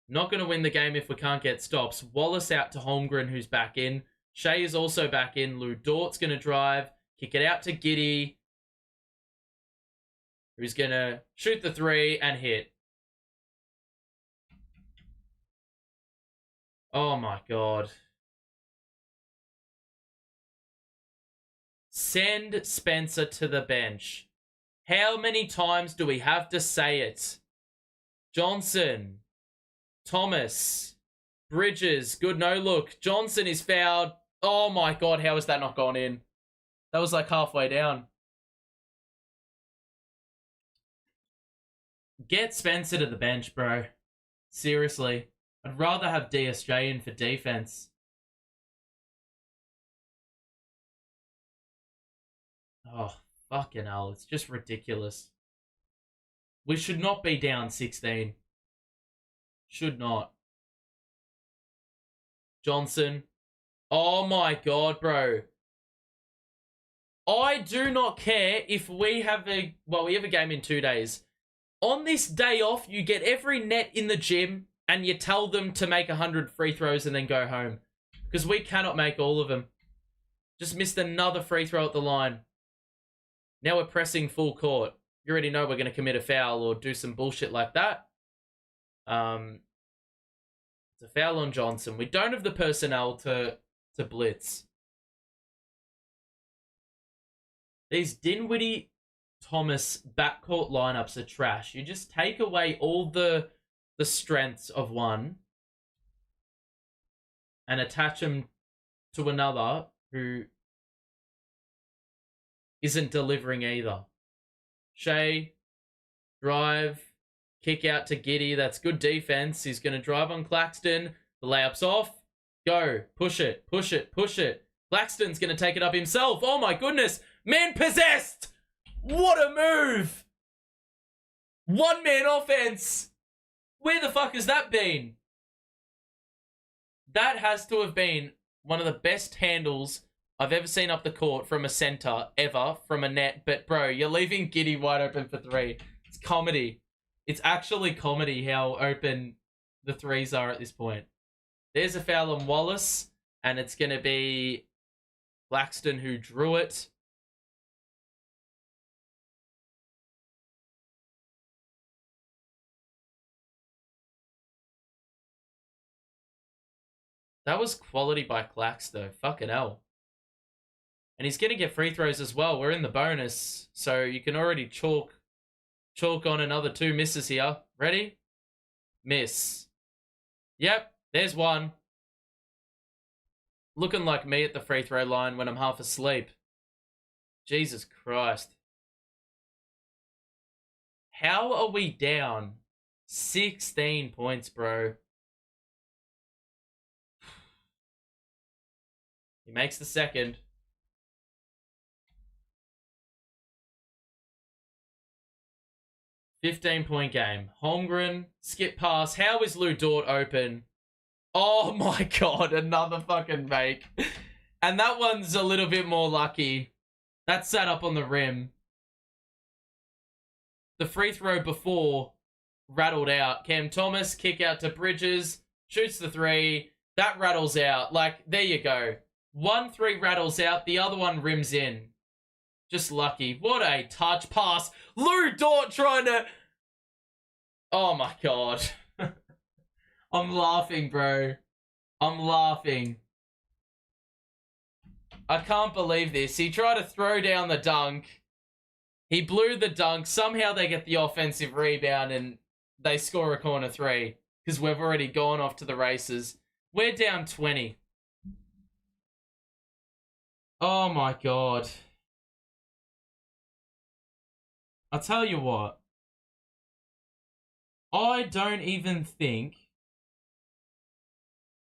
Not going to win the game if we can't get stops. Wallace out to Holmgren, who's back in. Shai is also back in. Lou Dort's going to drive. Kick it out to Giddey, who's going to shoot the three and hit. Oh, my God. Send Spencer to the bench. How many times do we have to say it? Johnson. Thomas. Bridges. Good no look. Johnson is fouled. Oh, my God. How has that not gone in? That was like halfway down. Get Spencer to the bench, bro. Seriously. I'd rather have DSJ in for defense. Oh, fucking hell. It's just ridiculous. We should not be down 16. Should not. Johnson. Oh my God, bro. I do not care if we have a... Well, we have a game in 2 days. On this day off, you get every net in the gym and you tell them to make 100 free throws and then go home. Because we cannot make all of them. Just missed another free throw at the line. Now we're pressing full court. You already know we're going to commit a foul or do some bullshit like that. It's a foul on Johnson. We don't have the personnel to blitz. These Dinwiddie Thomas backcourt lineups are trash. You just take away all the strengths of one and attach them to another who isn't delivering either. Shai, drive, kick out to Giddey. That's good defense. He's going to drive on Claxton. The layup's off. Go. Push it. Push it. Push it. Claxton's going to take it up himself. Oh my goodness. Man possessed. What a move. One man offense. Where the fuck has that been? That has to have been one of the best handles I've ever seen up the court from a center, ever, from a net. But, bro, you're leaving Giddey wide open for three. It's comedy. It's actually comedy how open the threes are at this point. There's a foul on Wallace, and it's going to be Claxton who drew it. That was quality by Clax, though. Fucking hell. And he's going to get free throws as well. We're in the bonus, so you can already chalk on another 2 misses here. Ready? Miss. Yep, there's one. Looking like me at the free throw line when I'm half asleep. Jesus Christ. How are we down 16 points, bro? He makes the second. $15-point game. Holmgren, skip pass. How is Lou Dort open? Oh my God, another fucking make. And that one's a little bit more lucky. That sat up on the rim. The free throw before rattled out. Cam Thomas, kick out to Bridges, shoots the three. That rattles out. Like, there you go. 1-3 rattles out, the other one rims in. Just lucky. What a touch pass. Lou Dort trying to... Oh my God. I'm laughing, bro. I'm laughing. I can't believe this. He tried to throw down the dunk. He blew the dunk. Somehow they get the offensive rebound and they score a corner 3 because we've already gone off to the races. We're down 20. Oh my God. I'll tell you what. I don't even think...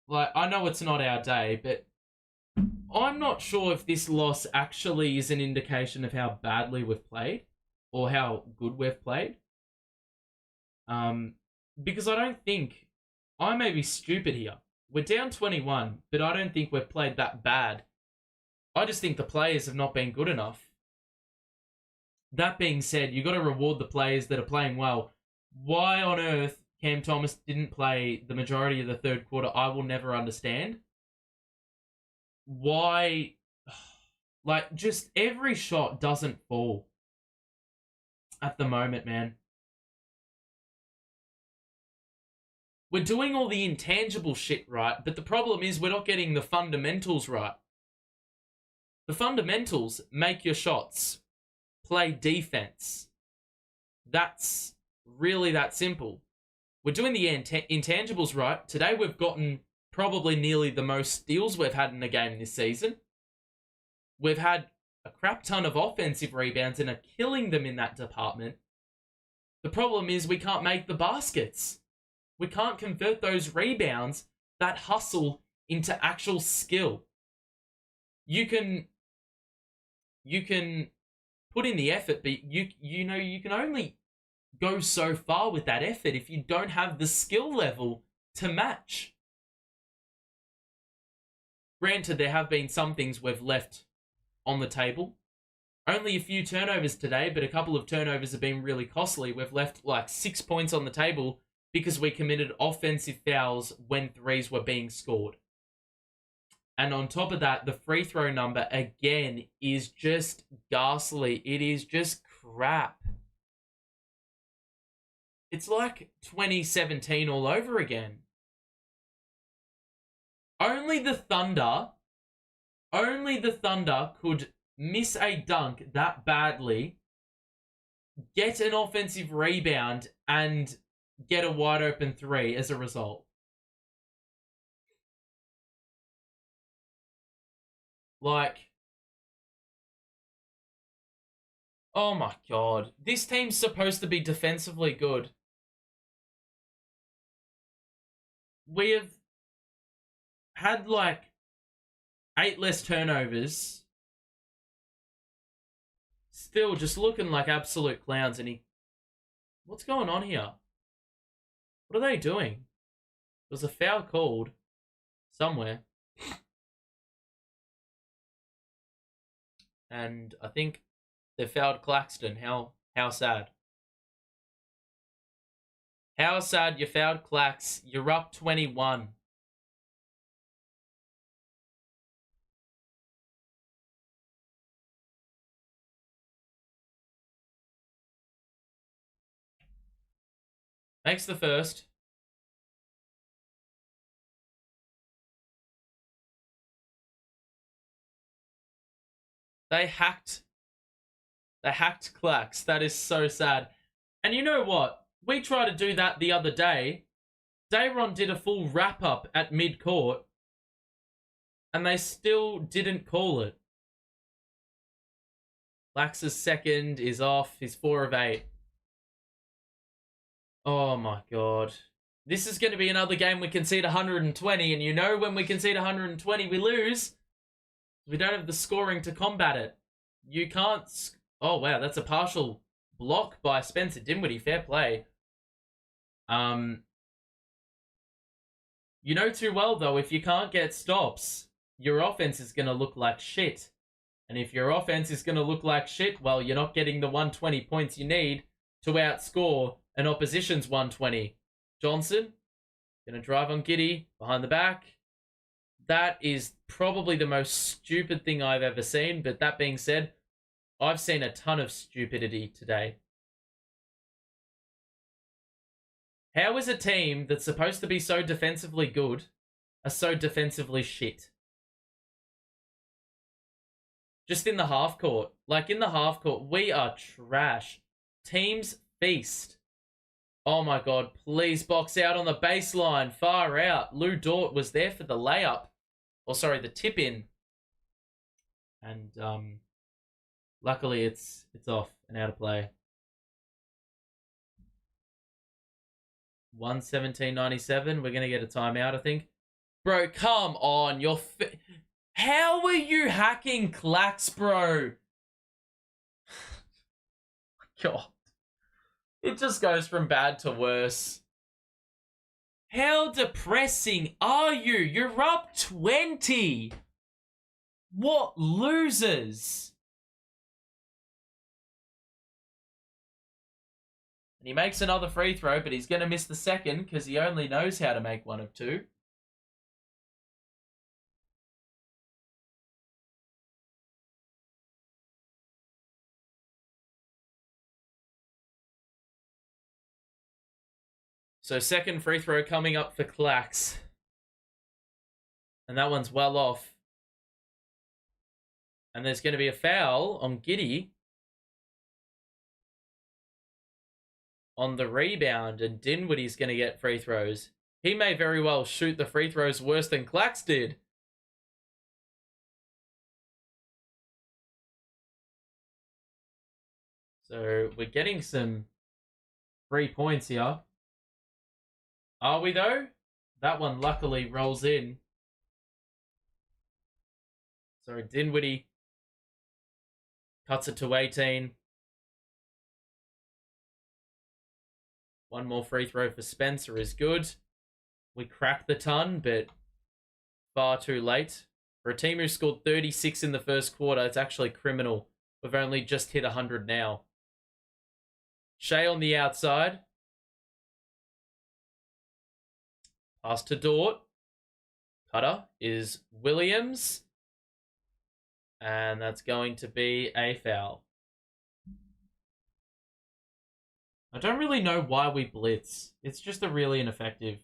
Like, I know it's not our day, but I'm not sure if this loss actually is an indication of how badly we've played or how good we've played. Because I don't think... I may be stupid here. We're down 21, but I don't think we've played that bad. I just think the players have not been good enough. That being said, you got to reward the players that are playing well. Why on earth Cam Thomas didn't play the majority of the third quarter, I will never understand. Why? Like, just every shot doesn't fall at the moment, man. We're doing all the intangible shit right, but the problem is we're not getting the fundamentals right. The fundamentals: make your shots, play defense. That's really that simple. We're doing the intangibles right. Today we've gotten probably nearly the most steals we've had in a game this season. We've had a crap ton of offensive rebounds and are killing them in that department. The problem is we can't make the baskets. We can't convert those rebounds, that hustle, into actual skill. You can put in the effort, but you can only go so far with that effort if you don't have the skill level to match. Granted, there have been some things we've left on the table. Only a few turnovers today, but a couple of turnovers have been really costly. We've left like 6 points on the table because we committed offensive fouls when threes were being scored. And on top of that, the free throw number, again, is just ghastly. It is just crap. It's like 2017 all over again. Only the Thunder could miss a dunk that badly, get an offensive rebound, and get a wide open three as a result. Like, oh my God. This team's supposed to be defensively good. We have had like 8 less turnovers. Still just looking like absolute clowns. And what's going on here? What are they doing? There's a foul called somewhere. And I think they fouled Claxton. How sad. How sad you fouled Clax. You're up 21. Makes the first. They hacked Clax. That is so sad. And you know what? We tried to do that the other day. Dayron did a full wrap-up at mid-court, and they still didn't call it. Clax's second is off. He's 4 of 8. Oh my God. This is going to be another game we concede 120, and you know when we concede 120, we lose. We don't have the scoring to combat it. You can't... Oh, wow, that's a partial block by Spencer Dinwiddie. Fair play. You know too well, though, if you can't get stops, your offense is going to look like shit. And if your offense is going to look like shit, well, you're not getting the 120 points you need to outscore an opposition's 120. Johnson, going to drive on Giddey, behind the back. That is probably the most stupid thing I've ever seen. But that being said, I've seen a ton of stupidity today. How is a team that's supposed to be so defensively good are so defensively shit? Just in the half court. Like, in the half court, we are trash. Teams feast. Oh my God, please box out on the baseline. Far out. Lou Dort was there for the layup. Or sorry, the tip in. And luckily it's off and out of play. 117.97. We're going to get a timeout, I think. Bro, come on. How are you hacking Clax, bro? God. It just goes from bad to worse. How depressing are you? You're up 20. What losers? And he makes another free throw, but he's going to miss the second because he only knows how to make one of two. So second free throw coming up for Clax. And that one's well off. And there's going to be a foul on Giddey on the rebound. And Dinwiddie's going to get free throws. He may very well shoot the free throws worse than Clax did. So we're getting some 3 points here. Are we though? That one luckily rolls in. So Dinwiddie cuts it to 18. One more free throw for Spencer is good. We cracked the ton, but far too late. For a team who scored 36 in the first quarter, it's actually criminal. We've only just hit 100 now. Shai on the outside. Pass to Dort. Cutter is Williams. And that's going to be a foul. I don't really know why we blitz. It's just a really ineffective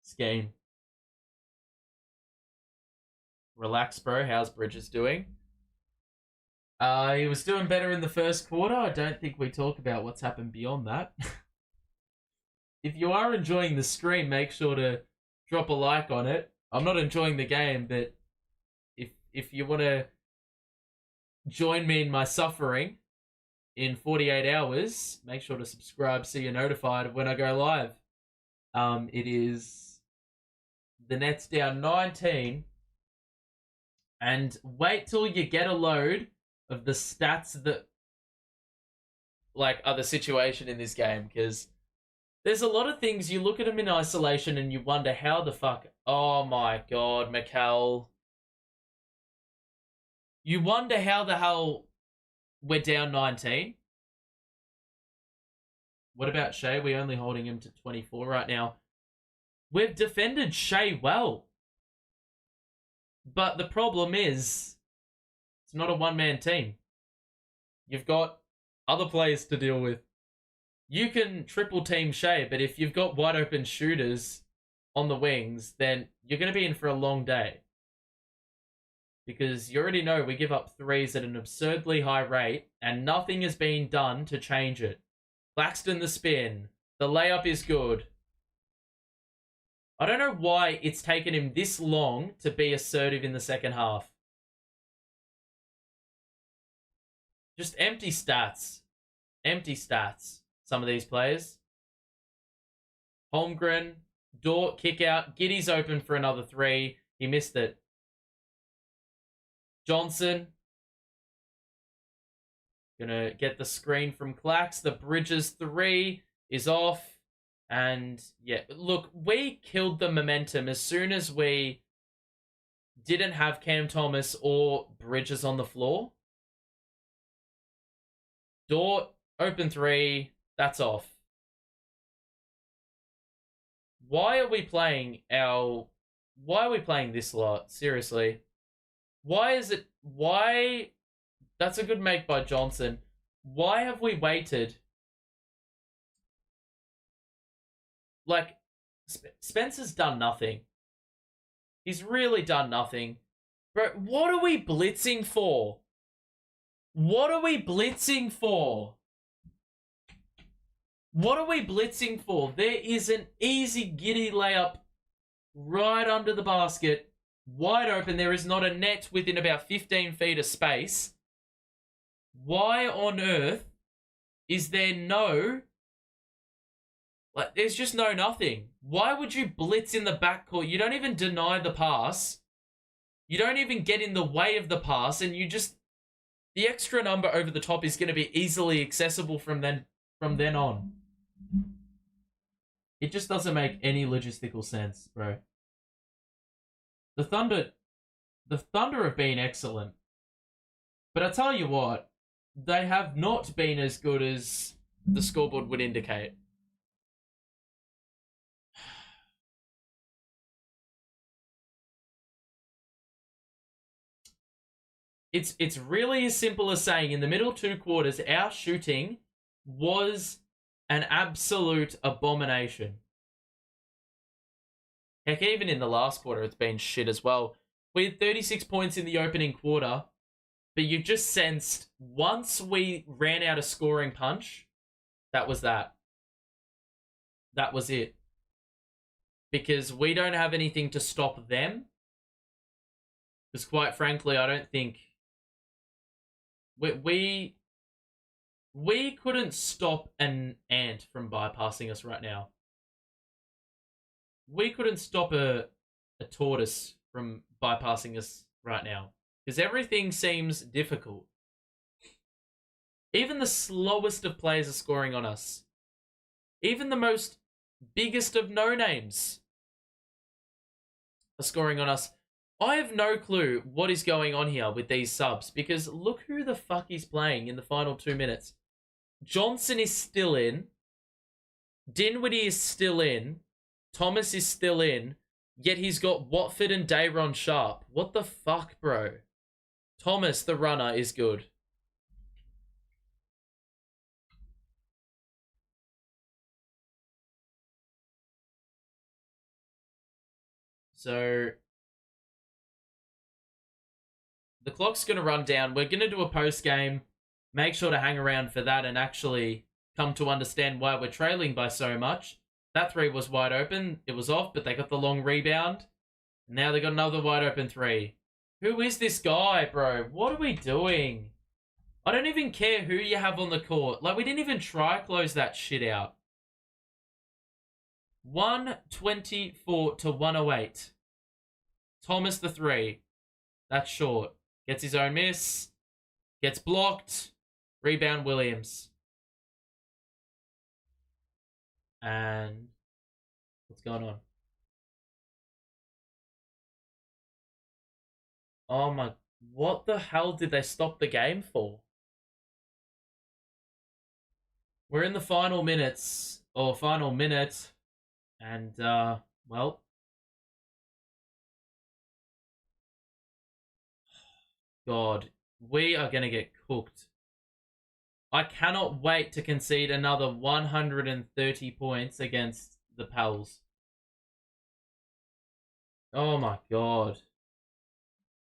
scheme. Relax, bro. How's Bridges doing? He was doing better in the first quarter. I don't think we talk about what's happened beyond that. If you are enjoying the stream, make sure to drop a like on it. I'm not enjoying the game, but if you want to join me in my suffering in 48 hours, make sure to subscribe so you're notified of when I go live. It is the Nets down 19. And wait till you get a load of the stats that are the situation in this game, because there's a lot of things, you look at them in isolation and you wonder how the fuck... Oh my god, Mikal. You wonder how the hell we're down 19. What about Shai? We're only holding him to 24 right now. We've defended Shai well. But the problem is, it's not a one-man team. You've got other players to deal with. You can triple team Shai, but if you've got wide open shooters on the wings, then you're going to be in for a long day. Because you already know we give up threes at an absurdly high rate, and nothing is being done to change it. Claxton the spin. The layup is good. I don't know why it's taken him this long to be assertive in the second half. Just empty stats. Empty stats. Some of these players. Holmgren, Dort, kick out. Giddey's open for another three. He missed it. Johnson. Gonna get the screen from Clax. The Bridges three is off. And yeah, look, we killed the momentum as soon as we didn't have Cam Thomas or Bridges on the floor. Dort, open three. That's off. Why are we playing this lot? Seriously. Why? That's a good make by Johnson. Why have we waited? Spencer's done nothing. He's really done nothing. Bro, what are we blitzing for? What are we blitzing for? What are we blitzing for? There is an easy Giddey layup right under the basket. Wide open. There is not a net within about 15 feet of space. Why on earth is there no... there's just no nothing. Why would you blitz in the backcourt? You don't even deny the pass. You don't even get in the way of the pass, and you just... The extra number over the top is going to be easily accessible from then on. It just doesn't make any logistical sense, bro. The Thunder have been excellent. But I tell you what, they have not been as good as the scoreboard would indicate. It's really as simple as saying in the middle 2 quarters, our shooting was an absolute abomination. Heck, even in the last quarter, it's been shit as well. We had 36 points in the opening quarter, but you just sensed once we ran out of scoring punch, that was that. That was it. Because we don't have anything to stop them. Because quite frankly, I don't think... We couldn't stop an ant from bypassing us right now. We couldn't stop a tortoise from bypassing us right now. Because everything seems difficult. Even the slowest of players are scoring on us. Even the most biggest of no-names are scoring on us. I have no clue what is going on here with these subs. Because look who the fuck is playing in the final 2 minutes. Johnson is still in. Dinwiddie is still in. Thomas is still in. Yet he's got Watford and Dayron Sharp. What the fuck, bro? Thomas, the runner, is good. So... the clock's going to run down. We're going to do a post-game. Make sure to hang around for that and actually come to understand why we're trailing by so much. That 3 was wide open. It was off, but they got the long rebound. Now they got another wide open 3. Who is this guy, bro? What are we doing? I don't even care who you have on the court. Like, we didn't even try close that shit out. 124 to 108. Thomas the 3. That's short. Gets his own miss. Gets blocked. Rebound Williams. And what's going on? Oh my, what the hell did they stop the game for? We're in the final minutes, or final minute, and, well... God, we are going to get cooked. I cannot wait to concede another 130 points against the Pels. Oh my God.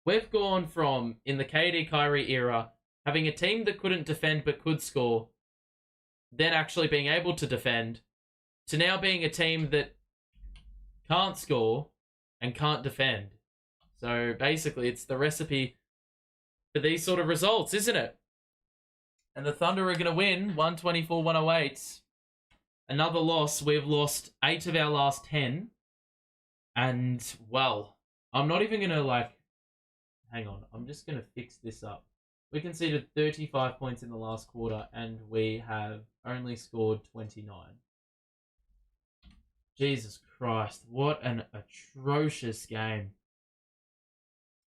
We've gone from, in the KD Kyrie era, having a team that couldn't defend but could score, then actually being able to defend, to now being a team that can't score and can't defend. So basically, it's the recipe for these sort of results, isn't it? And the Thunder are going to win 124-108. Another loss. We've lost 8 of our last 10. And, well, I'm not even going to, hang on. I'm just going to fix this up. We conceded 35 points in the last quarter, and we have only scored 29. Jesus Christ, what an atrocious game.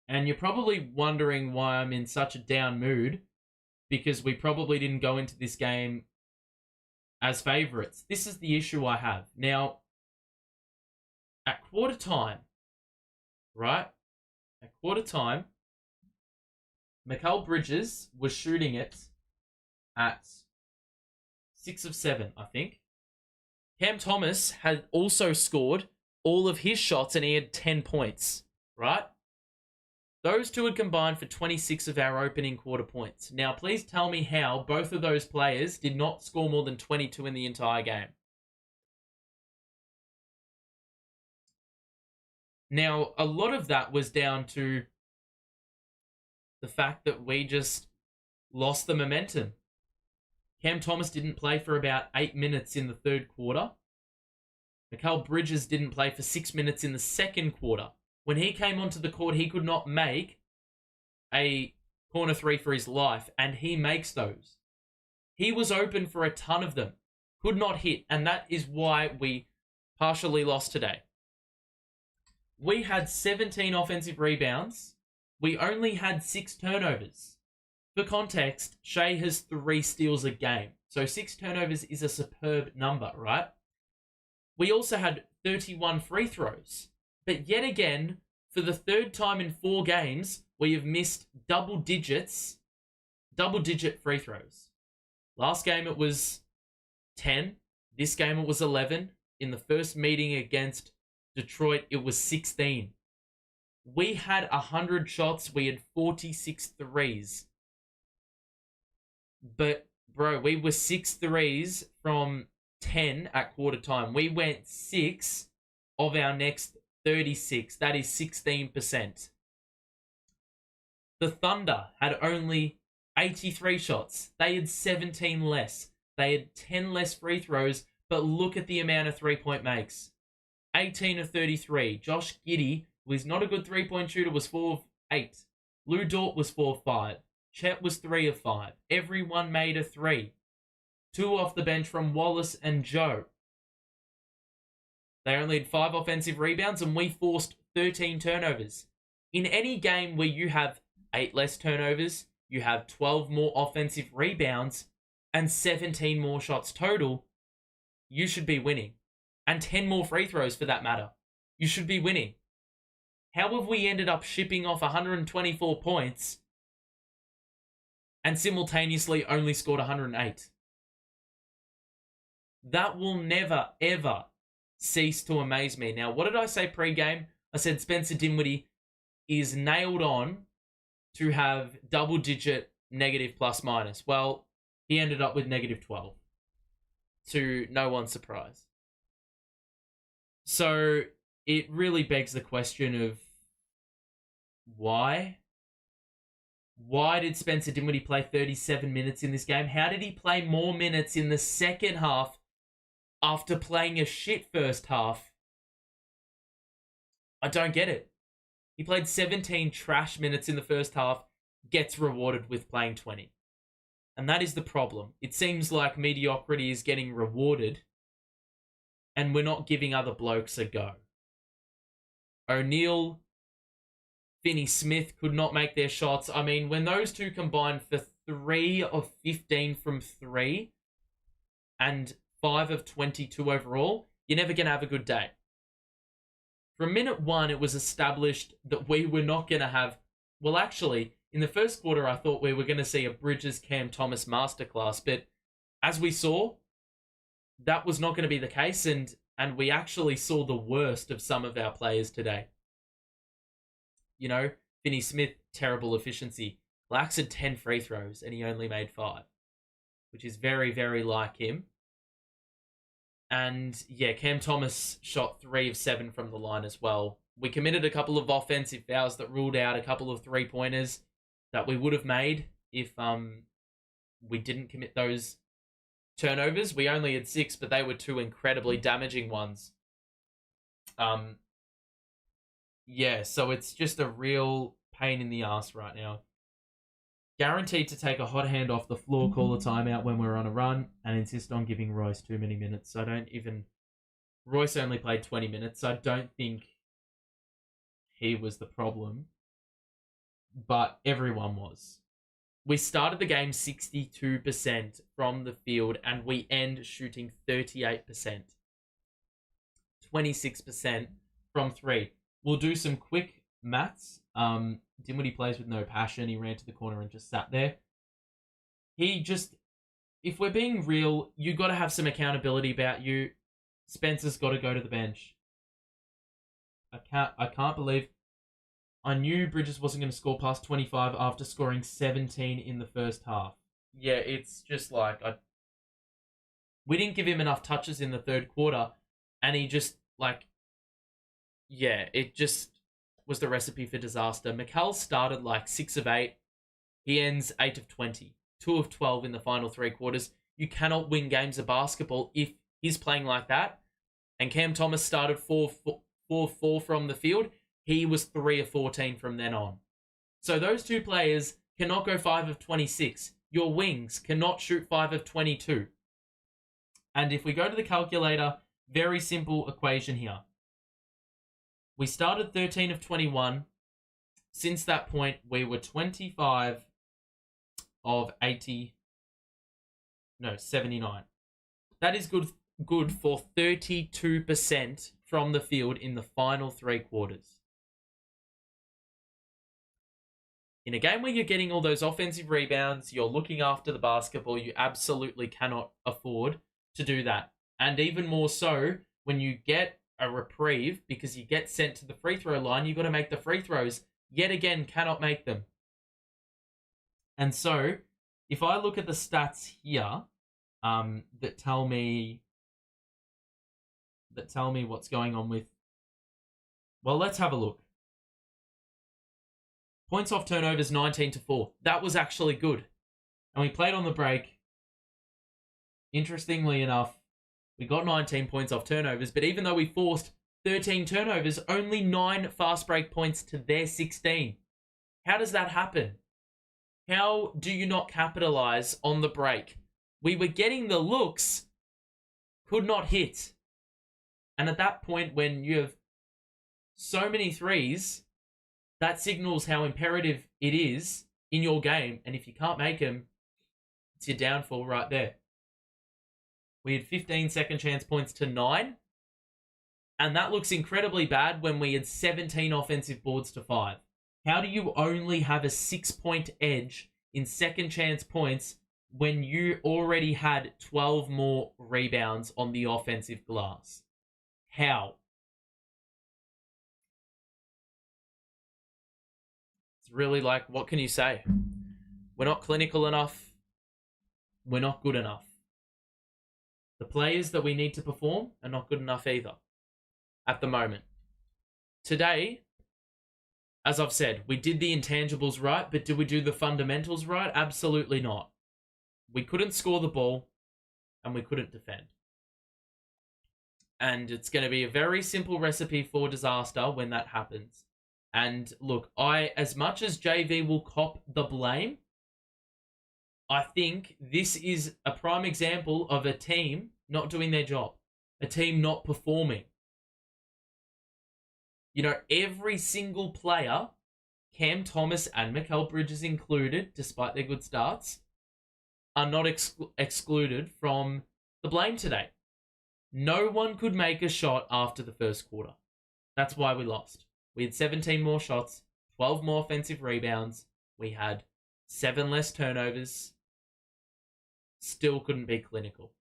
And you're probably wondering why I'm in such a down mood, because we probably didn't go into this game as favourites. This is the issue I have. Now, at quarter time, right? At quarter time, Mikal Bridges was shooting it at 6 of 7, I think. Cam Thomas had also scored all of his shots and he had 10 points, right? Those two had combined for 26 of our opening quarter points. Now, please tell me how both of those players did not score more than 22 in the entire game. Now, a lot of that was down to the fact that we just lost the momentum. Cam Thomas didn't play for about 8 minutes in the third quarter. Mikal Bridges didn't play for 6 minutes in the second quarter. When he came onto the court, he could not make a corner 3 for his life, and he makes those. He was open for a ton of them. Could not hit, and that is why we partially lost today. We had 17 offensive rebounds. We only had 6 turnovers. For context, Shai has 3 steals a game. So 6 turnovers is a superb number, right? We also had 31 free throws. But yet again, for the third time in 4 games, we have missed double-digit free throws. Last game it was 10. This game it was 11. In the first meeting against Detroit, it was 16. We had 100 shots. We had 46 threes. But, bro, we were 6 threes from 10 at quarter time. We went 6 of our next 36. That is 16%. The Thunder had only 83 shots. They had 17 less. They had 10 less free throws, but look at the amount of three-point makes. 18 of 33. Josh Giddey, who is not a good three-point shooter, was 4 of 8. Lou Dort was 4 of 5. Chet was 3 of 5. Everyone made a 3. 2 off the bench from Wallace and Joe. They only had 5 offensive rebounds, and we forced 13 turnovers. In any game where you have 8 less turnovers, you have 12 more offensive rebounds, and 17 more shots total, you should be winning. And 10 more free throws for that matter. You should be winning. How have we ended up shipping off 124 points and simultaneously only scored 108? That will never, ever cease to amaze me. Now, what did I say pre-game? I said Spencer Dinwiddie is nailed on to have double-digit negative plus-minus. Well, he ended up with negative 12. To no one's surprise. So, it really begs the question of why? Why did Spencer Dinwiddie play 37 minutes in this game? How did he play more minutes in the second half after playing a shit first half? I don't get it. He played 17 trash minutes in the first half, gets rewarded with playing 20. And that is the problem. It seems like mediocrity is getting rewarded and we're not giving other blokes a go. O'Neal, Finney-Smith could not make their shots. I mean, when those two combined for 3 of 15 from 3 and 5 of 22 overall, you're never going to have a good day. From minute 1, it was established that we were not going to have... Well, actually, in the first quarter, I thought we were going to see a Bridges Cam Thomas masterclass, but as we saw, that was not going to be the case, and we actually saw the worst of some of our players today. You know, Finney-Smith, terrible efficiency. Lax had 10 free throws, and he only made 5, which is very, very like him. And, yeah, Cam Thomas shot 3 of 7 from the line as well. We committed a couple of offensive fouls that ruled out a couple of three-pointers that we would have made if we didn't commit those turnovers. We only had 6, but they were 2 incredibly damaging ones. Yeah, so it's just a real pain in the ass right now. Guaranteed to take a hot hand off the floor, call a timeout when we're on a run, and insist on giving Royce too many minutes. Royce only played 20 minutes, so I don't think he was the problem. But everyone was. We started the game 62% from the field, and we end shooting 38%. 26% from 3. We'll do some quick maths. Dinwiddie plays with no passion. He ran to the corner and just sat there. If we're being real, you got to have some accountability about you. Spencer's got to go to the bench. I can't believe I knew Bridges wasn't going to score past 25 after scoring 17 in the first half. Yeah, it's just like we didn't give him enough touches in the third quarter, and he just it just was the recipe for disaster. Mikal started 6 of 8. He ends 8 of 20. 2 of 12 in the final 3 quarters. You cannot win games of basketball if he's playing like that. And Cam Thomas started 4 from the field. He was 3 of 14 from then on. So those two players cannot go 5 of 26. Your wings cannot shoot 5 of 22. And if we go to the calculator, very simple equation here. We started 13 of 21. Since that point, we were 25 of 80. No, 79. That is good for 32% from the field in the final 3 quarters. In a game where you're getting all those offensive rebounds, you're looking after the basketball, you absolutely cannot afford to do that. And even more so, when you get a reprieve because you get sent to the free throw line, you've got to make the free throws. Yet again, cannot make them. And so, if I look at the stats here that tell me what's going on with... Well, let's have a look. Points off turnovers, 19-4. That was actually good. And we played on the break. Interestingly enough, we got 19 points off turnovers, but even though we forced 13 turnovers, only 9 fast break points to their 16. How does that happen? How do you not capitalize on the break? We were getting the looks, could not hit. And at that point, when you have so many threes, that signals how imperative it is in your game. And if you can't make them, it's your downfall right there. We had 15 second chance points to 9. And that looks incredibly bad when we had 17 offensive boards to 5. How do you only have a 6-point edge in second chance points when you already had 12 more rebounds on the offensive glass? How? It's really like, what can you say? We're not clinical enough. We're not good enough. The players that we need to perform are not good enough either at the moment. Today, as I've said, we did the intangibles right, but did we do the fundamentals right? Absolutely not. We couldn't score the ball, and we couldn't defend. And it's going to be a very simple recipe for disaster when that happens. And look, as much as JV will cop the blame, I think this is a prime example of a team not doing their job. A team not performing. You know, every single player, Cam Thomas and Mikal Bridges included, despite their good starts, are not excluded from the blame today. No one could make a shot after the first quarter. That's why we lost. We had 17 more shots, 12 more offensive rebounds. We had 7 less turnovers. Still couldn't be clinical.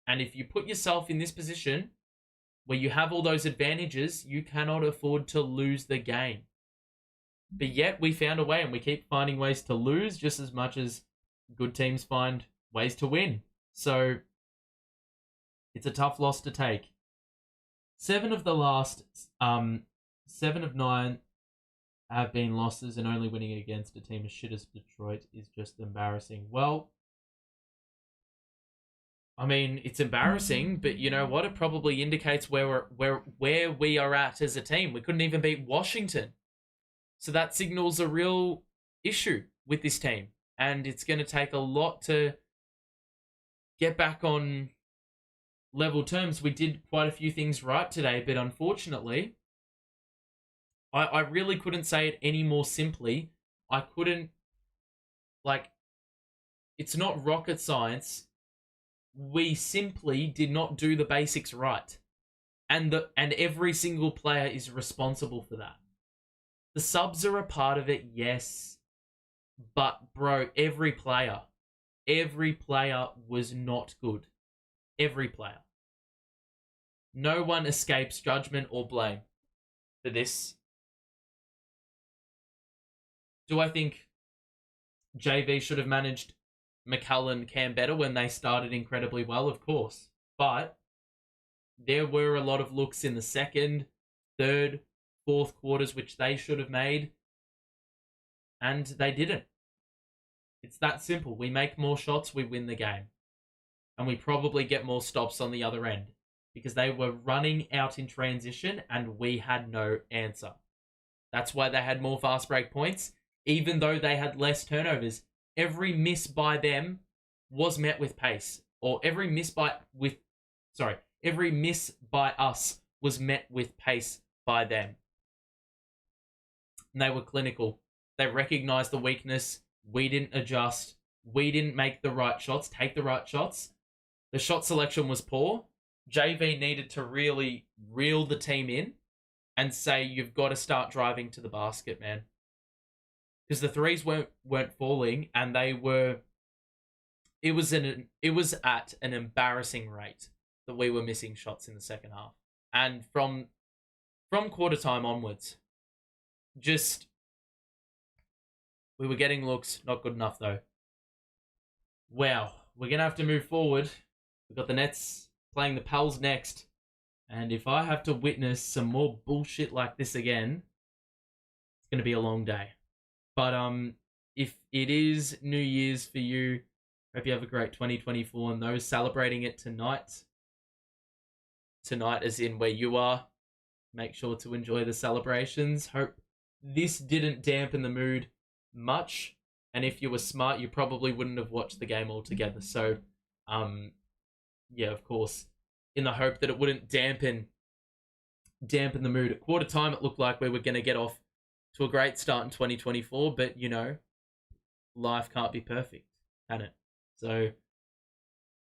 And if you put yourself in this position where you have all those advantages, you cannot afford to lose the game. But yet we found a way, and we keep finding ways to lose just as much as good teams find ways to win. So it's a tough loss to take. 7 of 9 have been losses, and only winning against a team as shit as Detroit is just embarrassing. Well, I mean, it's embarrassing, but you know what? It probably indicates where we are at as a team. We couldn't even beat Washington. So that signals a real issue with this team. And it's going to take a lot to get back on level terms. We did quite a few things right today, but unfortunately, I really couldn't say it any more simply. I couldn't, it's not rocket science. We simply did not do the basics right. And every single player is responsible for that. The subs are a part of it, yes. But, bro, every player was not good. Every player. No one escapes judgment or blame for this. Do I think JV should have managed Mikal and Cam better when they started incredibly well? Of course. But there were a lot of looks in the second, third, fourth quarters which they should have made, and they didn't. It's that simple. We make more shots, we win the game. And we probably get more stops on the other end because they were running out in transition and we had no answer. That's why they had more fast break points, even though they had less turnovers. Every miss by them was met with pace. Or every miss by us was met with pace by them. And they were clinical. They recognized the weakness. We didn't adjust. we didn't make the right shots, take the right shots. The shot selection was poor. JV needed to really reel the team in and say, you've got to start driving to the basket, man. Because the threes weren't falling, and it was at an embarrassing rate that we were missing shots in the second half. And from quarter time onwards, we were getting looks, not good enough though. Wow, we're going to have to move forward. We've got the Nets playing the Pels next. And if I have to witness some more bullshit like this again, it's going to be a long day. But if it is New Year's for you, hope you have a great 2024. And those celebrating it tonight as in where you are, make sure to enjoy the celebrations. Hope this didn't dampen the mood much. And if you were smart, you probably wouldn't have watched the game altogether. So, yeah, of course, in the hope that it wouldn't dampen the mood. At quarter time, it looked like we were going to get off to a great start in 2024, but, you know, life can't be perfect, can it? So,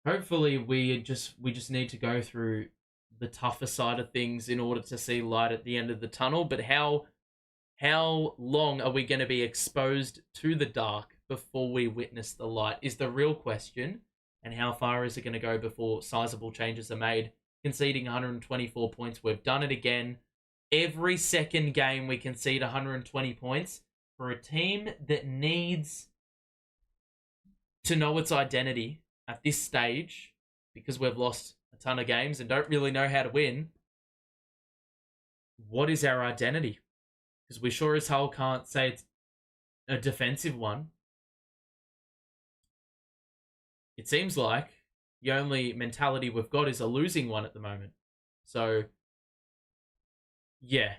hopefully we just need to go through the tougher side of things in order to see light at the end of the tunnel. But how long are we going to be exposed to the dark before we witness the light is the real question. And how far is it going to go before sizable changes are made? Conceding 124 points. We've done it again. Every second game we concede 120 points for a team that needs to know its identity at this stage, because we've lost a ton of games and don't really know how to win. What is our identity? Because we sure as hell can't say it's a defensive one. It seems like the only mentality we've got is a losing one at the moment. So, yeah,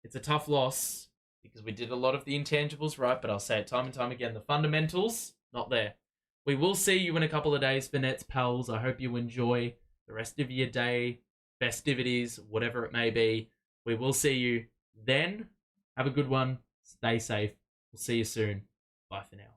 it's a tough loss because we did a lot of the intangibles right, but I'll say it time and time again, the fundamentals, not there. We will see you in a couple of days for Nets Pals. I hope you enjoy the rest of your day, festivities, whatever it may be. We will see you then. Have a good one. Stay safe. We'll see you soon. Bye for now.